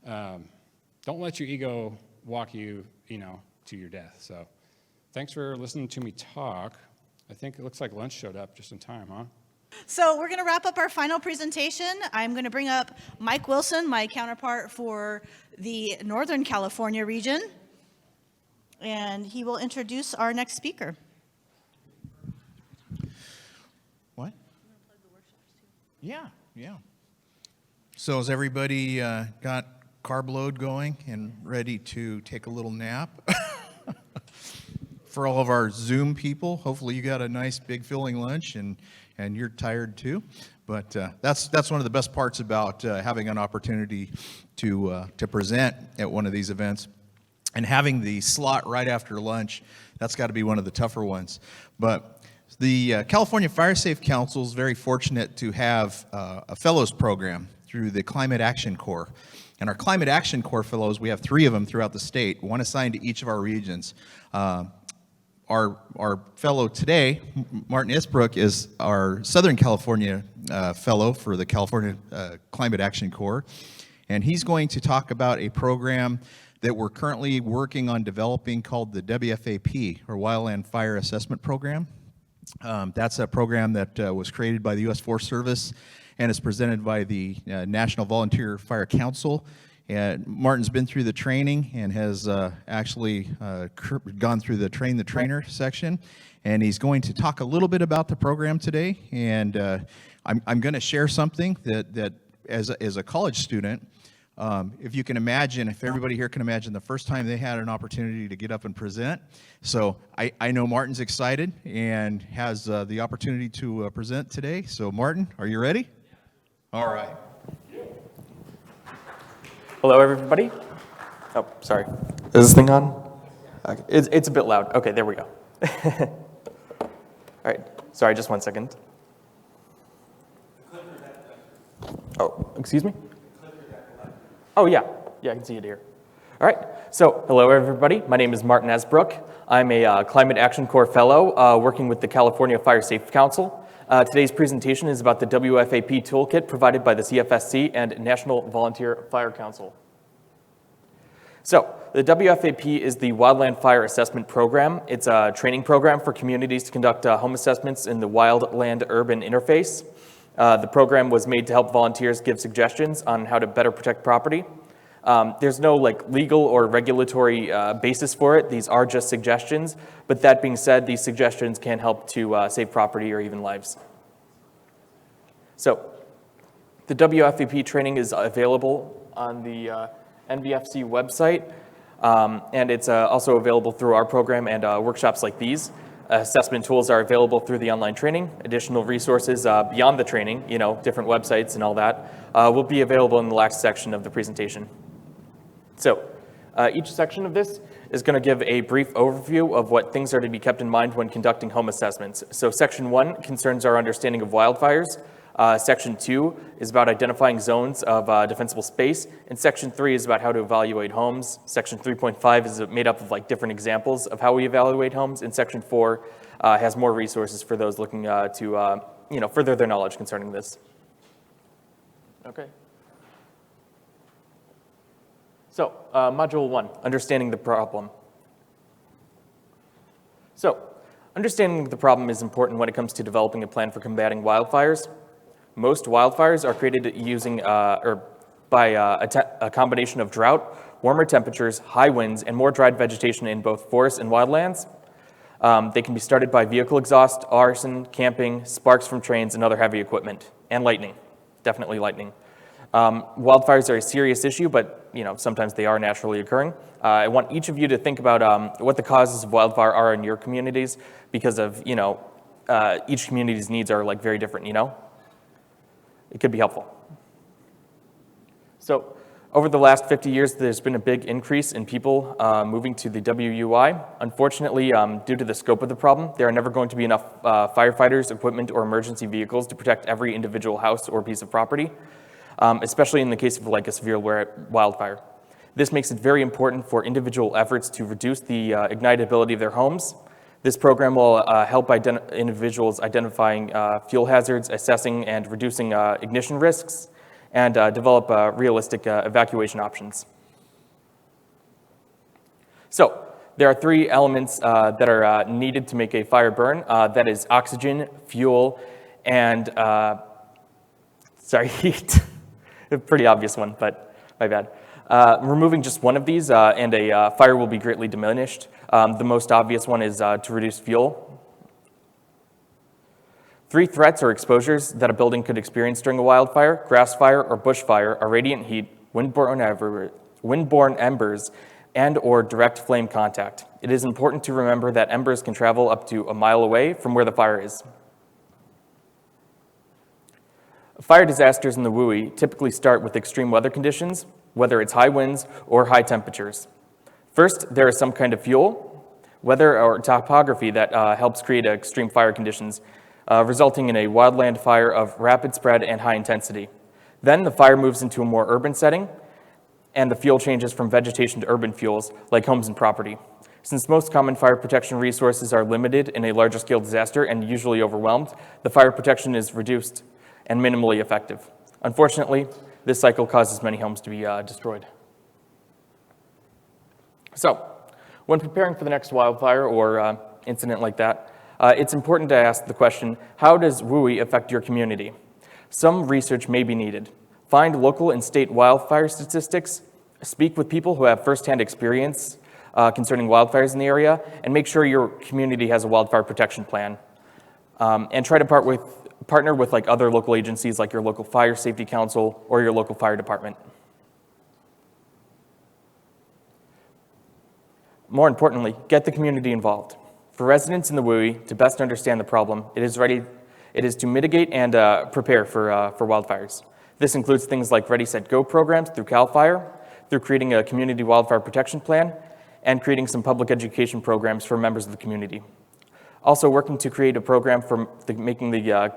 don't let your ego walk you, to your death. So thanks for listening to me talk. I think it looks like lunch showed up just in time, huh? So we're going to wrap up our final presentation. I'm going to bring up Mike Wilson, my counterpart for the Northern California region, and he will introduce our next speaker. What? Yeah. So has everybody got carb load going and ready to take a little nap? For all of our Zoom people, hopefully you got a nice big filling lunch and you're tired too. But that's one of the best parts about having an opportunity to present at one of these events. And having the slot right after lunch, that's got to be one of the tougher ones. But the California Fire Safe Council is very fortunate to have a fellows program through the Climate Action Corps. And our Climate Action Corps fellows, we have 3 of them throughout the state, one assigned to each of our regions. Our fellow today, Martin Isbrook, is our Southern California fellow for the California Climate Action Corps. And he's going to talk about a program that we're currently working on developing called the WFAP, or Wildland Fire Assessment Program. That's a program that was created by the U.S. Forest Service and is presented by the National Volunteer Fire Council. And Martin's been through the training and has actually gone through the train the trainer section. And he's going to talk a little bit about the program today. And I'm going to share something that as a college student, if you can imagine, if everybody here can imagine the first time they had an opportunity to get up and present. So I know Martin's excited and has the opportunity to present today. So Martin, are you ready? All right. Hello, everybody. Oh, sorry. Is this thing on? Okay. It's a bit loud. Okay, there we go. All right. Sorry, just 1 second. Oh, excuse me? Oh, yeah. Yeah, I can see it here. All right. So, hello, everybody. My name is Martin Esbrook. I'm a Climate Action Corps fellow working with the California Fire Safety Council. Today's presentation is about the WFAP toolkit provided by the CFSC and National Volunteer Fire Council. So, the WFAP is the Wildland Fire Assessment Program. It's a training program for communities to conduct home assessments in the wildland-urban interface. The program was made to help volunteers give suggestions on how to better protect property. There's no legal or regulatory basis for it. These are just suggestions. But that being said, these suggestions can help to save property or even lives. So, the WFAP training is available on the NVFC website, and it's also available through our program and workshops like these. Assessment tools are available through the online training. Additional resources beyond the training, different websites and all that, will be available in the last section of the presentation. So, each section of this is going to give a brief overview of what things are to be kept in mind when conducting home assessments. So, Section 1 concerns our understanding of wildfires. Section 2 is about identifying zones of defensible space, and Section 3 is about how to evaluate homes. Section 3.5 is made up of different examples of how we evaluate homes, and Section 4 has more resources for those looking to further their knowledge concerning this. Okay. So, Module 1, understanding the problem. So, understanding the problem is important when it comes to developing a plan for combating wildfires. Most wildfires are created using by a combination of drought, warmer temperatures, high winds, and more dried vegetation in both forests and wildlands. They can be started by vehicle exhaust, arson, camping, sparks from trains, and other heavy equipment, and lightning, definitely lightning. Wildfires are a serious issue, but sometimes they are naturally occurring. I want each of you to think about what the causes of wildfire are in your communities, because of each community's needs are very different. It could be helpful. So, over the last 50 years, there's been a big increase in people moving to the WUI. Unfortunately, due to the scope of the problem, there are never going to be enough firefighters, equipment, or emergency vehicles to protect every individual house or piece of property, especially in the case of a severe wildfire. This makes it very important for individual efforts to reduce the ignitability of their homes. This program will help individuals identifying fuel hazards, assessing and reducing ignition risks, and develop realistic evacuation options. So, there are 3 elements that are needed to make a fire burn. That is oxygen, fuel, and, heat. A pretty obvious one, but my bad. Removing just one of these and a fire will be greatly diminished. The most obvious one is to reduce fuel. 3 threats or exposures that a building could experience during a wildfire, grass fire, or bush fire are radiant heat, windborne embers, and or direct flame contact. It is important to remember that embers can travel up to a mile away from where the fire is. Fire disasters in the WUI typically start with extreme weather conditions, whether it's high winds or high temperatures. First, there is some kind of fuel, weather, or topography that helps create extreme fire conditions, resulting in a wildland fire of rapid spread and high intensity. Then the fire moves into a more urban setting, and the fuel changes from vegetation to urban fuels, like homes and property. Since most common fire protection resources are limited in a larger scale disaster and usually overwhelmed, the fire protection is reduced and minimally effective. Unfortunately, this cycle causes many homes to be destroyed. So, when preparing for the next wildfire or incident like that, it's important to ask the question, how does WUI affect your community? Some research may be needed. Find local and state wildfire statistics, speak with people who have firsthand experience concerning wildfires in the area, and make sure your community has a wildfire protection plan. And try to partner with other local agencies like your local fire safety council or your local fire department. More importantly, get the community involved. For residents in the WUI to best understand the problem, it is to mitigate and prepare for wildfires. This includes things like Ready, Set, Go programs through CALFire, through creating a community wildfire protection plan, and creating some public education programs for members of the community. Also working to create a program for making the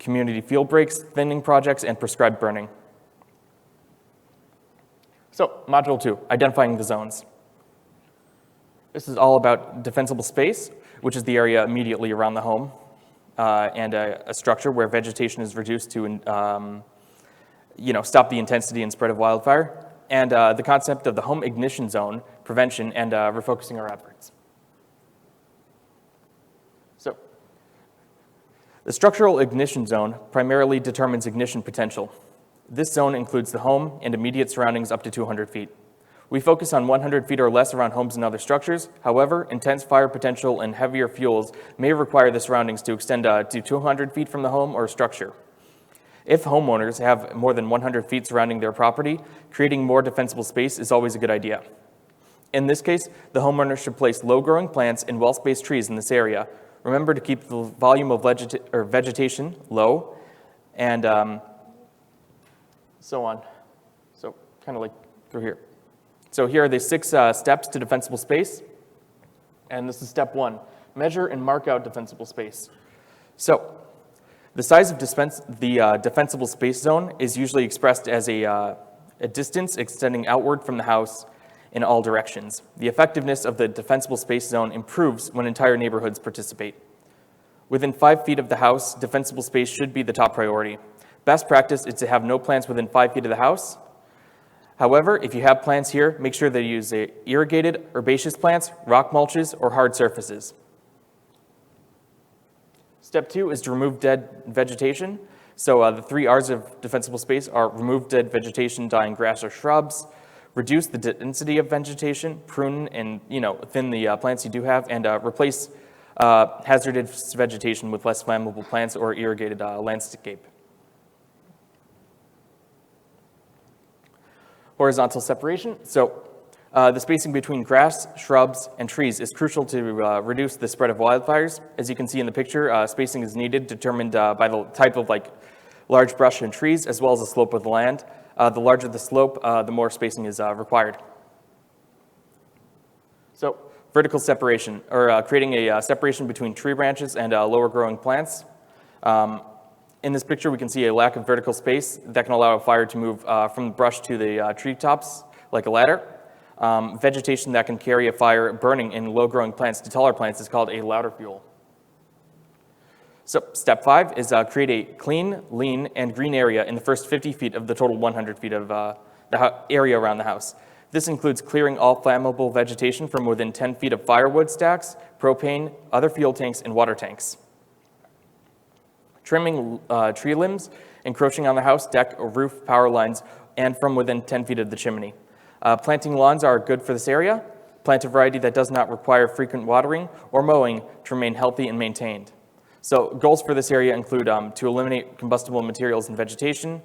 community field breaks, thinning projects, and prescribed burning. So, Module 2, identifying the zones. This is all about defensible space, which is the area immediately around the home, and a structure where vegetation is reduced to stop the intensity and spread of wildfire, and the concept of the home ignition zone, prevention, and refocusing our efforts. So, the structural ignition zone primarily determines ignition potential. This zone includes the home and immediate surroundings up to 200 feet. We focus on 100 feet or less around homes and other structures. However, intense fire potential and heavier fuels may require the surroundings to extend to 200 feet from the home or structure. If homeowners have more than 100 feet surrounding their property, creating more defensible space is always a good idea. In this case, the homeowner should place low-growing plants and well-spaced trees in this area. Remember to keep the volume of vegetation low, and so on. So kind of like through here. So here are the 6 steps to defensible space. And this is step 1, measure and mark out defensible space. So the size of the defensible space zone is usually expressed as a distance extending outward from the house in all directions. The effectiveness of the defensible space zone improves when entire neighborhoods participate. Within 5 feet of the house, defensible space should be the top priority. Best practice is to have no plants within 5 feet of the house. However, if you have plants here, make sure they use irrigated, herbaceous plants, rock mulches, or hard surfaces. Step 2 is to remove dead vegetation. So the 3 R's of defensible space are remove dead vegetation, dying grass or shrubs, reduce the density of vegetation, prune and thin the plants you do have, and replace hazardous vegetation with less flammable plants or irrigated landscape. Horizontal separation. So the spacing between grass, shrubs, and trees is crucial to reduce the spread of wildfires. As you can see in the picture, spacing is needed, determined by the type of large brush and trees, as well as the slope of the land. The larger the slope, the more spacing is required. So vertical separation, or creating a separation between tree branches and lower growing plants. In this picture, we can see a lack of vertical space that can allow a fire to move from the brush to the treetops like a ladder. Vegetation that can carry a fire burning in low-growing plants to taller plants is called a louder fuel. So step 5 is create a clean, lean, and green area in the first 50 feet of the total 100 feet of the area around the house. This includes clearing all flammable vegetation from within 10 feet of firewood stacks, propane, other fuel tanks, and water tanks. Trimming tree limbs encroaching on the house, deck, or roof power lines, and from within 10 feet of the chimney. Planting lawns are good for this area. Plant a variety that does not require frequent watering or mowing to remain healthy and maintained. So goals for this area include to eliminate combustible materials and vegetation,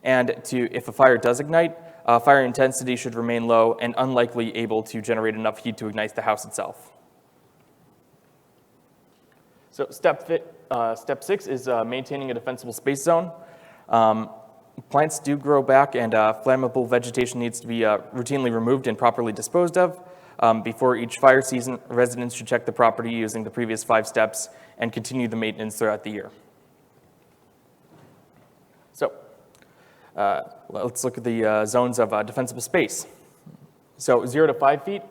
and if a fire does ignite, fire intensity should remain low and unlikely able to generate enough heat to ignite the house itself. So step 6 is maintaining a defensible space zone. Plants do grow back, and flammable vegetation needs to be routinely removed and properly disposed of. Before each fire season, residents should check the property using the previous 5 steps and continue the maintenance throughout the year. So let's look at the zones of defensible space. So 0 to 5 feet.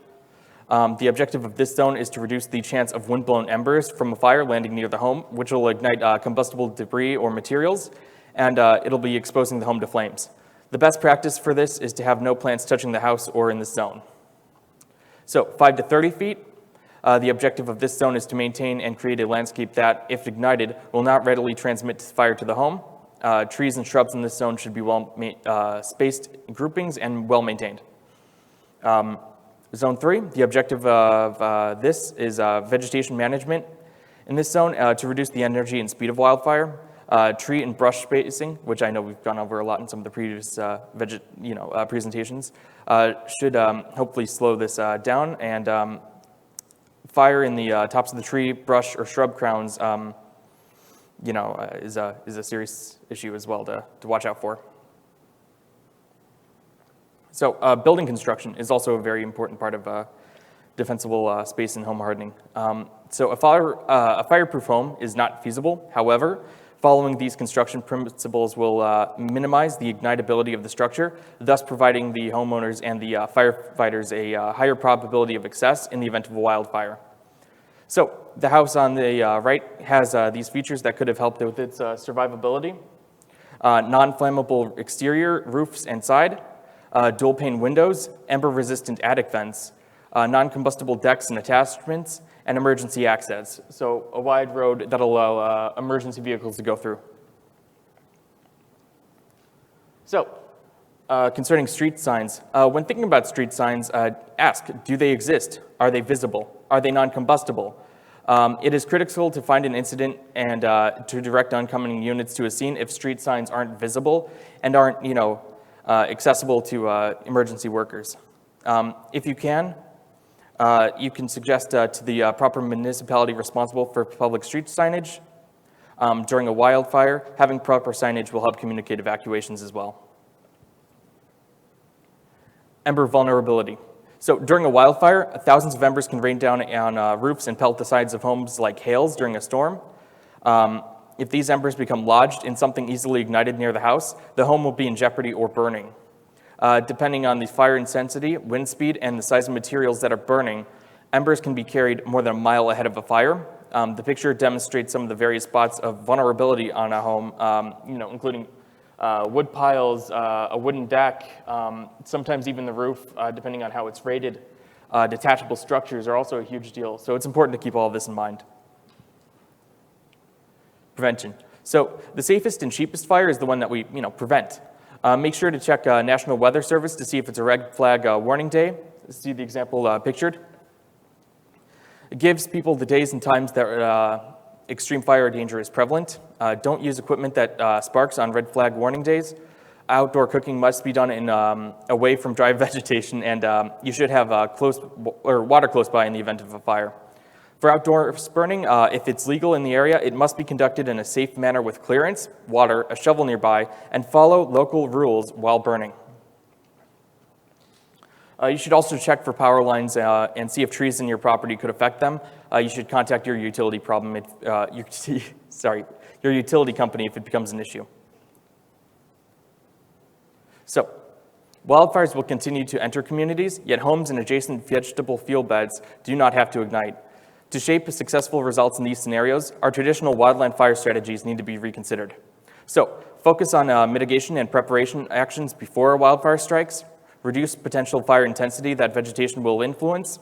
The objective of this zone is to reduce the chance of wind-blown embers from a fire landing near the home, which will ignite combustible debris or materials, and it'll be exposing the home to flames. The best practice for this is to have no plants touching the house or in this zone. So 5 to 30 feet, the objective of this zone is to maintain and create a landscape that, if ignited, will not readily transmit fire to the home. Trees and shrubs in this zone should be spaced groupings and well maintained. Zone 3, the objective of this is vegetation management. In this zone, to reduce the energy and speed of wildfire, tree and brush spacing, which I know we've gone over a lot in some of the previous presentations, should hopefully slow this down. And fire in the tops of the tree, brush, or shrub crowns, is a serious issue as well to watch out for. So building construction is also a very important part of defensible space and home hardening. So a fireproof home is not feasible. However, Following these construction principles will minimize the ignitability of the structure, thus providing the homeowners and the firefighters a higher probability of success in the event of a wildfire. So the house on the right has these features that could have helped with its survivability. Non-flammable exterior, roofs and side, dual pane windows, ember-resistant attic vents, non-combustible decks and attachments, and emergency access. So a wide road that'll allow emergency vehicles to go through. So concerning street signs, when thinking about street signs, ask, do they exist? Are they visible? Are they non-combustible? It is critical to find an incident and to direct oncoming units to a scene if street signs aren't visible and aren't, accessible to emergency workers. If you can suggest to the proper municipality responsible for public street signage. During a wildfire, having proper signage will help communicate evacuations as well. Ember vulnerability. So during a wildfire, thousands of embers can rain down on roofs and pelt the sides of homes like hails during a storm. If these embers become lodged in something easily ignited near the house, the home will be in jeopardy or burning. Depending on the fire intensity, wind speed, and the size of materials that are burning, embers can be carried more than a mile ahead of a fire. The picture demonstrates some of the various spots of vulnerability on a home, including wood piles, a wooden deck, sometimes even the roof, depending on how it's rated. Detachable structures are also a huge deal, so it's important to keep all of this in mind. Prevention. So the safest and cheapest fire is the one that we, prevent. Make sure to check National Weather Service to see if it's a red flag warning day. See the example pictured. It gives people the days and times that extreme fire danger is prevalent. Don't use equipment that sparks on red flag warning days. Outdoor cooking must be done in away from dry vegetation, and you should have water close by in the event of a fire. For outdoor burning, if it's legal in the area, it must be conducted in a safe manner with clearance, water, a shovel nearby, and follow local rules while burning. You should also check for power lines and see if trees in your property could affect them. You should contact your utility company if it becomes an issue. So, wildfires will continue to enter communities, yet homes and adjacent vegetable field beds do not have to ignite. To shape successful results in these scenarios, our traditional wildland fire strategies need to be reconsidered. So, focus on mitigation and preparation actions before a wildfire strikes, reduce potential fire intensity that vegetation will influence,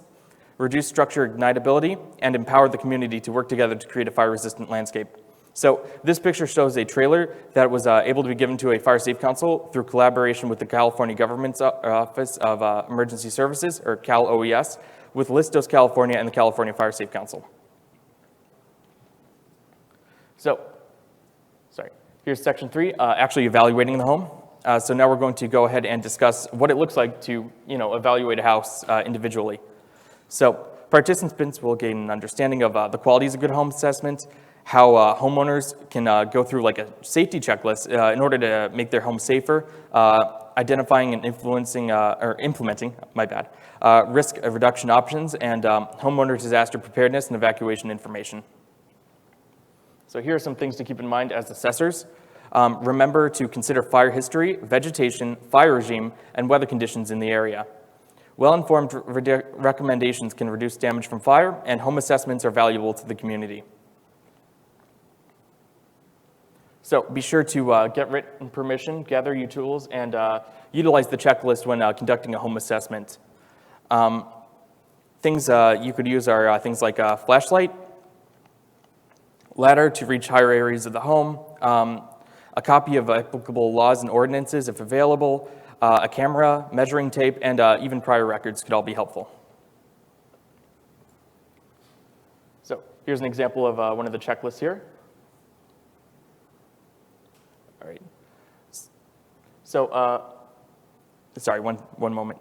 reduce structure ignitability, and empower the community to work together to create a fire-resistant landscape. So this picture shows a trailer that was able to be given to a Fire Safe Council through collaboration with the California Government's Office of Emergency Services, or CalOES, with Listos, California, and the California Fire Safe Council. So, here's section 3, actually evaluating the home. So now we're going to go ahead and discuss what it looks like to, evaluate a house individually. So participants will gain an understanding of the qualities of good home assessment, how homeowners can go through like a safety checklist in order to make their home safer, identifying and implementing, risk reduction options, and homeowner disaster preparedness and evacuation information. So here are some things to keep in mind as assessors. Remember to consider fire history, vegetation, fire regime, and weather conditions in the area. Well-informed recommendations can reduce damage from fire, and home assessments are valuable to the community. So be sure to get written permission, gather your tools, and utilize the checklist when conducting a home assessment. Things you could use are things like a flashlight, ladder to reach higher areas of the home, a copy of applicable laws and ordinances if available, a camera, measuring tape, and even prior records could all be helpful. So here's an example of one of the checklists here. All right. So, sorry, one moment.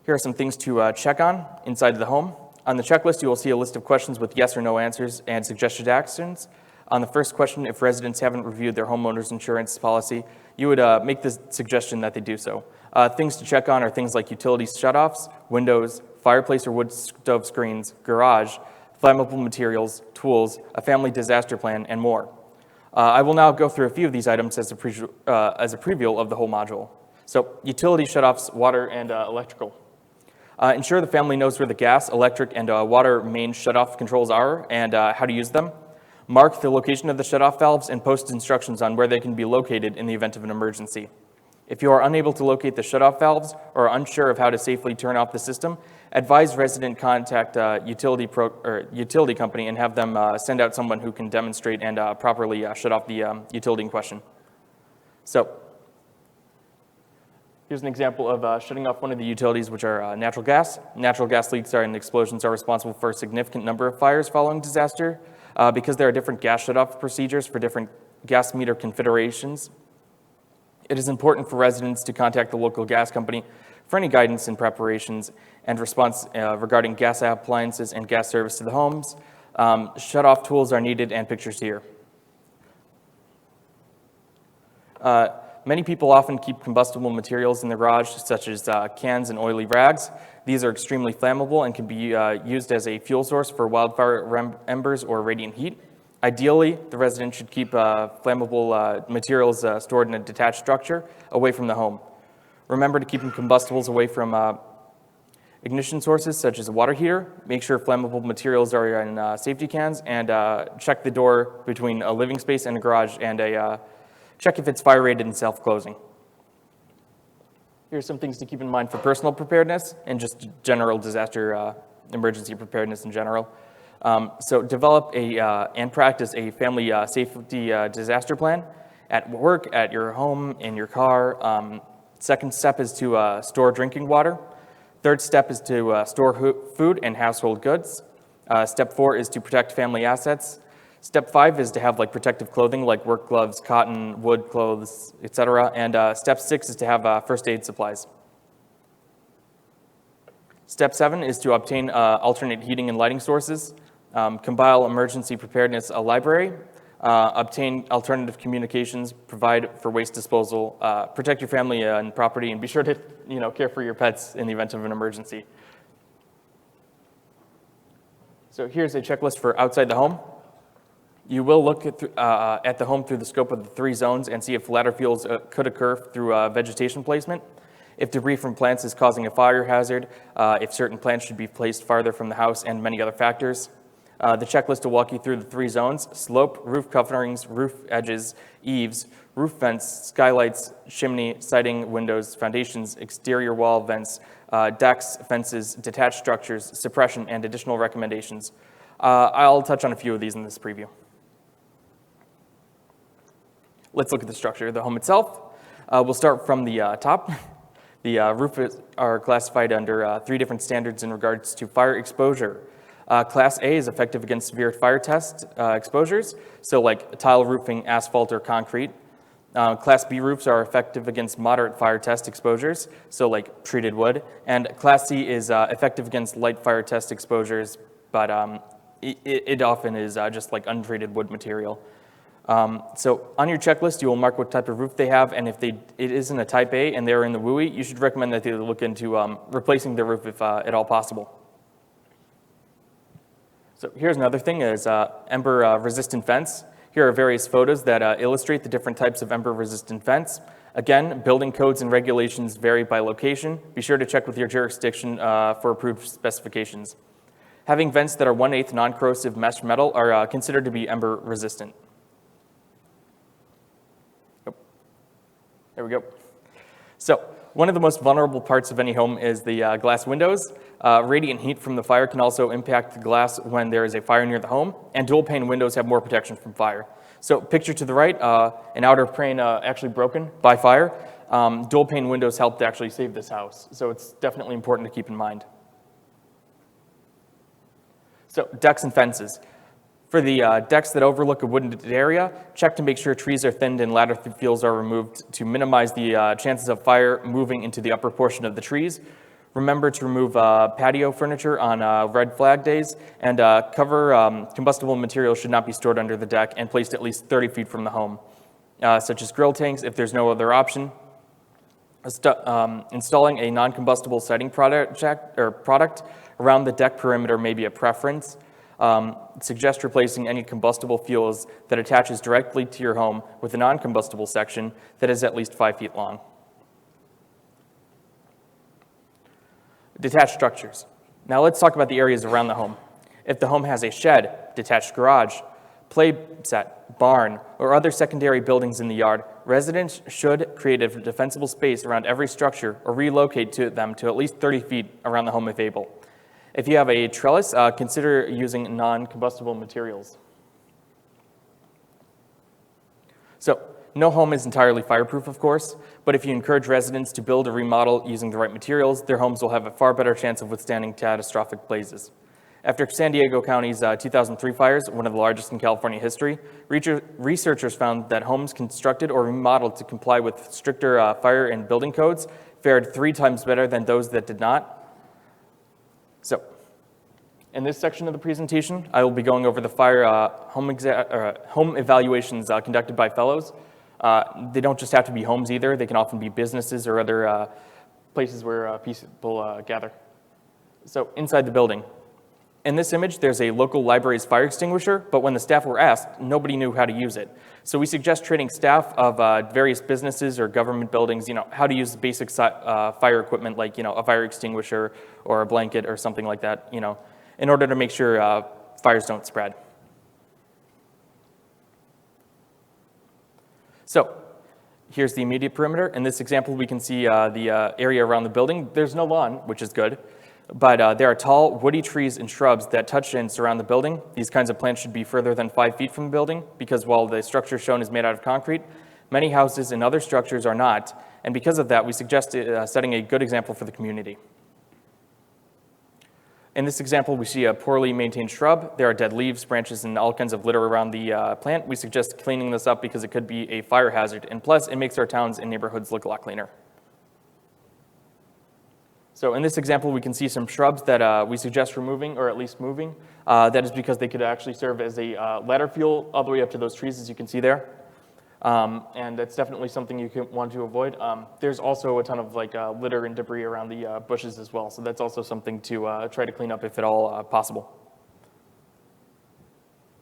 Here are some things to check on inside of the home. On the checklist, you will see a list of questions with yes or no answers and suggested actions. On the first question, if residents haven't reviewed their homeowner's insurance policy, you would make the suggestion that they do so. Things to check on are things like utility shutoffs, windows, fireplace or wood stove screens, garage, flammable materials, tools, a family disaster plan, and more. I will now go through a few of these items as a preview of the whole module. So utility shutoffs, water and electrical. Ensure the family knows where the gas, electric, and water main shutoff controls are and how to use them. Mark the location of the shutoff valves and post instructions on where they can be located in the event of an emergency. If you are unable to locate the shutoff valves or are unsure of how to safely turn off the system, advise resident contact utility company and have them send out someone who can demonstrate and properly shut off the utility in question. So here's an example of shutting off one of the utilities, which are natural gas. Natural gas leaks and explosions are responsible for a significant number of fires following disaster. Because there are different gas shutoff procedures for different gas meter configurations, it is important for residents to contact the local gas company for any guidance and preparations and response regarding gas appliances and gas service to the homes. Shutoff tools are needed and pictures here. Many people often keep combustible materials in the garage, such as cans and oily rags. These are extremely flammable and can be used as a fuel source for wildfire embers or radiant heat. Ideally, the resident should keep flammable materials stored in a detached structure away from the home. Remember to keep combustibles away from ignition sources such as a water heater. Make sure flammable materials are in safety cans, and check the door between a living space and a garage, and check if it's fire rated and self-closing. Here's some things to keep in mind for personal preparedness and just general disaster emergency preparedness in general. So develop and practice a family safety disaster plan at work, at your home, in your car. Second step is to store drinking water. Third step is to store food and household goods. Step 4 is to protect family assets. Step 5 is to have protective clothing like work gloves, cotton, wood clothes, etc. And step 6 is to have first aid supplies. Step 7 is to obtain alternate heating and lighting sources. Compile emergency preparedness library. Obtain alternative communications. Provide for waste disposal. Protect your family and property, and be sure to care for your pets in the event of an emergency. So here's a checklist for outside the home. You will look at the home through the scope of the 3 zones and see if ladder fuels could occur through vegetation placement, if debris from plants is causing a fire hazard, if certain plants should be placed farther from the house, and many other factors. The checklist will walk you through the 3 zones: slope, roof coverings, roof edges, eaves, roof vents, skylights, chimney, siding, windows, foundations, exterior wall vents, decks, fences, detached structures, suppression, and additional recommendations. I'll touch on a few of these in this preview. Let's look at the structure of the home itself. We'll start from the top. The roofs are classified under 3 different standards in regards to fire exposure. Class A is effective against severe fire test exposures, so like tile roofing, asphalt, or concrete. Class B roofs are effective against moderate fire test exposures, so like treated wood. And Class C is effective against light fire test exposures, but it often is just like untreated wood material. So on your checklist, you will mark what type of roof they have, and if it isn't a type A and they're in the WUI, you should recommend that they look into replacing their roof if at all possible. So here's another thing is ember resistant fence. Here are various photos that illustrate the different types of ember resistant fence. Again, building codes and regulations vary by location. Be sure to check with your jurisdiction for approved specifications. Having vents that are 1/8 non-corrosive mesh metal are considered to be ember resistant. There we go. So one of the most vulnerable parts of any home is the glass windows. Radiant heat from the fire can also impact the glass when there is a fire near the home, and dual pane windows have more protection from fire. So picture to the right, an outer pane actually broken by fire. Dual pane windows helped actually save this house, so it's definitely important to keep in mind. So decks and fences. For the decks that overlook a wooded area, check to make sure trees are thinned and ladder fuels are removed to minimize the chances of fire moving into the upper portion of the trees. Remember to remove patio furniture on red flag days, and combustible material should not be stored under the deck and placed at least 30 feet from the home, such as grill tanks if there's no other option. Installing a non-combustible siding product around the deck perimeter may be a preference. Suggest replacing any combustible fuels that attaches directly to your home with a non-combustible section that is at least 5 feet long. Detached structures. Now let's talk about the areas around the home. If the home has a shed, detached garage, play set, barn, or other secondary buildings in the yard, residents should create a defensible space around every structure or relocate them to at least 30 feet around the home if able. If you have a trellis, consider using non-combustible materials. So, no home is entirely fireproof, of course, but if you encourage residents to build or remodel using the right materials, their homes will have a far better chance of withstanding catastrophic blazes. After San Diego County's 2003 fires, one of the largest in California history, researchers found that homes constructed or remodeled to comply with stricter fire and building codes fared 3 times better than those that did not. So, in this section of the presentation, I will be going over the fire home evaluations conducted by fellows. They don't just have to be homes either. They can often be businesses or other places where people gather. So, inside the building. In this image, there's a local library's fire extinguisher, but when the staff were asked, nobody knew how to use it. So we suggest training staff of various businesses or government buildings, how to use basic fire equipment like, a fire extinguisher or a blanket or something like that, in order to make sure fires don't spread. So here's the immediate perimeter. In this example, we can see the area around the building. There's no lawn, which is good. But there are tall, woody trees and shrubs that touch and surround the building. These kinds of plants should be further than 5 feet from the building because while the structure shown is made out of concrete, many houses and other structures are not. And because of that, we suggest setting a good example for the community. In this example, we see a poorly maintained shrub. There are dead leaves, branches, and all kinds of litter around the plant. We suggest cleaning this up because it could be a fire hazard. And plus, it makes our towns and neighborhoods look a lot cleaner. So in this example, we can see some shrubs that we suggest removing or at least moving. That is because they could actually serve as a ladder fuel all the way up to those trees, as you can see there. And that's definitely something you want to avoid. There's also a ton of litter and debris around the bushes as well. So that's also something to try to clean up if at all possible.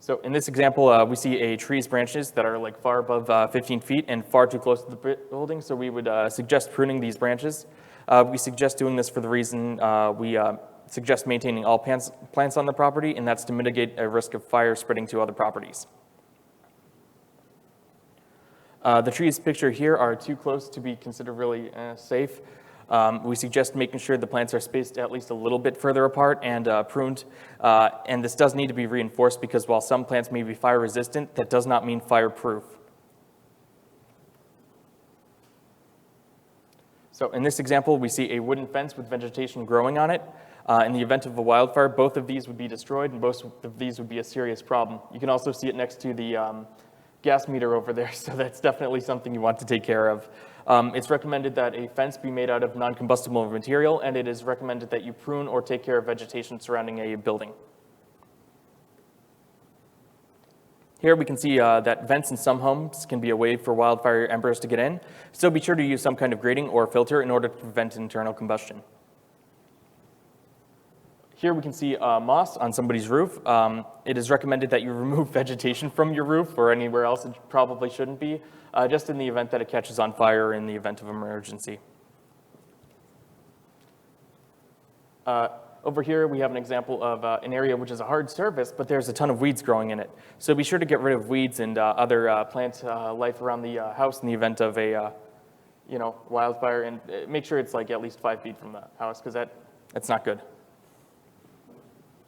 So in this example, we see a tree's branches that are far above 15 feet and far too close to the building. So we would suggest pruning these branches. We suggest doing this for the reason we suggest maintaining all plants on the property, and that's to mitigate a risk of fire spreading to other properties. The trees pictured here are too close to be considered really safe. We suggest making sure the plants are spaced at least a little bit further apart and pruned. And this does need to be reinforced because while some plants may be fire resistant, that does not mean fireproof. So in this example, we see a wooden fence with vegetation growing on it. In the event of a wildfire, both of these would be destroyed and both of these would be a serious problem. You can also see it next to the gas meter over there, so that's definitely something you want to take care of. It's recommended that a fence be made out of non-combustible material, and it is recommended that you prune or take care of vegetation surrounding a building. Here we can see that vents in some homes can be a way for wildfire embers to get in, so be sure to use some kind of grating or filter in order to prevent internal combustion. Here we can see moss on somebody's roof. It is recommended that you remove vegetation from your roof or anywhere else it probably shouldn't be, just in the event that it catches on fire or in the event of emergency. Over here, we have an example of an area which is a hard surface, but there's a ton of weeds growing in it. So be sure to get rid of weeds and other plant life around the house in the event of a wildfire, and make sure it's at least 5 feet from the house, because that's not good.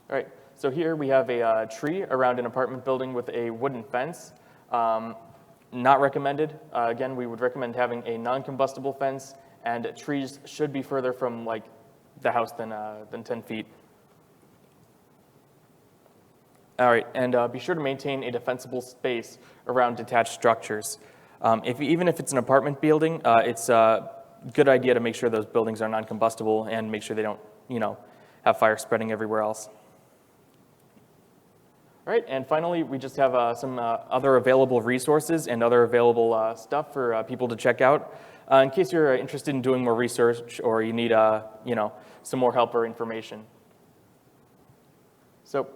All right, so here we have a tree around an apartment building with a wooden fence. Not recommended. Again, we would recommend having a non-combustible fence, and trees should be further from the house than 10 feet. All right, and be sure to maintain a defensible space around detached structures. Even if it's an apartment building, it's a good idea to make sure those buildings are non-combustible and make sure they don't, have fire spreading everywhere else. All right, and finally, we just have some other available resources and other available stuff for people to check out. In case you're interested in doing more research or you need, some more help or information. So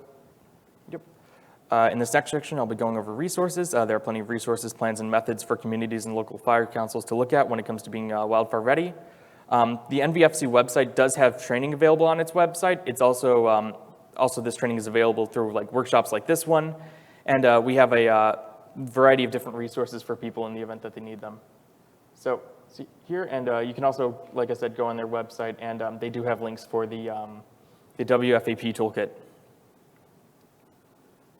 In this next section, I'll be going over resources. There are plenty of resources, plans, and methods for communities and local fire councils to look at when it comes to being wildfire ready. The NVFC website does have training available on its website. It's also this training is available through like workshops like this one, and we have a variety of different resources for people in the event that they need them. So see here, and you can also, like I said, go on their website, and they do have links for the WFAP toolkit.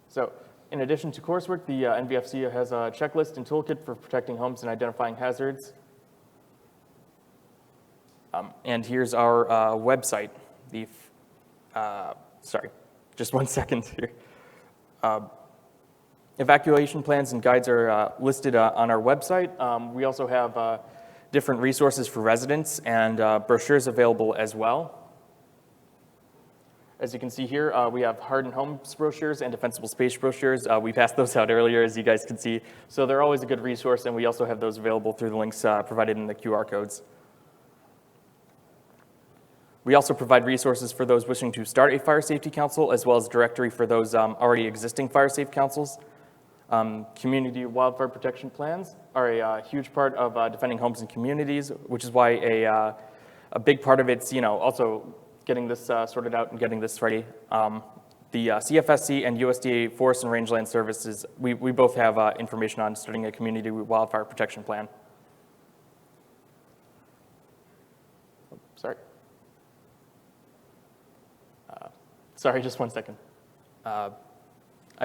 So in addition to coursework, the NVFC has a checklist and toolkit for protecting homes and identifying hazards. And here's our website. Sorry, just 1 second here. Evacuation plans and guides are listed on our website. We also have different resources for residents and brochures available as well. As you can see here, we have hardened homes brochures and defensible space brochures. We passed those out earlier, as you guys can see. So they're always a good resource, and we also have those available through the links provided in the QR codes. We also provide resources for those wishing to start a fire safety council, as well as a directory for those already existing fire safe councils. Community wildfire protection plans are a huge part of defending homes and communities, which is why a big part of it's, also getting this sorted out and getting this ready. The CFSC and USDA Forest and Rangeland Services, we both have information on starting a community wildfire protection plan. Sorry. Sorry, just 1 second. I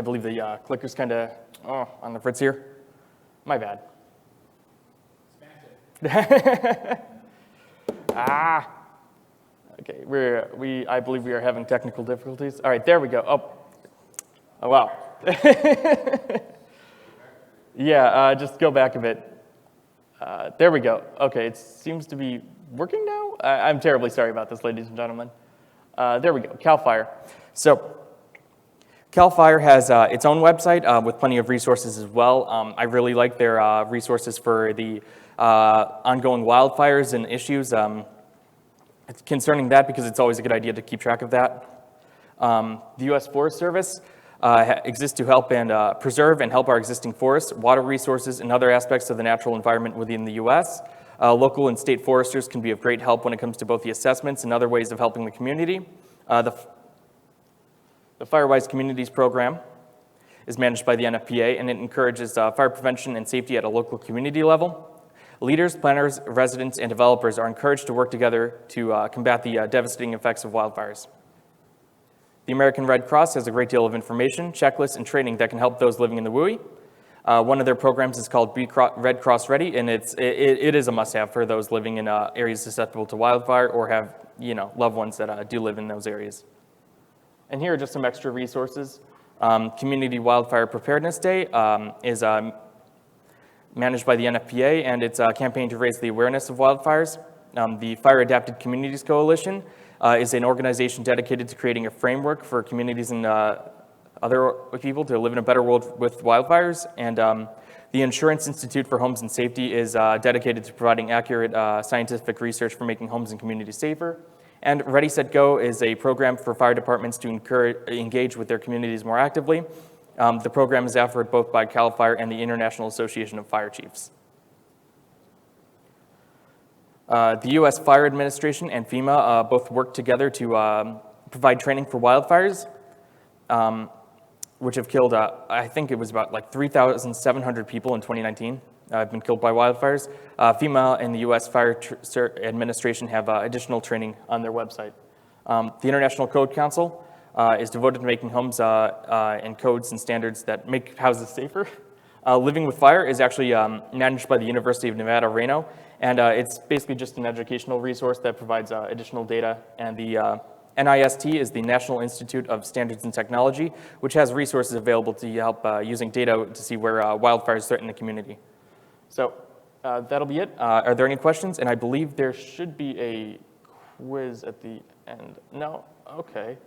believe the clicker's kind of on the fritz here. My bad. Okay, I believe we are having technical difficulties. All right, there we go. Oh wow. Yeah, just go back a bit. There we go. Okay, it seems to be working now. I'm terribly sorry about this, ladies and gentlemen. There we go, CALFire. So CALFire has its own website with plenty of resources as well. I really like their resources for the ongoing wildfires and issues concerning that, because it's always a good idea to keep track of that. The U.S. Forest Service exists to help and preserve and help our existing forests, water resources, and other aspects of the natural environment within the U.S. Local and state foresters can be of great help when it comes to both the assessments and other ways of helping the community. The Firewise Communities program is managed by the NFPA, and it encourages fire prevention and safety at a local community level. Leaders, planners, residents, and developers are encouraged to work together to combat the devastating effects of wildfires. The American Red Cross has a great deal of information, checklists, and training that can help those living in the WUI. One of their programs is called Be Red Cross Ready, and it is a must-have for those living in areas susceptible to wildfire or have loved ones that do live in those areas. And here are just some extra resources. Community Wildfire Preparedness Day is managed by the NFPA, and it's a campaign to raise the awareness of wildfires. The Fire Adapted Communities Coalition is an organization dedicated to creating a framework for communities and other people to live in a better world with wildfires. And the Insurance Institute for Homes and Safety is dedicated to providing accurate scientific research for making homes and communities safer. And Ready, Set, Go is a program for fire departments to engage with their communities more actively. The program is offered both by CALFire and the International Association of Fire Chiefs. The U.S. Fire Administration and FEMA both work together to provide training for wildfires, which have killed, I think it was about like 3,700 people in 2019 have been killed by wildfires. FEMA and the U.S. Fire Administration have additional training on their website. The International Code Council is devoted to making homes and codes and standards that make houses safer. Living with Fire is actually managed by the University of Nevada, Reno, and it's basically just an educational resource that provides additional data. And the NIST is the National Institute of Standards and Technology, which has resources available to help using data to see where wildfires threaten the community. So that'll be it. Are there any questions? And I believe there should be a quiz at the end. No? Okay.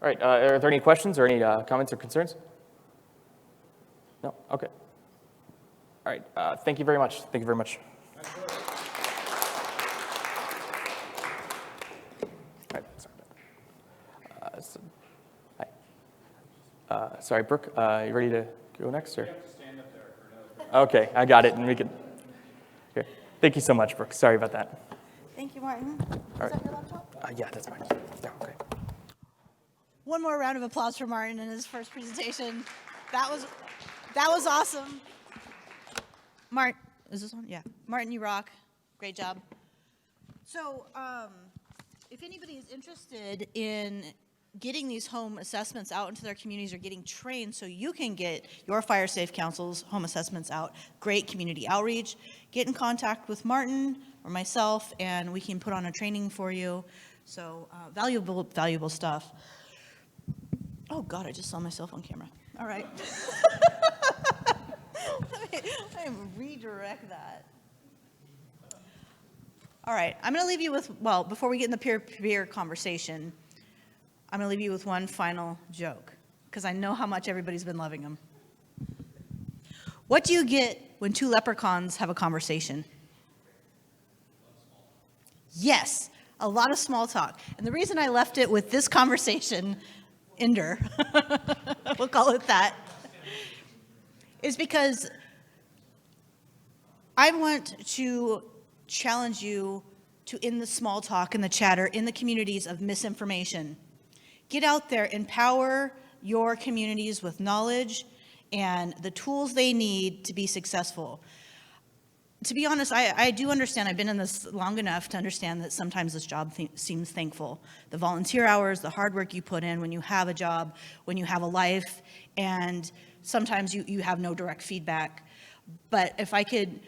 All right. Are there any questions or any comments or concerns? No? Okay. All right. Thank you very much. Thank you very much. Sorry, Brooke, you ready to go next? Or? You have to stand up there. Okay, I got it, and we can. Okay. Thank you so much, Brooke. Sorry about that. Thank you, Martin. All Is that your laptop? Yeah, that's mine. Yeah, okay. One more round of applause for Martin in his first presentation. That was awesome. Martin, is this on? Yeah. Martin, you rock. Great job. So, if anybody is interested in getting these home assessments out into their communities or getting trained so you can get your Fire Safe Council's home assessments out, great community outreach, get in contact with Martin or myself, and we can put on a training for you. So, valuable stuff. Oh God, I just saw myself on camera. All right. Let me redirect that. All right, I'm gonna leave you with, well, before we get in the peer-to-peer conversation, I'm gonna leave you with one final joke, because I know how much everybody's been loving them. What do you get when two leprechauns have a conversation? Yes, a lot of small talk. And the reason I left it with this conversation ender, we'll call it that, is because I want to challenge you to end the small talk and the chatter in the communities of misinformation. Get out there, empower your communities with knowledge and the tools they need to be successful. To be honest, I do understand, I've been in this long enough to understand that sometimes this job seems thankful. The volunteer hours, the hard work you put in when you have a job, when you have a life, and sometimes you have no direct feedback. But if I could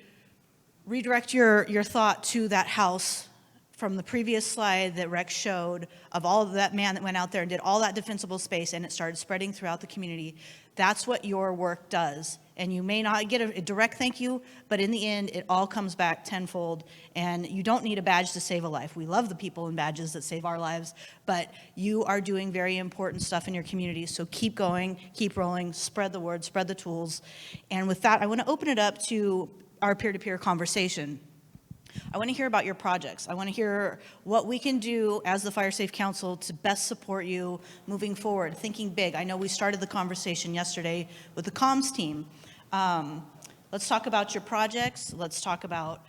redirect your thought to that house from the previous slide that Rex showed of all of that man that went out there and did all that defensible space and it started spreading throughout the community, that's what your work does. And you may not get a direct thank you, but in the end, it all comes back tenfold. And you don't need a badge to save a life. We love the people in badges that save our lives, but you are doing very important stuff in your community. So keep going, keep rolling, spread the word, spread the tools. And with that, I want to open it up to our peer-to-peer conversation. I want to hear about your projects. I want to hear what we can do as the Fire Safe Council to best support you moving forward, thinking big. I know we started the conversation yesterday with the comms team. Let's talk about your projects. Let's talk about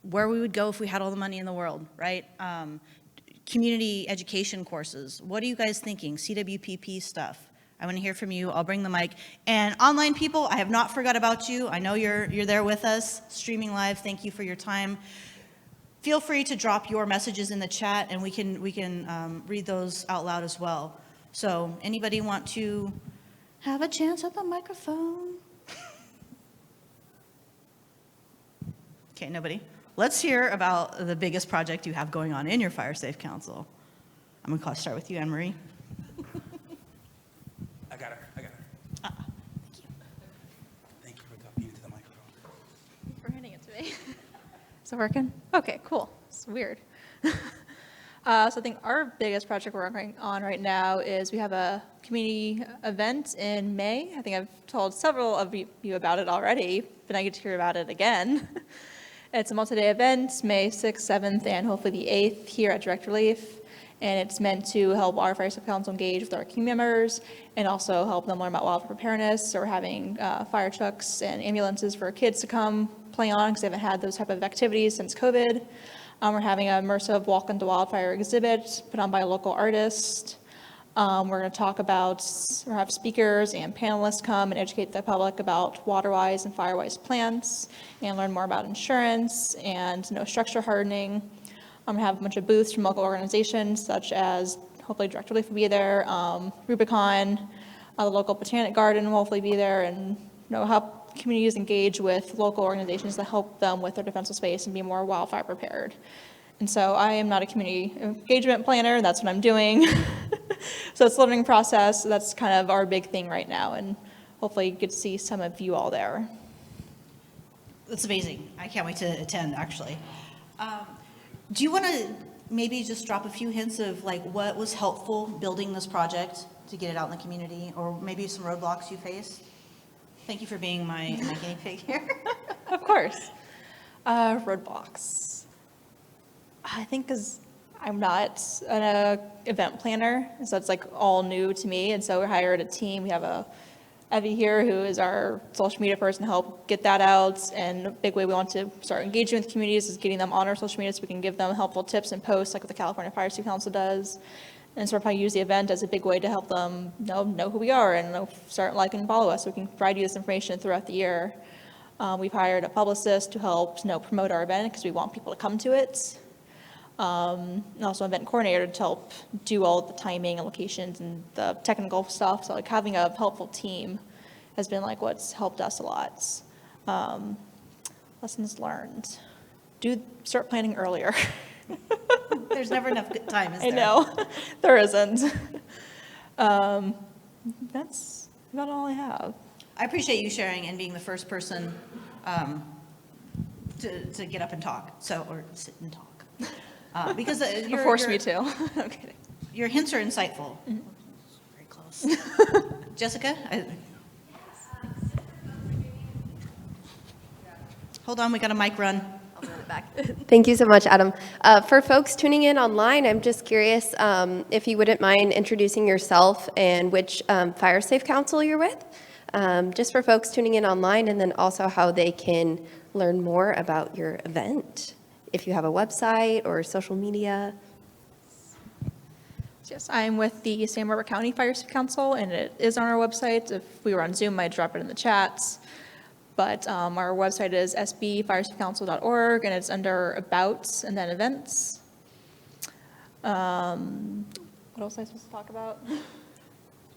where we would go if we had all the money in the world, right? Community education courses. What are you guys thinking? CWPP stuff. I want to hear from you. I'll bring the mic. And online people, I have not forgot about you. I know you're there with us, streaming live. Thank you for your time. Feel free to drop your messages in the chat, and we can read those out loud as well. So anybody want to have a chance at the microphone? Okay, nobody. Let's hear about the biggest project you have going on in your Fire Safe Council. I'm going to start with you, Anne-Marie. I got her. Thank you. Thank you for talking into the microphone. Thanks for handing it to me. Is it working? Okay, cool. It's weird. So I think our biggest project we're working on right now is we have a community event in May. I think I've told several of you about it already, but I get to hear about it again. It's a multi-day event, May 6th, 7th, and hopefully the 8th here at Direct Relief. And it's meant to help our Fire Safe Council engage with our community members and also help them learn about wildfire preparedness. So we're having fire trucks and ambulances for kids to come play on because they haven't had those type of activities since COVID. We're having an immersive walk into wildfire exhibit put on by a local artist. We're going to talk about, or have speakers and panelists come and educate the public about water-wise and fire-wise plants and learn more about insurance and structure hardening. I'm going to have a bunch of booths from local organizations such as, hopefully Direct Relief will be there, Rubicon, the local botanic garden will hopefully be there, and help communities engage with local organizations that help them with their defensive space and be more wildfire prepared. And so I am not a community engagement planner, that's what I'm doing. So it's a learning process, that's kind of our big thing right now, and hopefully you get to see some of you all there. That's amazing. I can't wait to attend, actually. Do you want to maybe just drop a few hints of what was helpful building this project to get it out in the community, or maybe some roadblocks you faced? Thank you for being my guinea pig here. Of course. Roadblocks. I think because I'm not an event planner, so it's like all new to me. And so we hired a team. We have a Evie here, who is our social media person, to help get that out. And a big way we want to start engaging with communities is getting them on our social media so we can give them helpful tips and posts like what the California Fire Safety Council does. And sort of how you use the event as a big way to help them know who we are and start liking and follow us so we can provide you this information throughout the year. We've hired a publicist to help promote our event because we want people to come to it. And also an event coordinator to help do all the timing and locations and the technical stuff. So like having a helpful team has been like what's helped us a lot. Lessons learned. Start planning earlier. There's never enough good time, is there? I know, there isn't. That's about all I have. I appreciate you sharing and being the first person to get up and talk, or sit and talk. Because You forced me to. I'm kidding. Your hints are insightful. Very close. Jessica? Hold on, we got a mic run. I'll run it back. Thank you so much, Adam. For folks tuning in online, I'm just curious if you wouldn't mind introducing yourself and which Fire Safe Council you're with, just for folks tuning in online, and then also how they can learn more about your event. If you have a website or social media. Yes, I'm with the Santa Barbara County Fire Safety Council, and it is on our website. If we were on Zoom, I'd drop it in the chats. But our website is sbfiresafetycouncil.org, and it's under About and then Events. What else am I supposed to talk about?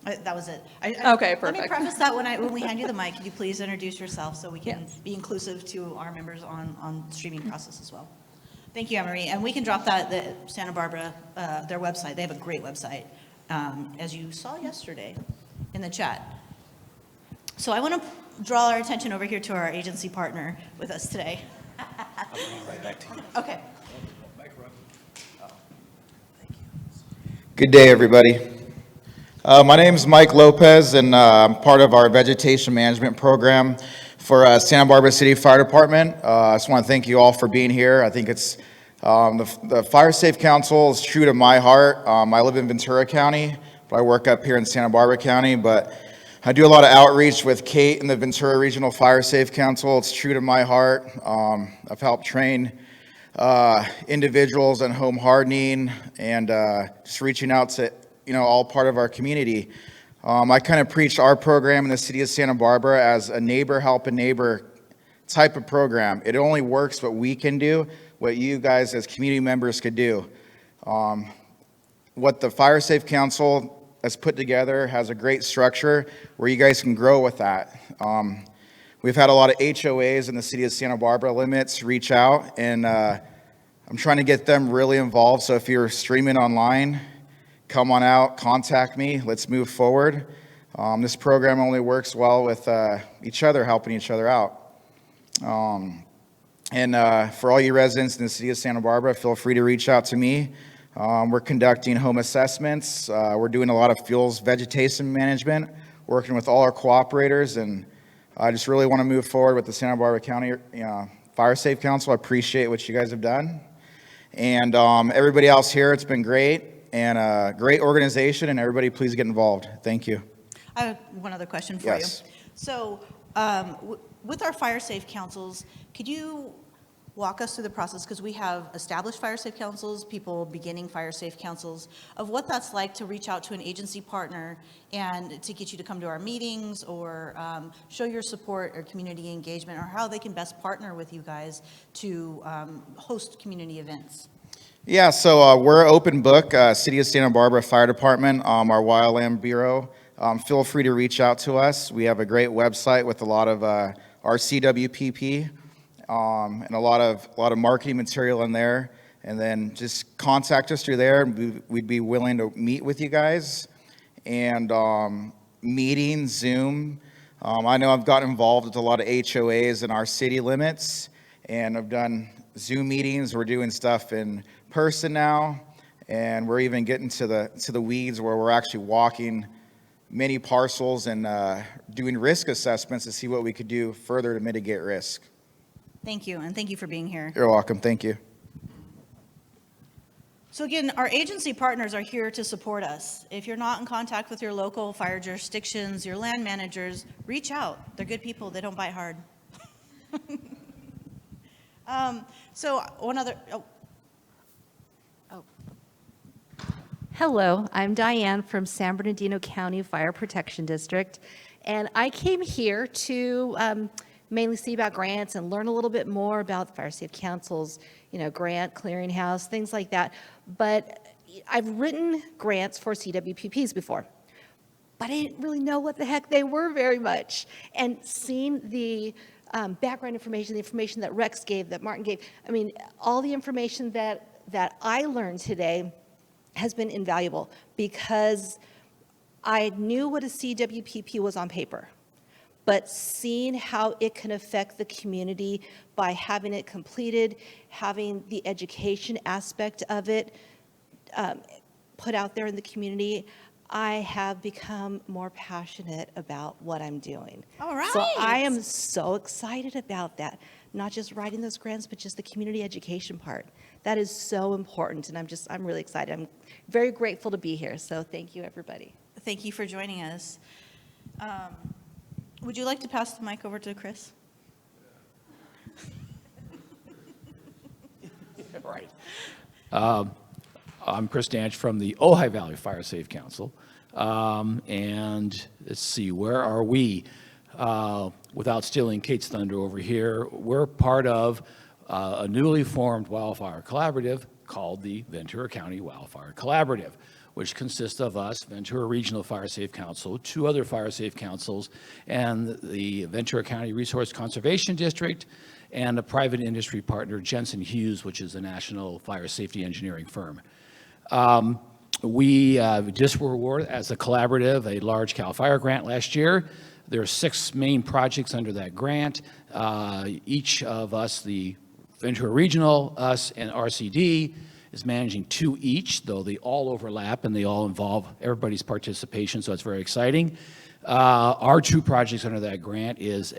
That was it. Okay, perfect. Let me preface that when we hand you the mic, could you please introduce yourself so we can be inclusive to our members on the streaming process as well. Thank you, Anne-Marie. And we can drop that, the Santa Barbara, their website. They have a great website, as you saw yesterday in the chat. So I want to draw our attention over here to our agency partner with us today. I'll bring it right back to you. Okay. Good day, everybody. My name is Mike Lopez, and I'm part of our vegetation management program for Santa Barbara City Fire Department. I just want to thank you all for being here. I think it's the Fire Safe Council is true to my heart. I live in Ventura County, but I work up here in Santa Barbara County. But I do a lot of outreach with Kate and the Ventura Regional Fire Safe Council. It's true to my heart. I've helped train individuals on home hardening and just reaching out to all part of our community. I kind of preach our program in the city of Santa Barbara as a neighbor helping neighbor type of program. It only works what we can do, what you guys as community members could do. What the Fire Safe Council has put together has a great structure where you guys can grow with that. We've had a lot of HOAs in the city of Santa Barbara limits reach out, and I'm trying to get them really involved. So if you're streaming online, come on out, contact me, let's move forward. This program only works well with each other, helping each other out. And for all you residents in the city of Santa Barbara, feel free to reach out to me. We're conducting home assessments. We're doing a lot of fuels vegetation management, working with all our cooperators, and I just really want to move forward with the Santa Barbara County Fire Safe Council. I appreciate what you guys have done. And everybody else here, it's been great. And a great organization, and everybody please get involved. Thank you. I have one other question for Yes. you. So with our fire safe councils, could you walk us through the process? Because we have established fire safe councils, people beginning fire safe councils, of what that's like to reach out to an agency partner and to get you to come to our meetings or show your support or community engagement, or how they can best partner with you guys to host community events. Yeah, so we're open book, City of Santa Barbara Fire Department, our Wildland Bureau. Feel free to reach out to us. We have a great website with a lot of RCWPP and a lot of marketing material in there. And then just contact us through there. We'd be willing to meet with you guys. And meeting, Zoom. I know I've gotten involved with a lot of HOAs in our city limits, and I've done Zoom meetings. We're doing stuff in person now, and we're even getting to the weeds where we're actually walking many parcels and doing risk assessments to see what we could do further to mitigate risk. Thank you, and thank you for being here. You're welcome. Thank you. So again, our agency partners are here to support us. If you're not in contact with your local fire jurisdictions, your land managers, reach out. They're good people. They don't bite hard. So one other, Hello, I'm Diane from San Bernardino County Fire Protection District, and I came here to mainly see about grants and learn a little bit more about the Fire Safe Council's, grant clearinghouse, things like that. But I've written grants for CWPPs before, but I didn't really know what the heck they were very much. And seeing the background information, the information that Rex gave, that Martin gave, all the information that I learned today has been invaluable, because I knew what a CWPP was on paper, but seeing how it can affect the community by having it completed, having the education aspect of it put out there in the community, I have become more passionate about what I'm doing. All right. So I am so excited about that. Not just writing those grants, but just the community education part. That is so important, and I'm really excited. I'm very grateful to be here, so thank you, everybody. thank you for joining us. Would you like to pass the mic over to Chris? Right. I'm Chris Danch from the Ojai Valley Fire Safe Council. And let's see, where are we? Without stealing Kate's thunder over here, we're part of a newly formed wildfire collaborative called the Ventura County Wildfire Collaborative, which consists of us, Ventura Regional Fire Safe Council, 2 other fire safe councils, and the Ventura County Resource Conservation District, and a private industry partner, Jensen Hughes, which is a national fire safety engineering firm. We just were awarded as a collaborative a large CALFire grant last year. There are 6 main projects under that grant. Each of us, the Ventura Regional, us, and RCD, is managing 2 each, though they all overlap and they all involve everybody's participation, so it's very exciting. Our 2 projects under that grant is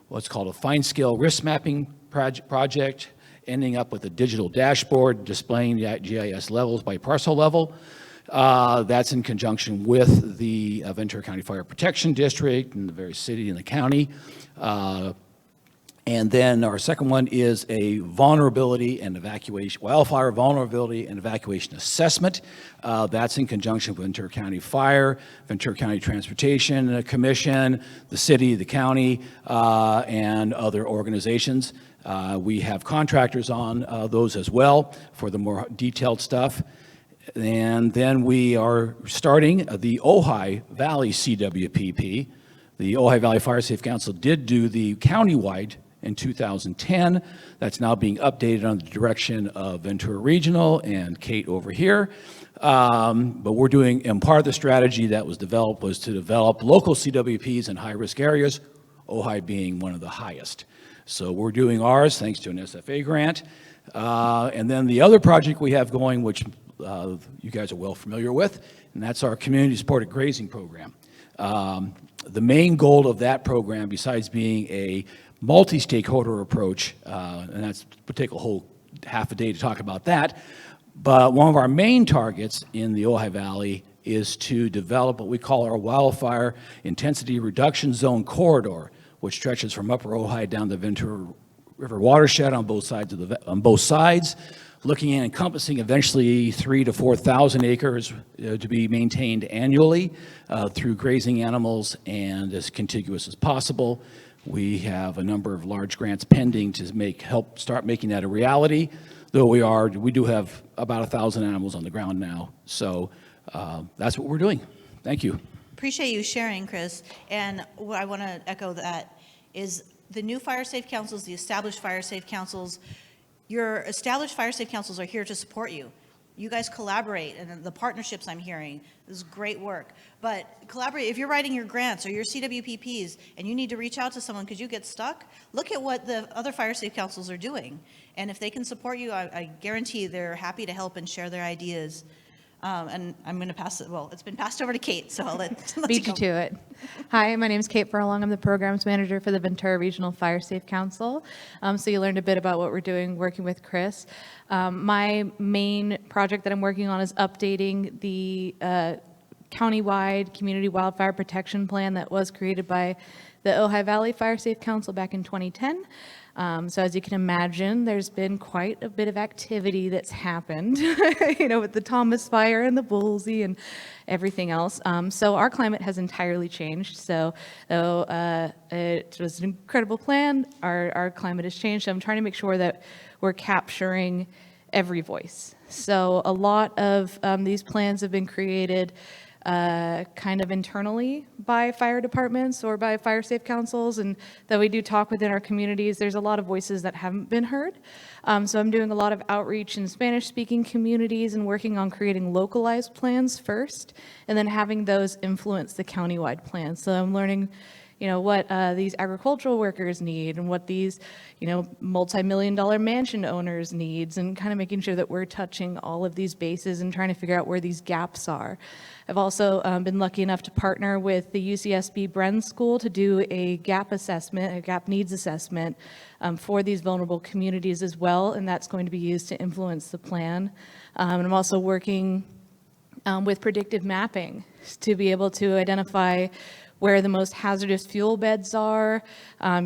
what's called a fine-scale risk mapping project, ending up with a digital dashboard displaying the GIS levels by parcel level. That's in conjunction with the Ventura County Fire Protection District and the various city and the county. And then our second one is a vulnerability and evacuation, wildfire vulnerability and evacuation assessment. That's in conjunction with Ventura County Fire, Ventura County Transportation Commission, the city, the county, and other organizations. We have contractors on those as well for the more detailed stuff. And then we are starting the Ojai Valley CWPP. The Ojai Valley Fire Safe Council did do the countywide in 2010. That's now being updated under the direction of Ventura Regional and Kate over here. But we're doing, and part of the strategy that was developed was to develop local CWPs in high-risk areas, Ojai being one of the highest. So we're doing ours thanks to an SFA grant. And then the other project we have going, which you guys are well familiar with, and that's our community-supported grazing program. The main goal of that program, besides being a multi-stakeholder approach, and that's would take a whole half a day to talk about that, but one of our main targets in the Ojai Valley is to develop what we call our wildfire intensity reduction zone corridor, which stretches from Upper Ojai down the Ventura River watershed on both sides, looking at encompassing eventually 3,000 to 4,000 acres to be maintained annually through grazing animals and as contiguous as possible. We have a number of large grants pending to help start making that a reality, though we do have about 1,000 animals on the ground now. So that's what we're doing. Thank you. Appreciate you sharing, Chris. And what I want to echo that is the new fire safe councils, the established fire safe councils, your established fire safe councils are here to support you. You guys collaborate, and the partnerships I'm hearing is great work. But collaborate, if you're writing your grants or your CWPPs and you need to reach out to someone because you get stuck, look at what the other fire safe councils are doing. And if they can support you, I guarantee they're happy to help and share their ideas. And I'm going to pass it, well, it's been passed over to Kate, so I'll let Beat you go. to it. Hi, my name is Kate Furlong. I'm the programs manager for the Ventura Regional Fire Safe Council. So you learned a bit about what we're doing working with Chris. My main project that I'm working on is updating the countywide community wildfire protection plan that was created by the Ojai Valley Fire Safe Council back in 2010. So as you can imagine, there's been quite a bit of activity that's happened, with the Thomas Fire and the Bullseye and everything else. So our climate has entirely changed. So it was an incredible plan. Our climate has changed. So I'm trying to make sure that we're capturing every voice. So a lot of these plans have been created kind of internally by fire departments or by fire safe councils, and that we do talk within our communities. There's a lot of voices that haven't been heard. So I'm doing a lot of outreach in Spanish-speaking communities and working on creating localized plans first, and then having those influence the countywide plans. So I'm learning what these agricultural workers need and what these, multi-million-dollar mansion owners needs, and kind of making sure that we're touching all of these bases and trying to figure out where these gaps are. I've also been lucky enough to partner with the UCSB Bren School to do a gap assessment, a gap needs assessment for these vulnerable communities as well, and that's going to be used to influence the plan. And I'm also working with predictive mapping to be able to identify where the most hazardous fuel beds are,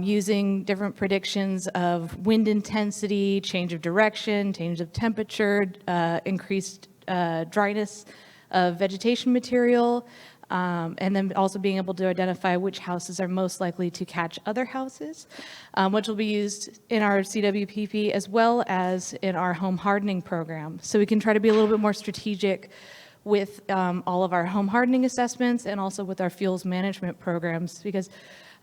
using different predictions of wind intensity, change of direction, change of temperature, increased dryness of vegetation material, and then also being able to identify which houses are most likely to catch other houses, which will be used in our CWPP as well as in our home hardening program. So we can try to be a little bit more strategic with all of our home hardening assessments and also with our fuels management programs, because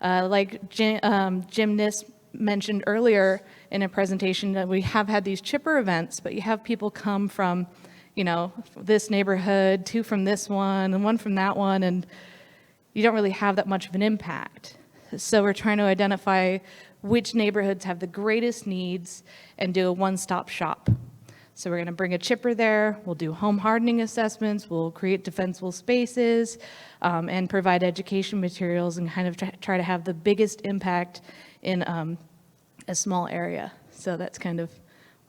like Jim Kniss mentioned earlier in a presentation, that we have had these chipper events, but you have people come from this neighborhood, 2 from this one, and 1 from that one, and you don't really have that much of an impact. So we're trying to identify which neighborhoods have the greatest needs and do a one-stop shop. So we're going to bring a chipper there, we'll do home hardening assessments, we'll create defensible spaces, and provide education materials, and kind of try to have the biggest impact in a small area. So that's kind of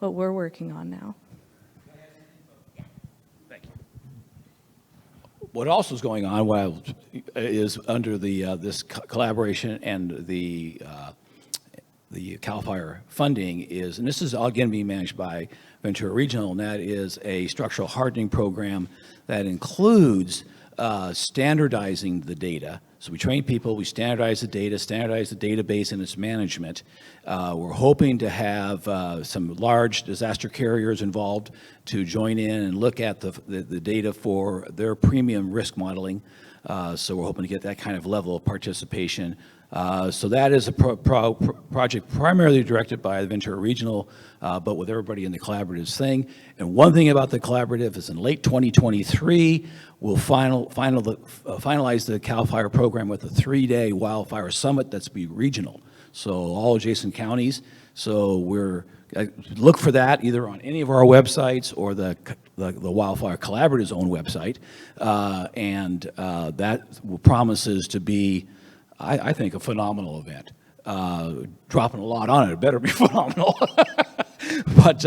what we're working on now. What also is going on is under this collaboration and the CALFire funding is, and this is all again being managed by Ventura Regional, and that is a structural hardening program that includes standardizing the data. So we train people, we standardize the data, standardize the database and its management. We're hoping to have some large disaster carriers involved to join in and look at the data for their premium risk modeling. So we're hoping to get that kind of level of participation. So that is a project primarily directed by the Ventura Regional, but with everybody in the collaboratives thing. And one thing about the collaborative is in late 2023, we'll finalize the CALFire program with a 3-day wildfire summit that's be regional. So all adjacent counties. So look for that either on any of our websites or the Wildfire Collaborative's own website. And that promises to be, I think, a phenomenal event. Dropping a lot on it, it better be phenomenal. But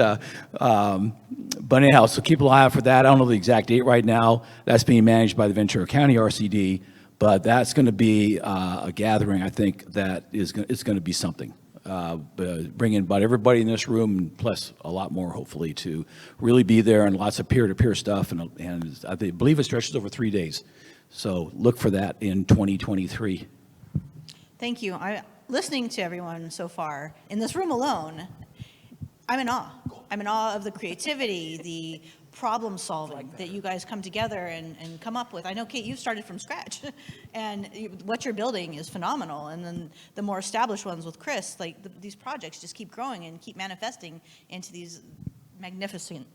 anyhow, so keep an eye out for that. I don't know the exact date right now. That's being managed by the Ventura County RCD, but that's going to be a gathering, I think, that it's going to be something. Bring in about everybody in this room, plus a lot more, hopefully, to really be there, and lots of peer-to-peer stuff, and I believe it stretches over 3 days. So look for that in 2023. Thank you. Listening to everyone so far, in this room alone, I'm in awe. I'm in awe of the creativity, the problem solving that you guys come together and come up with. I know, Kate, you've started from scratch, and what you're building is phenomenal. And then the more established ones with Chris, these projects just keep growing and keep manifesting into these magnificent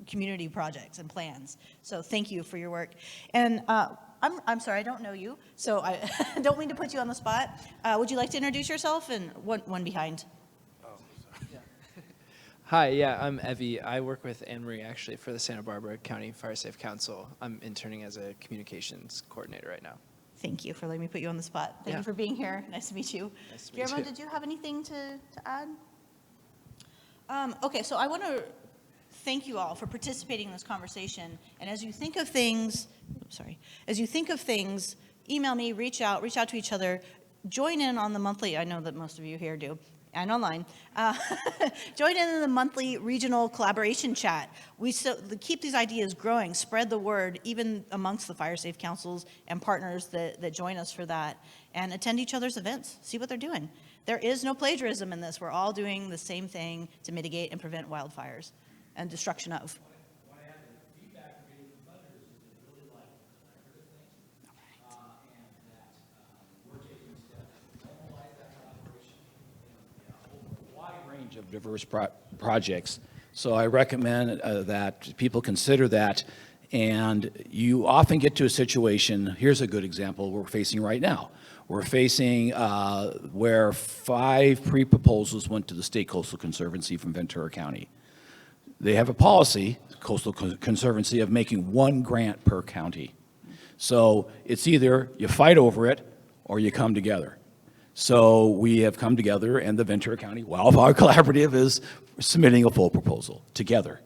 community projects and plans. So thank you for your work. And I'm sorry, I don't know you, so I don't mean to put you on the spot. Would you like to introduce yourself? And one behind. Hi, yeah, I'm Evie. I work with Anne Marie actually for the Santa Barbara County Fire Safe Council. I'm interning as a communications coordinator right now. Thank you for letting me put you on the spot. Thank you for being here. Nice to meet you. Nice to meet Guillermo, you. did you have anything to add? Okay, so I want to thank you all for participating in this conversation. And as you think of things, email me, reach out to each other, join in on the monthly, I know that most of you here do, and online, join in the monthly regional collaboration chat. We keep these ideas growing, spread the word, even amongst the fire safe councils and partners that join us for that, and attend each other's events, see what they're doing. There is no plagiarism in this. We're all doing the same thing to mitigate and prevent wildfires and destruction of. Range of diverse projects. So I recommend that people consider that. And you often get to a situation, here's a good example we're facing right now. We're facing where 5 pre-proposals went to the State Coastal Conservancy from Ventura County. They have a policy, Coastal Conservancy, of making 1 grant per county. So it's either you fight over it or you come together. So we have come together, and the Ventura County Wildfire Collaborative is submitting a full proposal together.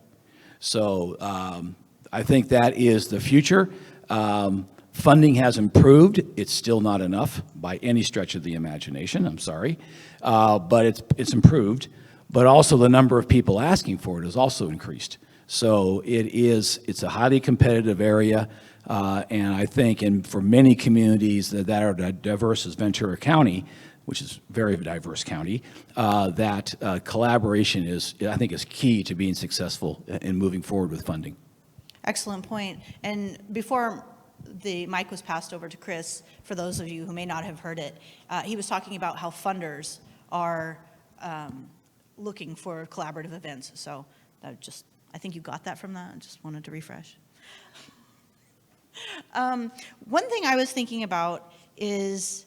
So I think that is the future. Funding has improved. It's still not enough by any stretch of the imagination, I'm sorry, but it's improved. But also the number of people asking for it has also increased. So it's a highly competitive area, and I think for many communities that are diverse as Ventura County, which is a very diverse county, that collaboration is key to being successful in moving forward with funding. Excellent point. And before the mic was passed over to Chris, for those of you who may not have heard it, he was talking about how funders are looking for collaborative events. So I think you got that from that. I just wanted to refresh. One thing I was thinking about is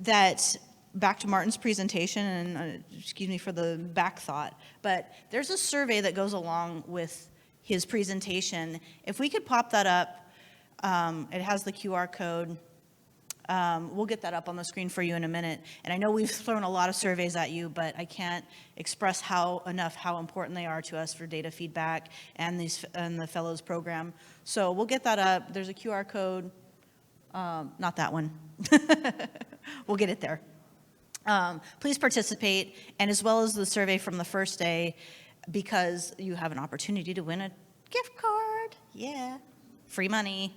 that, back to Martin's presentation, and excuse me for the back thought, but there's a survey that goes along with his presentation. If we could pop that up, it has the QR code. We'll get that up on the screen for you in a minute. And I know we've thrown a lot of surveys at you, but I can't express how important they are to us for data feedback and the Fellows program. So we'll get that up. There's a QR code. Not that one. We'll get it there. Please participate, and as well as the survey from the first day, because you have an opportunity to win a gift card. Yeah, free money.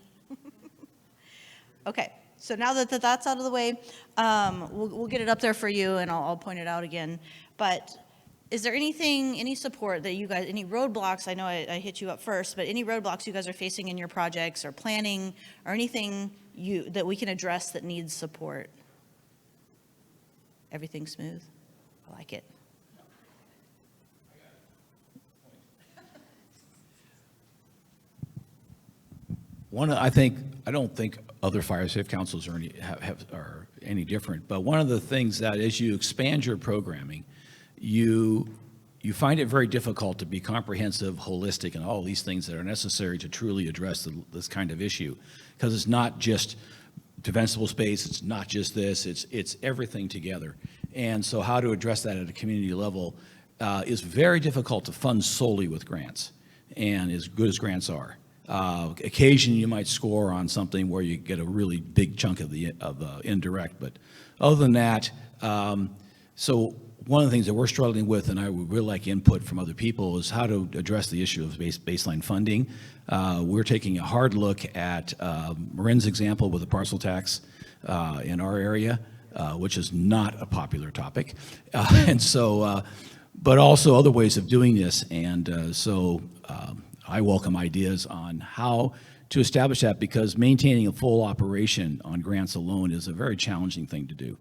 Okay. So now that that's out of the way, we'll get it up there for you, and I'll point it out again. But is there any support that you guys, any roadblocks? I know I hit you up first, but any roadblocks you guys are facing in your projects or planning, or anything that we can address that needs support? Everything smooth? I like it. I don't think other fire safe councils are any different, but one of the things that as you expand your programming, you find it very difficult to be comprehensive, holistic, and all these things that are necessary to truly address this kind of issue, because it's not just defensible space, it's not just this, it's everything together. And so how to address that at a community level is very difficult to fund solely with grants, and as good as grants are. Occasionally you might score on something where you get a really big chunk of the indirect, but other than that, so one of the things that we're struggling with, and I would really like input from other people, is how to address the issue of baseline funding. We're taking a hard look at Marin's example with the parcel tax in our area, which is not a popular topic, and so, but also other ways of doing this, and so. I welcome ideas on how to establish that, because maintaining a full operation on grants alone is a very challenging thing to do,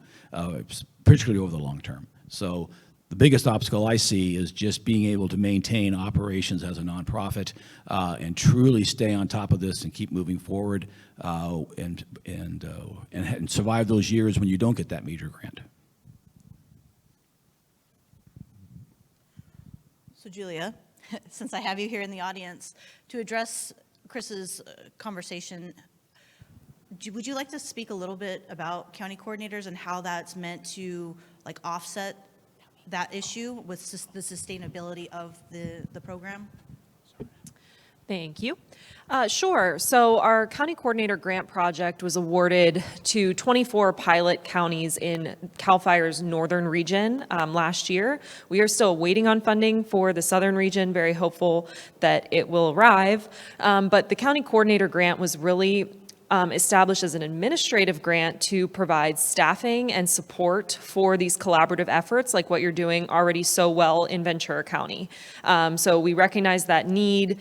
particularly over the long term. So the biggest obstacle I see is just being able to maintain operations as a nonprofit and truly stay on top of this and keep moving forward and survive those years when you don't get that major grant. So Julia, since I have you here in the audience, to address Chris's conversation, would you like to speak a little bit about county coordinators and how that's meant to like offset that issue with the sustainability of the program? Thank you. Sure. So our county coordinator grant project was awarded to 24 pilot counties in CALFire's northern region last year. We are still waiting on funding for the southern region, very hopeful that it will arrive. But the county coordinator grant was really established as an administrative grant to provide staffing and support for these collaborative efforts like what you're doing already so well in Ventura County. So we recognize that need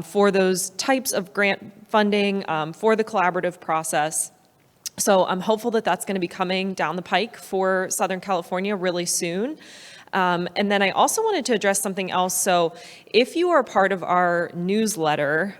for those types of grant funding for the collaborative process. So I'm hopeful that that's going to be coming down the pike for Southern California really soon. And then I also wanted to address something else. So if you are part of our newsletter,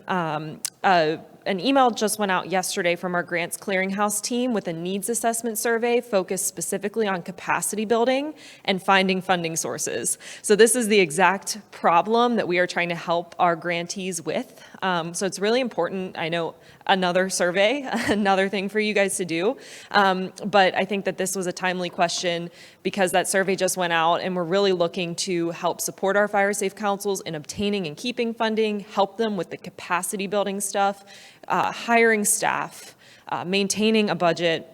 an email just went out yesterday from our Grants Clearinghouse team with a needs assessment survey focused specifically on capacity building and finding funding sources. So this is the exact problem that we are trying to help our grantees with. So it's really important. I know another survey, another thing for you guys to do. But I think that this was a timely question because that survey just went out and we're really looking to help support our fire safe councils in obtaining and keeping funding, help them with the capacity building stuff, hiring staff, maintaining a budget.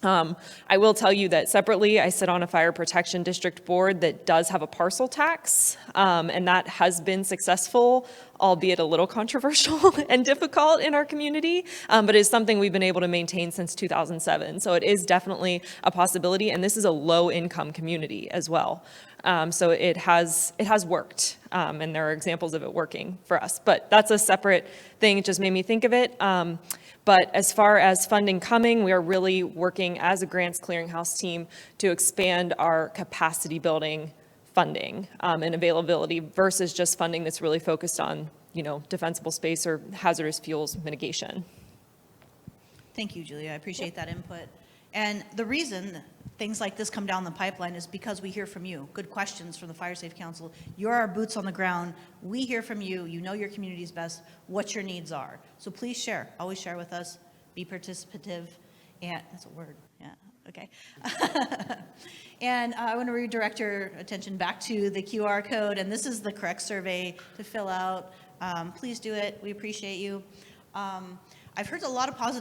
I will tell you that separately, I sit on a fire protection district board that does have a parcel tax, and that has been successful, albeit a little controversial and difficult in our community, but it's something we've been able to maintain since 2007. So it is definitely a possibility, and this is a low-income community as well. So it has worked, and there are examples of it working for us. But that's a separate thing. It just made me think of it. But as far as funding coming, we are really working as a Grants Clearinghouse team to expand our capacity building funding and availability versus just funding that's really focused on, defensible space or hazardous fuels mitigation. Thank you, Julia. I appreciate that input. And the reason things like this come down the pipeline is because we hear from you. Good questions from the Fire Safe Council. You're our boots on the ground. We hear from you. You know your community's best, what your needs are. So please share. Always share with us. Be participative. And that's a word. Yeah. Okay. And I want to redirect your attention back to the QR code. And this is the correct survey to fill out. Please do it. We appreciate you. I've heard a lot of positive